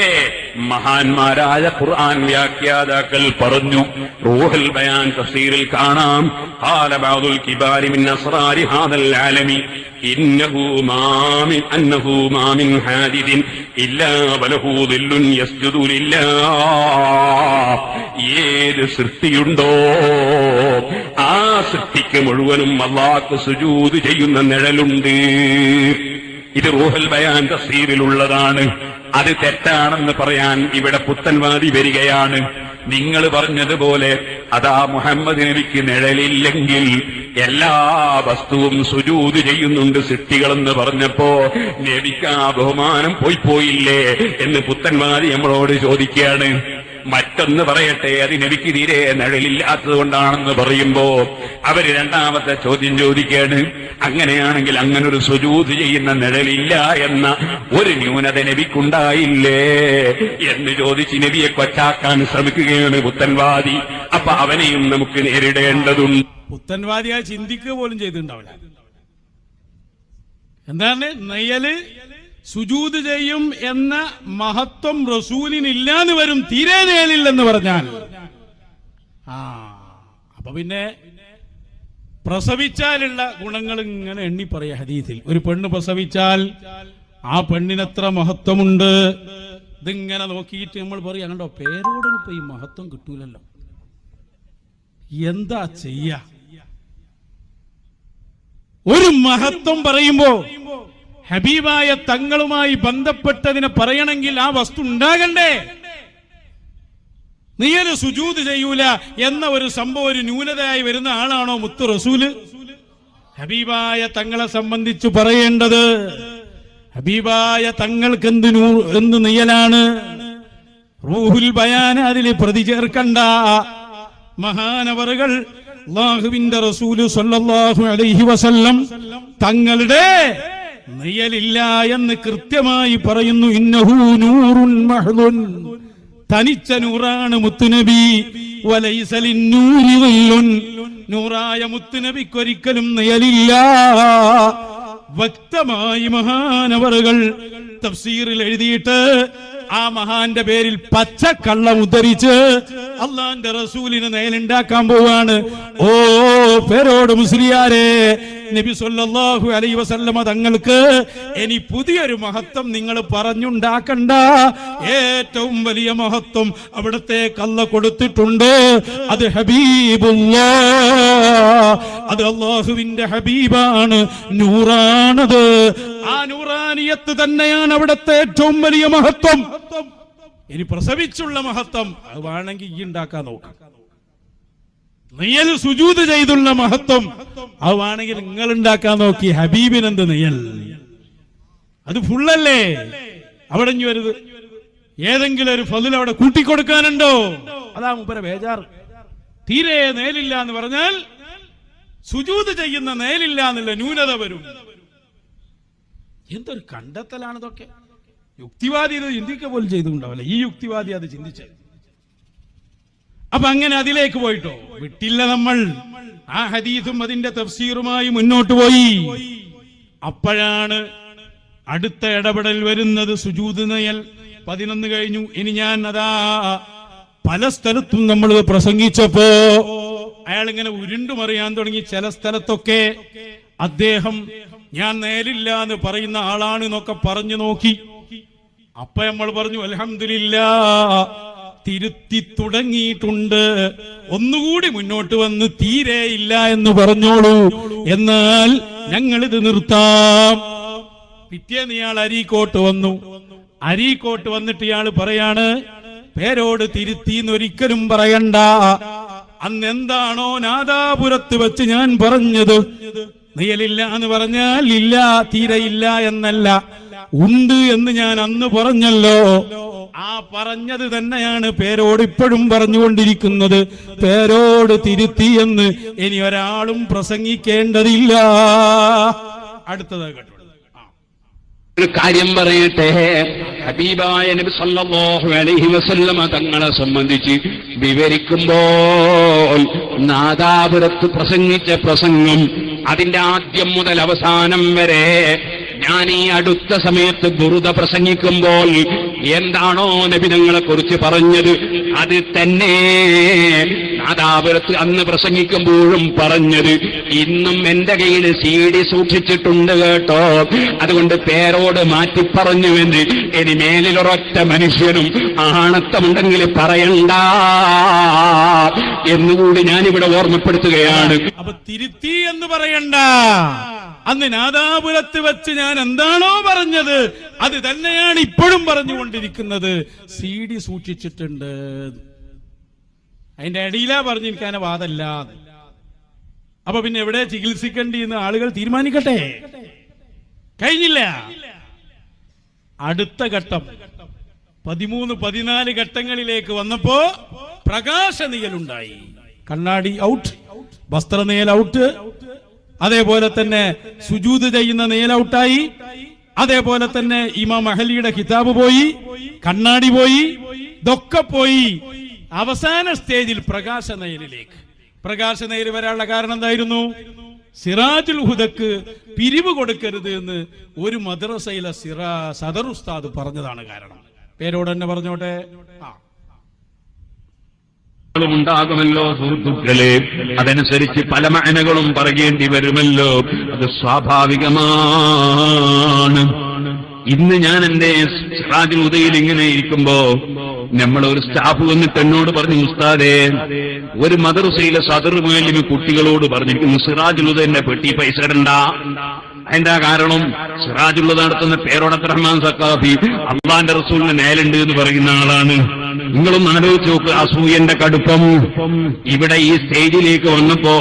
മഹാന്മാരായ ഖുർആൻ വ്യാഖ്യാതാക്കൾ പറഞ്ഞു, റൂഹുൽ ബയാൻ തഫ്സീറിൽ കാണാം, ഖാല ബഅദുൽ കിബാരി മിൻ അസ്റാരി ഹാദൽ ആലമി ഇന്നഹു മാ മിൻ ഹാദിദിൻ ഇല്ലാ വലഹു ദില്ലുൻ യസ്ജുദു ലില്ലാഹ്. ഏത് സൃഷ്ടിയുണ്ടോ ആ സൃഷ്ടിക്ക് മുഴുവനും അല്ലാഹുക്ക് സുജൂദ് ചെയ്യുന്ന നിഴലുണ്ട്. ഇത് റൂഹുൽ ബയാൻ തഫ്സീറിലുള്ളതാണ്. അത് തെറ്റാണെന്ന് പറയാൻ ഇവിടെ പുത്തൻവാദി വരികയാണ്. നിങ്ങൾ പറഞ്ഞതുപോലെ അതാ മുഹമ്മദ് നബിക്ക് നിഴലില്ലെങ്കിൽ എല്ലാ വസ്തുവും സുജൂദ് ചെയ്യുന്നുണ്ട് സൃഷ്ടികളെന്ന് പറഞ്ഞപ്പോ നബിക്ക് ആ ബഹുമാനം പോയില്ലേ എന്ന് പുത്തൻവാദി നമ്മളോട് ചോദിക്കുകയാണ്. മറ്റൊന്ന് പറയട്ടെ, അത് നബിക്ക് തീരെ നിഴലില്ലാത്തത് കൊണ്ടാണെന്ന് പറയുമ്പോ അവര് രണ്ടാമത്തെ ചോദ്യം ചോദിക്കുകയാണ്, അങ്ങനെയാണെങ്കിൽ അങ്ങനൊരു സുജൂദ് ചെയ്യുന്ന നിഴലില്ല എന്ന ഒരു ന്യൂനത നബിക്കുണ്ടായില്ലേ എന്ന് ചോദിച്ച് നബിയെ കൊച്ചാക്കാൻ ശ്രമിക്കുകയാണ് പുത്തൻവാദി. അപ്പൊ അവനെയും നമുക്ക് നേരിടേണ്ടതുണ്ട്. പുത്തൻവാദിയായി ചിന്തിക്കുക പോലും ചെയ്തിട്ടുണ്ടാവില്ല. എന്താണ് നയല് സുജൂദ് ചെയ്യും എന്ന മഹത്വം റസൂലിനില്ലാന്ന് വരും, തീരെ നേലില്ലെന്ന് പറഞ്ഞാൽ. അപ്പൊ പിന്നെ പ്രസവിച്ചാലുള്ള ഗുണങ്ങൾ ഇങ്ങനെ എണ്ണി പറയാ ഹദീസിൽ. ഒരു പെണ്ണ് പ്രസവിച്ചാൽ ആ പെണ്ണിനെത്ര മഹത്വമുണ്ട്, ഇതിങ്ങനെ നോക്കിയിട്ട് നമ്മൾ പറയാ, കണ്ടോ പേരോടിന് ഇപ്പൊ ഈ മഹത്വം കിട്ടൂലല്ലോ, എന്താ ചെയ്യാ? ഒരു മഹത്വം പറയുമ്പോ ഹബീബായ തങ്ങളുമായി ബന്ധപ്പെട്ടതിനെ പറയണമെങ്കിൽ ആ വസ്തു ഉണ്ടാകണ്ടേ? നീയൊരു സുജൂദ് ചെയ്യൂല എന്ന ഒരു സംഭവം ഒരു ന്യൂനതയായി വരുന്ന ആളാണോ മുത്തു റസൂല്? ഹബീബായ തങ്ങളെ സംബന്ധിച്ച് പറയേണ്ടത്, ഹബീബായ തങ്ങൾക്ക് എന്ത് നിയലാണ്? റൂഹുൽ ബയാൻ അതിൽ പ്രതി ചേർക്കണ്ട. മഹാനവറുകൾ അല്ലാഹുവിന്റെ റസൂല് സ്വല്ലല്ലാഹു അലൈഹി വസല്ലം തങ്ങളുടെ നിയലില്ല എന്ന് കൃത്യമായി പറയുന്നു. ഇന്നഹു നൂറുൻ മഹ്ദുൻ, തനിച്ച നൂറാണ് മുത്തുനബി. വലൈസ ലിന്നൂരി ദില്ലുൻ, നൂറായ മുത്തുനബിക്കൊരിക്കലും നിയലില്ല. വ്യക്തമായി മഹാനവറുകൾ തഫ്സീറിൽ എഴുതിയിട്ട് ആ മഹാന്റെ പേരിൽ പച്ചക്കള്ളം ഉദ്ധരിച്ച് അള്ളാന്റെ റസൂലിന് നയലുണ്ടാക്കാൻ പോവാണ്. ഓ പേരോട് മുസ്ലിയാരെ, നബി സല്ലല്ലാഹു അലൈഹി വസല്ലമ തങ്ങൾക്ക് ഇനി പുതിയൊരു മഹത്വം നിങ്ങൾ പറഞ്ഞുണ്ടാക്കണ്ട. ഏറ്റവും വലിയ മഹത്വം അവിടുത്തെ കള്ള കൊടുത്തിട്ടുണ്ട്. അത് ഹബീബുല്ലാഹ്, അത് അല്ലാഹുവിന്റെ ഹബീബാണ്, നൂറാണത്. ആ നൂറാനിയത്ത് തന്നെയാണ് അവിടുത്തെ ഏറ്റവും വലിയ മഹത്വം. ഇനി പ്രസവിച്ചുള്ള മഹത്വം അത് വേണമെങ്കിൽ ഈ ഉണ്ടാക്കാൻ നോക്കാം. നെയ്യൽ സുജൂദ് ചെയ്തുള്ള മഹത്വം അതാണെങ്കിൽ നിങ്ങൾ ഉണ്ടാക്കാൻ നോക്കി. ഹബീബിനെന്ത് നെയ്യൽ, അത് ഫുള്ളല്ലേ. അവിടെ ഇനി വരുത് ഏതെങ്കിലും ഒരു ഫضل അവിടെ കൂട്ടിക്കൊടുക്കാനുണ്ടോ? അതാ മൂപ്പര ബേജാറ്. തീരെ നേലില്ല എന്ന് പറഞ്ഞാൽ സുജൂദ് ചെയ്യുന്ന നേലില്ല എന്നുള്ള ന്യൂനത വരും. എന്തൊരു കണ്ടെത്തലാണ് ഇതൊക്കെ. യുക്തിവാദി ഇത് ചിന്തിക്ക പോലും ചെയ്തുകൊണ്ടാവില്ല. ഈ യുക്തിവാദി അത് ചിന്തിച്ചത്. അപ്പൊ അങ്ങനെ അതിലേക്ക് പോയിട്ടോ വിട്ടില്ല നമ്മൾ. ആ ഹദീസും അതിന്റെ തഫ്സീറുമായി മുന്നോട്ട് പോയി. അപ്പോഴാണ് അടുത്ത ഇടപെടൽ വരുന്നത്. സുജൂദ് നയൽ 11 കഴിഞ്ഞു. ഇനി ഞാൻ അതാ പല സ്ഥലത്തും നമ്മൾ പ്രസംഗിച്ചപ്പോ അയാൾ ഇങ്ങനെ ഉരുണ്ടുമറിയാൻ തുടങ്ങി. ചില സ്ഥലത്തൊക്കെ അദ്ദേഹം ഞാൻ നേരില്ല എന്ന് പറയുന്ന ആളാണ് എന്നൊക്കെ പറഞ്ഞു നോക്കി. അപ്പൊ നമ്മൾ പറഞ്ഞു അൽഹംദുലില്ലാഹ്, തിരുത്തി തുടങ്ങിയിട്ടുണ്ട്. ഒന്നുകൂടി മുന്നോട്ട് വന്ന് തീരെ ഇല്ല എന്ന് പറഞ്ഞോളൂ, എന്നാൽ ഞങ്ങളിത് നിർത്താം. പിറ്റേന്ന് ഇയാൾ അരീക്കോട്ട് വന്നു. അരീക്കോട്ട് വന്നിട്ട് ഇയാൾ പറയാണ്, പേരോട് തിരുത്തി എന്നൊരിക്കലും പറയണ്ട. അന്ന് എന്താണോ നാദാപുരത്ത് വെച്ച് ഞാൻ പറഞ്ഞത്, നെയ്യലില്ല എന്ന് പറഞ്ഞാൽ ഇല്ല, തീരെ ഇല്ല എന്നല്ല, ഉണ്ട് എന്ന് ഞാൻ അന്ന് പറഞ്ഞല്ലോ. ആ പറഞ്ഞത് തന്നെയാണ് പേരോട് ഇപ്പോഴും പറഞ്ഞുകൊണ്ടിരിക്കുന്നത്. പേരോട് തിരുത്തി എന്ന് ഇനി ഒരാളും പ്രസംഗിക്കേണ്ടതില്ല. അടുത്തത് കേട്ടോ. ഒരു കാര്യം പറയട്ടെ. ഹബീബായ നബി സല്ലല്ലാഹു അലൈഹി വസല്ലമ തങ്ങളെ സംബന്ധിച്ച് വിവരിക്കുമ്പോൾ നാദാപുരത്ത് പ്രസംഗിച്ച പ്രസംഗം അതിന്റെ ആദ്യം മുതൽ അവസാനം വരെ ഞാൻ ഈ അടുത്ത സമയത്ത് ബുറുദ പ്രസംഗിക്കുമ്പോൾ എന്താണോ നബി തങ്ങളെ കുറിച്ച് പറഞ്ഞത് അത് തന്നെ നാദാപുരത്ത് അന്ന് പ്രസംഗിക്കുമ്പോഴും പറഞ്ഞത്. ഇന്നും എന്റെ കയ്യിൽ CD സൂക്ഷിച്ചിട്ടുണ്ട് കേട്ടോ. അതുകൊണ്ട് പേരോട് മാറ്റി പറഞ്ഞുവെന്ന് ഇനി മേലിലൊരൊറ്റ മനുഷ്യനും ആണത്തമുണ്ടെങ്കിൽ പറയണ്ട എന്നുകൂടി ഞാനിവിടെ ഓർമ്മപ്പെടുത്തുകയാണ്. അപ്പൊ തിരുത്തി എന്ന് പറയണ്ട. അന്ന് നാദാപുരത്ത് വെച്ച് ഞാൻ എന്താണോ പറഞ്ഞത് അത് തന്നെയാണ് ഇപ്പോഴും പറഞ്ഞുകൊണ്ടിരിക്കുന്നത്. CD സൂക്ഷിച്ചിട്ടുണ്ട്. അതിന്റെ അടിയിലാ പറഞ്ഞിരിക്കാൻ വാദല്ല. അപ്പൊ പിന്നെ എവിടെ ചികിത്സിക്കേണ്ടി എന്ന് ആളുകൾ തീരുമാനിക്കട്ടെ. കഴിഞ്ഞില്ല. അടുത്ത ഘട്ടം 13, 14 ഘട്ടങ്ങളിലേക്ക് വന്നപ്പോ പ്രകാശ നീയലുണ്ടായി. കണ്ണാടി ഔട്ട്, വസ്ത്രനീയൽ ഔട്ട്, അതേപോലെ തന്നെ സുജൂദ് ചെയ്യുന്ന നീയൽ ഔട്ടായി. അതേപോലെ തന്നെ ഇമാം അഹ്ലിയുടെ കിതാബ് പോയി, കണ്ണാടി പോയി, ഇതൊക്കെ പോയി. അവസാന സ്റ്റേജിൽ പ്രകാശ നയലിലേക്ക്. പ്രകാശ നയൽ വരാനുള്ള കാരണം എന്തായിരുന്നു? സിറാജുൽ ഹുദക്ക് പിരിവ് കൊടുക്കരുത് എന്ന് ഒരു മദ്രസയിലെ സദർ ഉസ്താദ് പറഞ്ഞതാണ് കാരണം. പേരോട് തന്നെ പറഞ്ഞോട്ടെ. ഉണ്ടാകുമല്ലോ സുഹൃത്തുക്കളെ, അതനുസരിച്ച് പല മഅനകളും പറയേണ്ടി വരുമല്ലോ. അത് സ്വാഭാവികമാണ്. ഇന്ന് ഞാൻ എന്റെ സിറാജുൽ ഹുദയിൽ ഇങ്ങനെ ഇരിക്കുമ്പോ നമ്മളൊരു സ്റ്റാഫ് വന്നിട്ട് എന്നോട് പറഞ്ഞു, ഉസ്താദേ, ഒരു മദ്രസയിലെ സദർ മുഅല്ലിം കുട്ടികളോട് പറഞ്ഞിരിക്കുന്നു സിറാജുൽ ഹുദയുടെ പെട്ടി പൈസ ഇടണ്ട. അതിന്റെ കാരണം സിറാജുൽ ഹുദ നടത്തുന്ന പേരോട് അബ്ദുറഹ്മാൻ സഖാഫി അള്ളാന്റെ റസൂലിന് നേലുണ്ട് എന്ന് പറയുന്ന ആളാണ്. നിങ്ങളൊന്ന് ആലോചിച്ച് നോക്ക് അസൂയന്റെ കടുപ്പം. ഇവിടെ ഈ സ്റ്റേജിലേക്ക് വന്നപ്പോ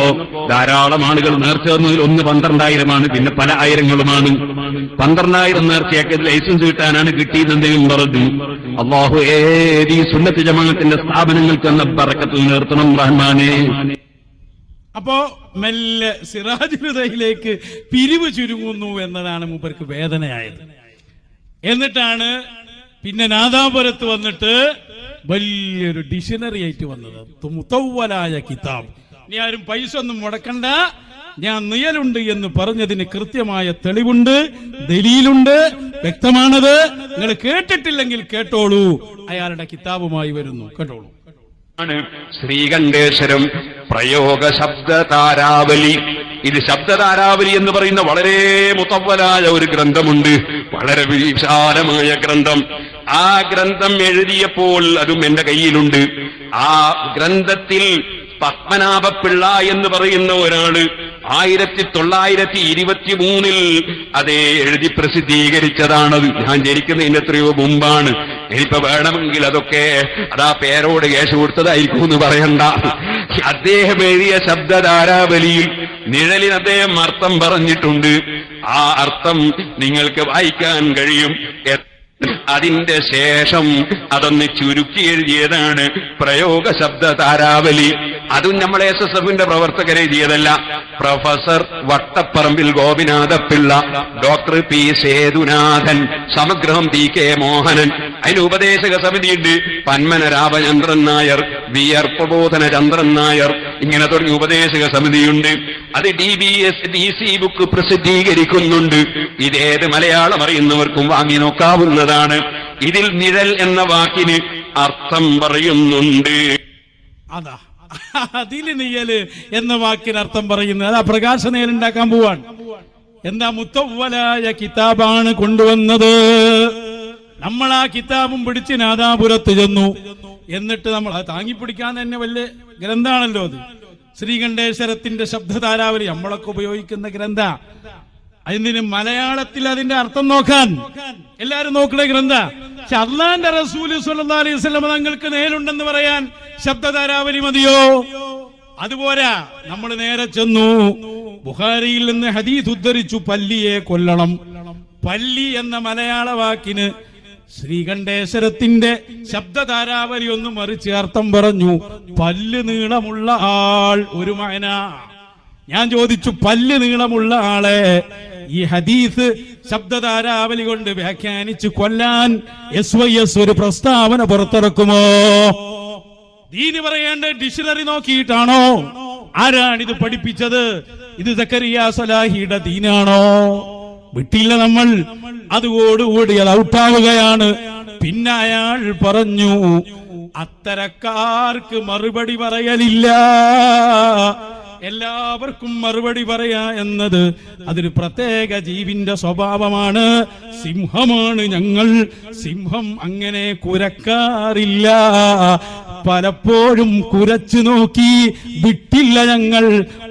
ധാരാളം ആളുകൾ നേർച്ച തന്നതിൽ ഒന്ന് 12,000 പിന്നെ പല ആയിരങ്ങളുമാണ്. 12,000 നേർച്ചയാക്കിയത് ലൈസൻസ് കിട്ടാനാണ് കിട്ടിയതെന്തെങ്കിലും പറഞ്ഞു. അള്ളാഹു ഏത് ഈ സുന്നത്ത് ജമാഅത്തിന്റെ സ്ഥാപനങ്ങൾക്ക് എന്ന ബറക്കത്ത് നിർത്തണം റഹ്മാനെ. അപ്പോ മെല്ലെ സിറാജുൽ ഹുദയിലേക്ക് പിരിവ് ചുരുങ്ങുന്നു എന്നതാണ് മൂപ്പർക്ക് വേദനയായത്. എന്നിട്ടാണ് പിന്നെ നാദാപുരത്ത് വന്നിട്ട് വലിയൊരു ഡിക്ഷണറി ആയിട്ട് വന്നത്, മുതവ്വലായ കിതാബ്. ഇനി ആരും പൈസ ഒന്നും മുടക്കണ്ട, ഞാൻ നിയലുണ്ട് എന്ന് പറഞ്ഞതിന് കൃത്യമായ തെളിവുണ്ട്, ദലീലുണ്ട്, വ്യക്തമാണത്. നിങ്ങൾ കേട്ടിട്ടില്ലെങ്കിൽ കേട്ടോളൂ. അയാളുടെ കിതാബുമായി വരുന്നു, കേട്ടോളൂ. ശ്രീകണ്ഠേശ്വരം പ്രയോഗ ശബ്ദതാരാവലി. ഇത് ശബ്ദതാരാവലി എന്ന് പറയുന്ന വളരെ മുതവ്വലായ ഒരു ഗ്രന്ഥമുണ്ട്, വളരെ വിശാലമായ ഗ്രന്ഥം. ആ ഗ്രന്ഥം എഴുതിയപ്പോൾ അതും എന്റെ കയ്യിലുണ്ട്. ആ ഗ്രന്ഥത്തിൽ പത്മനാഭപിള്ള എന്ന് പറയുന്ന ഒരാള് 1923 അതേ എഴുതി പ്രസിദ്ധീകരിച്ചതാണത്. ഞാൻ ജനിക്കുന്നതിന് എത്രയോ മുമ്പാണ്. ഇനിയിപ്പോ വേണമെങ്കിൽ അതൊക്കെ അതാ പേരോട് കേസ് കൊടുത്തതായിരിക്കും എന്ന് പറയണ്ട. അദ്ദേഹം എഴുതിയ ശബ്ദധാരാവലിയിൽ നിഴലിന് അദ്ദേഹം അർത്ഥം പറഞ്ഞിട്ടുണ്ട്. ആ അർത്ഥം നിങ്ങൾക്ക് വായിക്കാൻ കഴിയും. അതിന്റെ ശേഷം അതൊന്ന് ചുരുക്കി എഴുതിയതാണ് പ്രയോഗ ശബ്ദ താരാവലി. അതും നമ്മളെ SSFന്റെ പ്രവർത്തകർ എഴുതിയതല്ല. Professor Vattapparambil Gopinatha Pillai, doctor P Sethunathan, സമഗ്രഹം PK മോഹനൻ. അതിന് ഉപദേശക സമിതിയുണ്ട്. പന്മന രാമചന്ദ്രൻ നായർ, VR പ്രബോധന ചന്ദ്രൻ നായർ, ഇങ്ങനെ തുടങ്ങി ഉപദേശക സമിതിയുണ്ട്. അത് DBS-DC ബുക്ക് പ്രസിദ്ധീകരിക്കുന്നുണ്ട്. ഇതേത് മലയാളം അറിയുന്നവർക്കും വാങ്ങി നോക്കാവുന്നതാണ്. ഇതിൽ നിഴൽ എന്ന വാക്കിന് അർത്ഥം പറയുന്നുണ്ട്. അതാ അതില് നിഴല് എന്ന വാക്കിന് അർത്ഥം പറയുന്നത്. അതാ പ്രകാശ നേലുണ്ടാക്കാൻ പോവാണ്. എന്താ മുത്തവ്വലായ കിതാബാണ് കൊണ്ടുവന്നത്. നമ്മൾ ആ കിതാബും പിടിച്ച് നാദാപുരത്ത് ചെന്നു. എന്നിട്ട് നമ്മൾ അത് താങ്ങിപ്പിടിക്കാൻ തന്നെ വലിയ ഗ്രന്ഥാണല്ലോ അത്. ശ്രീകണ്ഠേശ്വരത്തിന്റെ ശബ്ദധാരാവലി നമ്മളൊക്കെ ഉപയോഗിക്കുന്ന ഗ്രന്ഥ. അതിന് മലയാളത്തിൽ അതിന്റെ അർത്ഥം നോക്കാൻ എല്ലാരും നോക്കണ ഗ്രന്ഥ. പക്ഷെ അള്ളാന്റെ റസൂല് സ്വല്ലല്ലാഹു അലൈഹി വസല്ലം തങ്ങൾക്ക് നേരുണ്ടെന്ന് പറയാൻ ശബ്ദധാരാവലി മതിയോ? അതുപോരാ. നമ്മൾ നേരെ ചെന്നു ബുഖാരിയിൽ നിന്ന് ഹദീസ് ഉദ്ധരിച്ചു, പല്ലിയെ കൊല്ലണം. പല്ലി എന്ന മലയാള വാക്കിന് ശ്രീകണ്ഠേശ്വരത്തിന്റെ ശബ്ദധാരാവലി ഒന്ന് മറിച്ച് അർത്ഥം പറഞ്ഞു, പല്ല് നീളമുള്ള ആൾ. ഒരു മഅന. ഞാൻ ചോദിച്ചു, പല്ല് നീളമുള്ള ആളെ ഈ ഹദീസ് ശബ്ദധാരാവലി കൊണ്ട് വ്യാഖ്യാനിച്ച് കൊല്ലാൻ SYS ഒരു പ്രസ്താവന പുറത്തിറക്കുമോ? ദീന് പറയേണ്ട ഡിക്ഷണറി നോക്കിയിട്ടാണോ? ആരാണിത് പഠിപ്പിച്ചത്? ഇത് സക്കരിയ സ്വലാഹിയുടെ ദീനാണോ? വിട്ടില്ല നമ്മൾ. അതോടുകൂടി അത് ഔട്ടാവുകയാണ്. പിന്നെ അയാൾ പറഞ്ഞു, അത്തരക്കാർക്ക് മറുപടി പറയലില്ല, എല്ലാവർക്കും മറുപടി പറയാ എന്നത് അതൊരു പ്രത്യേക ജീവിന്റെ സ്വഭാവമാണ്. സിംഹമാണ് ഞങ്ങൾ. സിംഹം അങ്ങനെ കുരക്കാറില്ല. പലപ്പോഴും കുരച്ചു നോക്കി, വിട്ടില്ല ഞങ്ങൾ.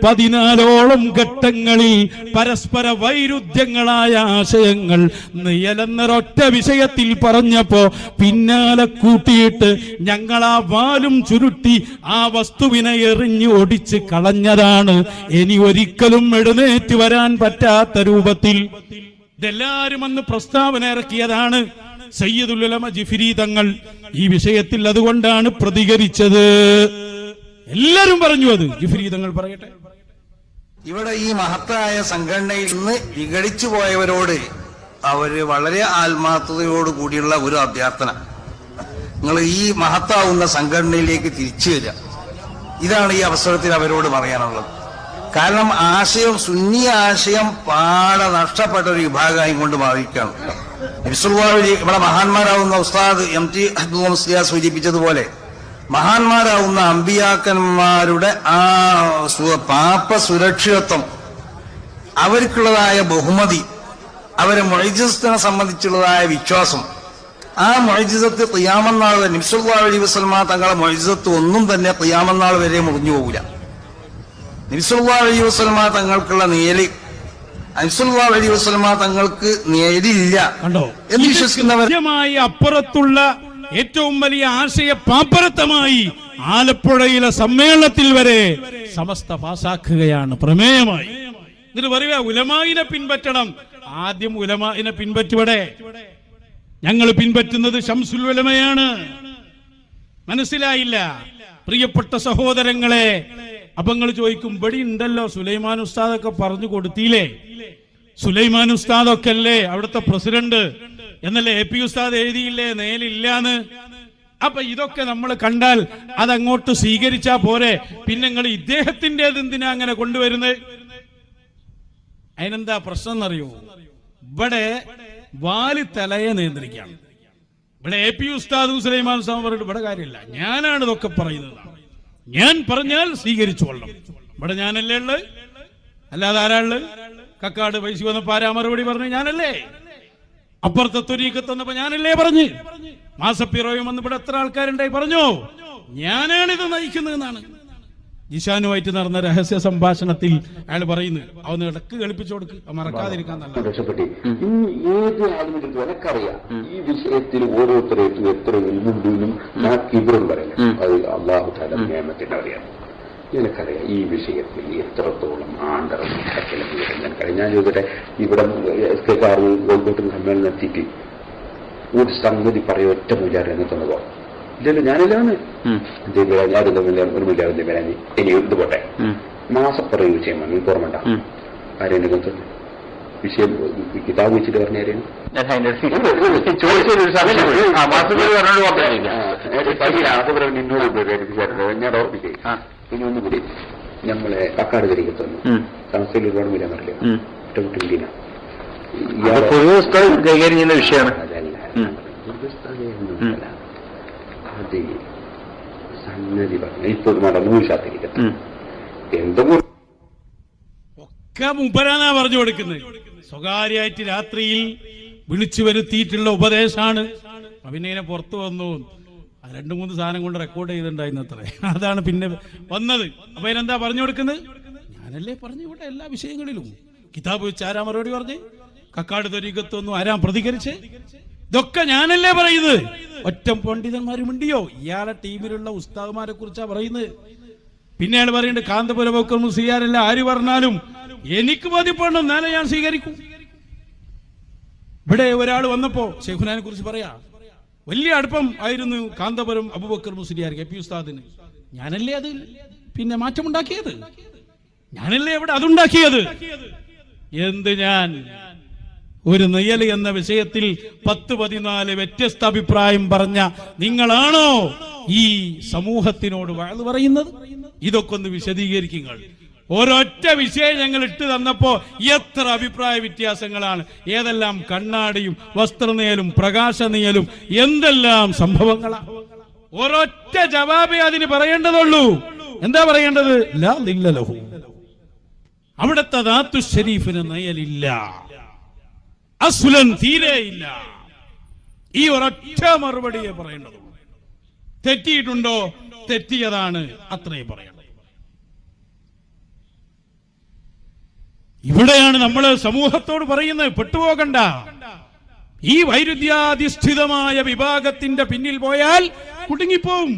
14ഓളം ഘട്ടങ്ങളിൽ പരസ്പര വൈരുദ്ധ്യങ്ങളായ ആശയങ്ങൾ നിയലെന്നൊരൊറ്റ വിഷയത്തിൽ പറഞ്ഞപ്പോ പിന്നാലെ കൂട്ടിയിട്ട് ഞങ്ങൾ ആ വാലും ചുരുട്ടി ആ വസ്തുവിനെ എറിഞ്ഞു ഒടിച്ച് കളഞ്ഞതാണ്. ഇനി ഒരിക്കലും എഴുന്നേറ്റ് വരാൻ പറ്റാത്ത രൂപത്തിൽ ഇതെല്ലാരും അന്ന് പ്രസ്താവന ഇറക്കിയതാണ്. സയ്യിദുൽ ഉലമ ജിഫ്രി തങ്ങൾ ഈ വിഷയത്തിൽ അതുകൊണ്ടാണ് പ്രതികരിച്ചത്. എല്ലാരും പറഞ്ഞു അത്. ജിഫ്രി തങ്ങൾ പറയട്ടെ. ഇവിടെ ഈ മഹത്തായ സംഘടനയിൽ നിന്ന് വിഘടിച്ചു പോയവരോട് അവര് വളരെ ആത്മാർത്ഥതയോട് കൂടിയുള്ള ഒരു അഭ്യർത്ഥന, നിങ്ങൾ ഈ മഹത്താവുന്ന സംഘടനയിലേക്ക് തിരിച്ചു വരിക. ഇതാണ് ഈ അവസരത്തിൽ അവരോട് പറയാനുള്ളത്. കാരണം ആശയം, സുന്നി ആശയം പാടെ നഷ്ടപ്പെട്ട ഒരു വിഭാഗമായി കൊണ്ട് മാറിയിരിക്കുകയാണ്. ഇവിടെ മഹാന്മാരാവുന്ന ഉസ്താദ് MT അബ്ദുൽ മുസ്ലിയാർ സൂചിപ്പിച്ചതുപോലെ മഹാന്മാരാവുന്ന അമ്പിയാക്കന്മാരുടെ ആ പാപ സുരക്ഷിതത്വം, അവർക്കുള്ളതായ ബഹുമതി, അവരെ മുഅ്ജിസത്തിനെ സംബന്ധിച്ചുള്ളതായ വിശ്വാസം, ആ മുഅ്ജിസത്ത് ഖിയാമത്ത് നാൾ വരെ, നബി സല്ലല്ലാഹു അലൈഹി വസല്ലം തങ്ങളുടെ മുഅ്ജിസത്ത് ഒന്നും തന്നെ ഖിയാമത്ത് നാൾ വരെ മുറിഞ്ഞു പോകില്ല. നബി സല്ലല്ലാഹു അലൈഹി വസല്ലം തങ്ങൾക്കുള്ള നേര്, നബി സല്ലല്ലാഹു അലൈഹി വസല്ലം തങ്ങൾക്ക് നേരില്ല എന്ന് വിശ്വസിക്കുന്നവർ അപ്പുറത്തുള്ള ഏറ്റവും വലിയ ആശയ പാപ്പരത്തമായി ആലപ്പുഴയിലെ സമ്മേളനത്തിൽ വരെ സമസ്ത പാസാക്കുകയാണ് പ്രമേയമായി. എന്നിട്ട് പറയുക, ഉലമായിനെ പിൻപറ്റണം. ആദ്യം ഉലമായിനെ പിൻപറ്റുവടെ. ഞങ്ങൾ പിൻപറ്റുന്നത് ശംസുൽ ഉലമയാണ്. മനസ്സിലായില്ല പ്രിയപ്പെട്ട സഹോദരങ്ങളെ? അപ്പൊ നിങ്ങൾ ചോദിക്കും, ഇവിടെ ഉണ്ടല്ലോ സുലൈമാൻ ഉസ്താദൊക്കെ പറഞ്ഞു കൊടുത്തില്ലേ? സുലൈമാൻ ഉസ്താദൊക്കെ അല്ലേ അവിടുത്തെ പ്രസിഡന്റ് എന്നല്ലേ AP ഉസ്താദ് എഴുതിയില്ലേ നേലില്ലാന്ന്? അപ്പൊ ഇതൊക്കെ നമ്മൾ കണ്ടാൽ അതങ്ങോട്ട് സ്വീകരിച്ചാ പോരെ? പിന്നെ നിങ്ങൾ ഇദ്ദേഹത്തിൻ്റെത് എന്തിനാ അങ്ങനെ കൊണ്ടുവരുന്നത്? അതിനെന്താ പ്രശ്നം എന്നറിയോ? ഇവിടെ വാലി തലയെ നിയന്ത്രിക്കാം. ഇവിടെ AP ഉസ്താദും സുലൈമാൻ ഉസ്താദും പറഞ്ഞിട്ട് ഇവിടെ കാര്യമില്ല. ഞാനാണ് ഇതൊക്കെ പറയുന്നത്. ഞാൻ പറഞ്ഞാൽ സ്വീകരിച്ചോളണം. ഇവിടെ ഞാനല്ലേ ഉള്ളത്, അല്ലാതെ ആരാള്? കക്കാട് പൈസ വന്നപ്പോ ആരാ മറുപടി പറഞ്ഞു? ഞാനല്ലേ. അപ്പുറത്തെ ത്വരീഖത്ത് വന്നപ്പോ ഞാനല്ലേ പറഞ്ഞ്? മാസപ്പിറോയും വന്ന് ഇവിടെ എത്ര ആൾക്കാരുണ്ടായി? പറഞ്ഞോ? ഞാനാണിത് നയിക്കുന്നതെന്നാണ്. ജിഷാനുമായിട്ട് നടന്ന രഹസ്യ സംഭാഷണത്തിൽ അയാൾ പറയുന്നു, അവന്ന് ഇടക്ക് കളിപ്പിച്ചു കൊടുക്ക്, മറക്കാതിരിക്കാൻ നല്ല രക്ഷപ്പെട്ടി. ഏത് ആളുകളും എനിക്കറിയാം ഈ വിഷയത്തിൽ ഓരോരുത്തരേക്കും എത്ര എൽമുണ്ടെന്നും ഞാൻ ഇവരും പറയുന്നു. അത് അള്ളാഹു താല നിയമത്തിന് അറിയാം. എനിക്കറിയാം ഈ വിഷയത്തിൽ എത്രത്തോളം ആണ്ടറങ്ങി എനിക്കറിയാം. ഞാൻ ചോദിക്കട്ടെ, ഇവിടെ SK കോഴിക്കോട്ട് സമ്മേളനം നടത്തിയിട്ട് ഒരു സംഗതി പറയും ഒറ്റ മുല്ലാറ് എന്നോ ഇല്ലല്ലോ, ഞാനില്ലാന്ന് ഒരു മുല്ലാറിന്റെ വരാൻ ഇനി ഇത് പോട്ടെ. മാസപ്പറയും വിഷയം വന്നു ഓർമ്മണ്ട ആരെന്റെ കൊത്ത് വിഷയം കിതാബ് വെച്ചിട്ട് പറഞ്ഞ ആരെയാണ് ഞാൻ ഓർമ്മിക്കേ. ഇനി ഒന്നുകൂടി നമ്മളെ കക്കാട് തിരികെ തന്നു സംസ്ഥയിൽ ഒരുപാട് വില അറിയില്ല ഒറ്റ കൈകാര്യം ചെയ്യുന്ന വിഷയമാണ്. അത് സന്നദ്ധി പറഞ്ഞു ഇപ്പോൾ നടന്നു ശാത്തിരിക്കട്ടെ എന്തെങ്കിലും ഒക്കെ മുമ്പരാനാ പറഞ്ഞു കൊടുക്കുന്നത്. സ്വകാര്യമായിട്ട് രാത്രിയിൽ വിളിച്ചു വരുത്തിയിട്ടുള്ള ഉപദേശമാണ്. പിന്നെ ഇങ്ങനെ പുറത്തു വന്നു 2-3 സാധനം കൊണ്ട് റെക്കോർഡ് ചെയ്തിട്ടുണ്ടായിരുന്നു അത്രേ. അതാണ് പിന്നെ വന്നത്. അപ്പൊ അതിനെന്താ പറഞ്ഞു കൊടുക്കുന്നത്? ഞാനല്ലേ പറഞ്ഞു ഇവിടെ എല്ലാ വിഷയങ്ങളിലും കിതാബ് വെച്ച് ആരാ മറുപടി പറഞ്ഞ്? കക്കാട് ത്വരീഖത്തൊന്നും ആരാ പ്രതികരിച്ച്? ഇതൊക്കെ ഞാനല്ലേ പറയുന്നത്. ഒറ്റ പണ്ഡിതന്മാരുമുണ്ടിയോ? ഇയാളെ ടീമിലുള്ള ഉസ്താദുമാരെ കുറിച്ചാ പറയുന്നത്. പിന്നെയാണ് പറയുന്നത് കാന്തപുരം ബക്കർ മുസ്ലിയാരല്ല ആര് പറഞ്ഞാലും എനിക്ക് ബോധ്യപ്പെടണം, എന്നാലേ ഞാൻ സ്വീകരിക്കും. ഇവിടെ ഒരാൾ വന്നപ്പോ ശൈഖുനാനെ കുറിച്ച് പറയാ, വലിയ അടുപ്പം ആയിരുന്നു കാന്തപുരം അബൂബക്കർ മുസ്ലിയാർ കെ പി ഉസ്താദിന്. ഞാനല്ലേ അത് പിന്നെ മാറ്റമുണ്ടാക്കിയത്, ഞാനല്ലേ അവിടെ അതുണ്ടാക്കിയത്. എന്ത് ഞാൻ ഒരു നെയ്യൽ എന്ന വിഷയത്തിൽ 10-14 വ്യത്യസ്ത അഭിപ്രായം പറഞ്ഞ നിങ്ങളാണോ ഈ സമൂഹത്തിനോട് വഅദ് പറയുന്നത്? ഇതൊക്കെ ഒന്ന് വിശദീകരിക്കുക. ഒരൊറ്റ വിഷയം ഞങ്ങൾ ഇട്ട് തന്നപ്പോ എത്ര അഭിപ്രായ വ്യത്യാസങ്ങളാണ്. ഏതെല്ലാം കണ്ണാടിയും വസ്ത്രനീയലും പ്രകാശനീയലും എന്തെല്ലാം സംഭവങ്ങളാണ്. ഒരൊറ്റ ജവാബേ അതിന് പറയേണ്ടതുള്ളൂ. എന്താ പറയേണ്ടത്? ലാ ദില്ല ലഹു. അവിടുത്തെ ദാത്തു ശരീഫിന് നയലില്ല, അസ്ലൻ തീരെയില്ല. ഈ ഒരൊറ്റ മറുപടിയെ പറയേണ്ടതുള്ളൂ. തെറ്റിയിട്ടുണ്ടോ? തെറ്റിയതാണ്, അത്രയും പറയണം. ഇവിടെയാണ് നമ്മൾ സമൂഹത്തോട് പറയുന്നത്, പെട്ടുപോകണ്ട. ഈ വൈരുദ്ധ്യാധിഷ്ഠിതമായ വിഭാഗത്തിന്റെ പിന്നിൽ പോയാൽ കുടുങ്ങിപ്പോവും.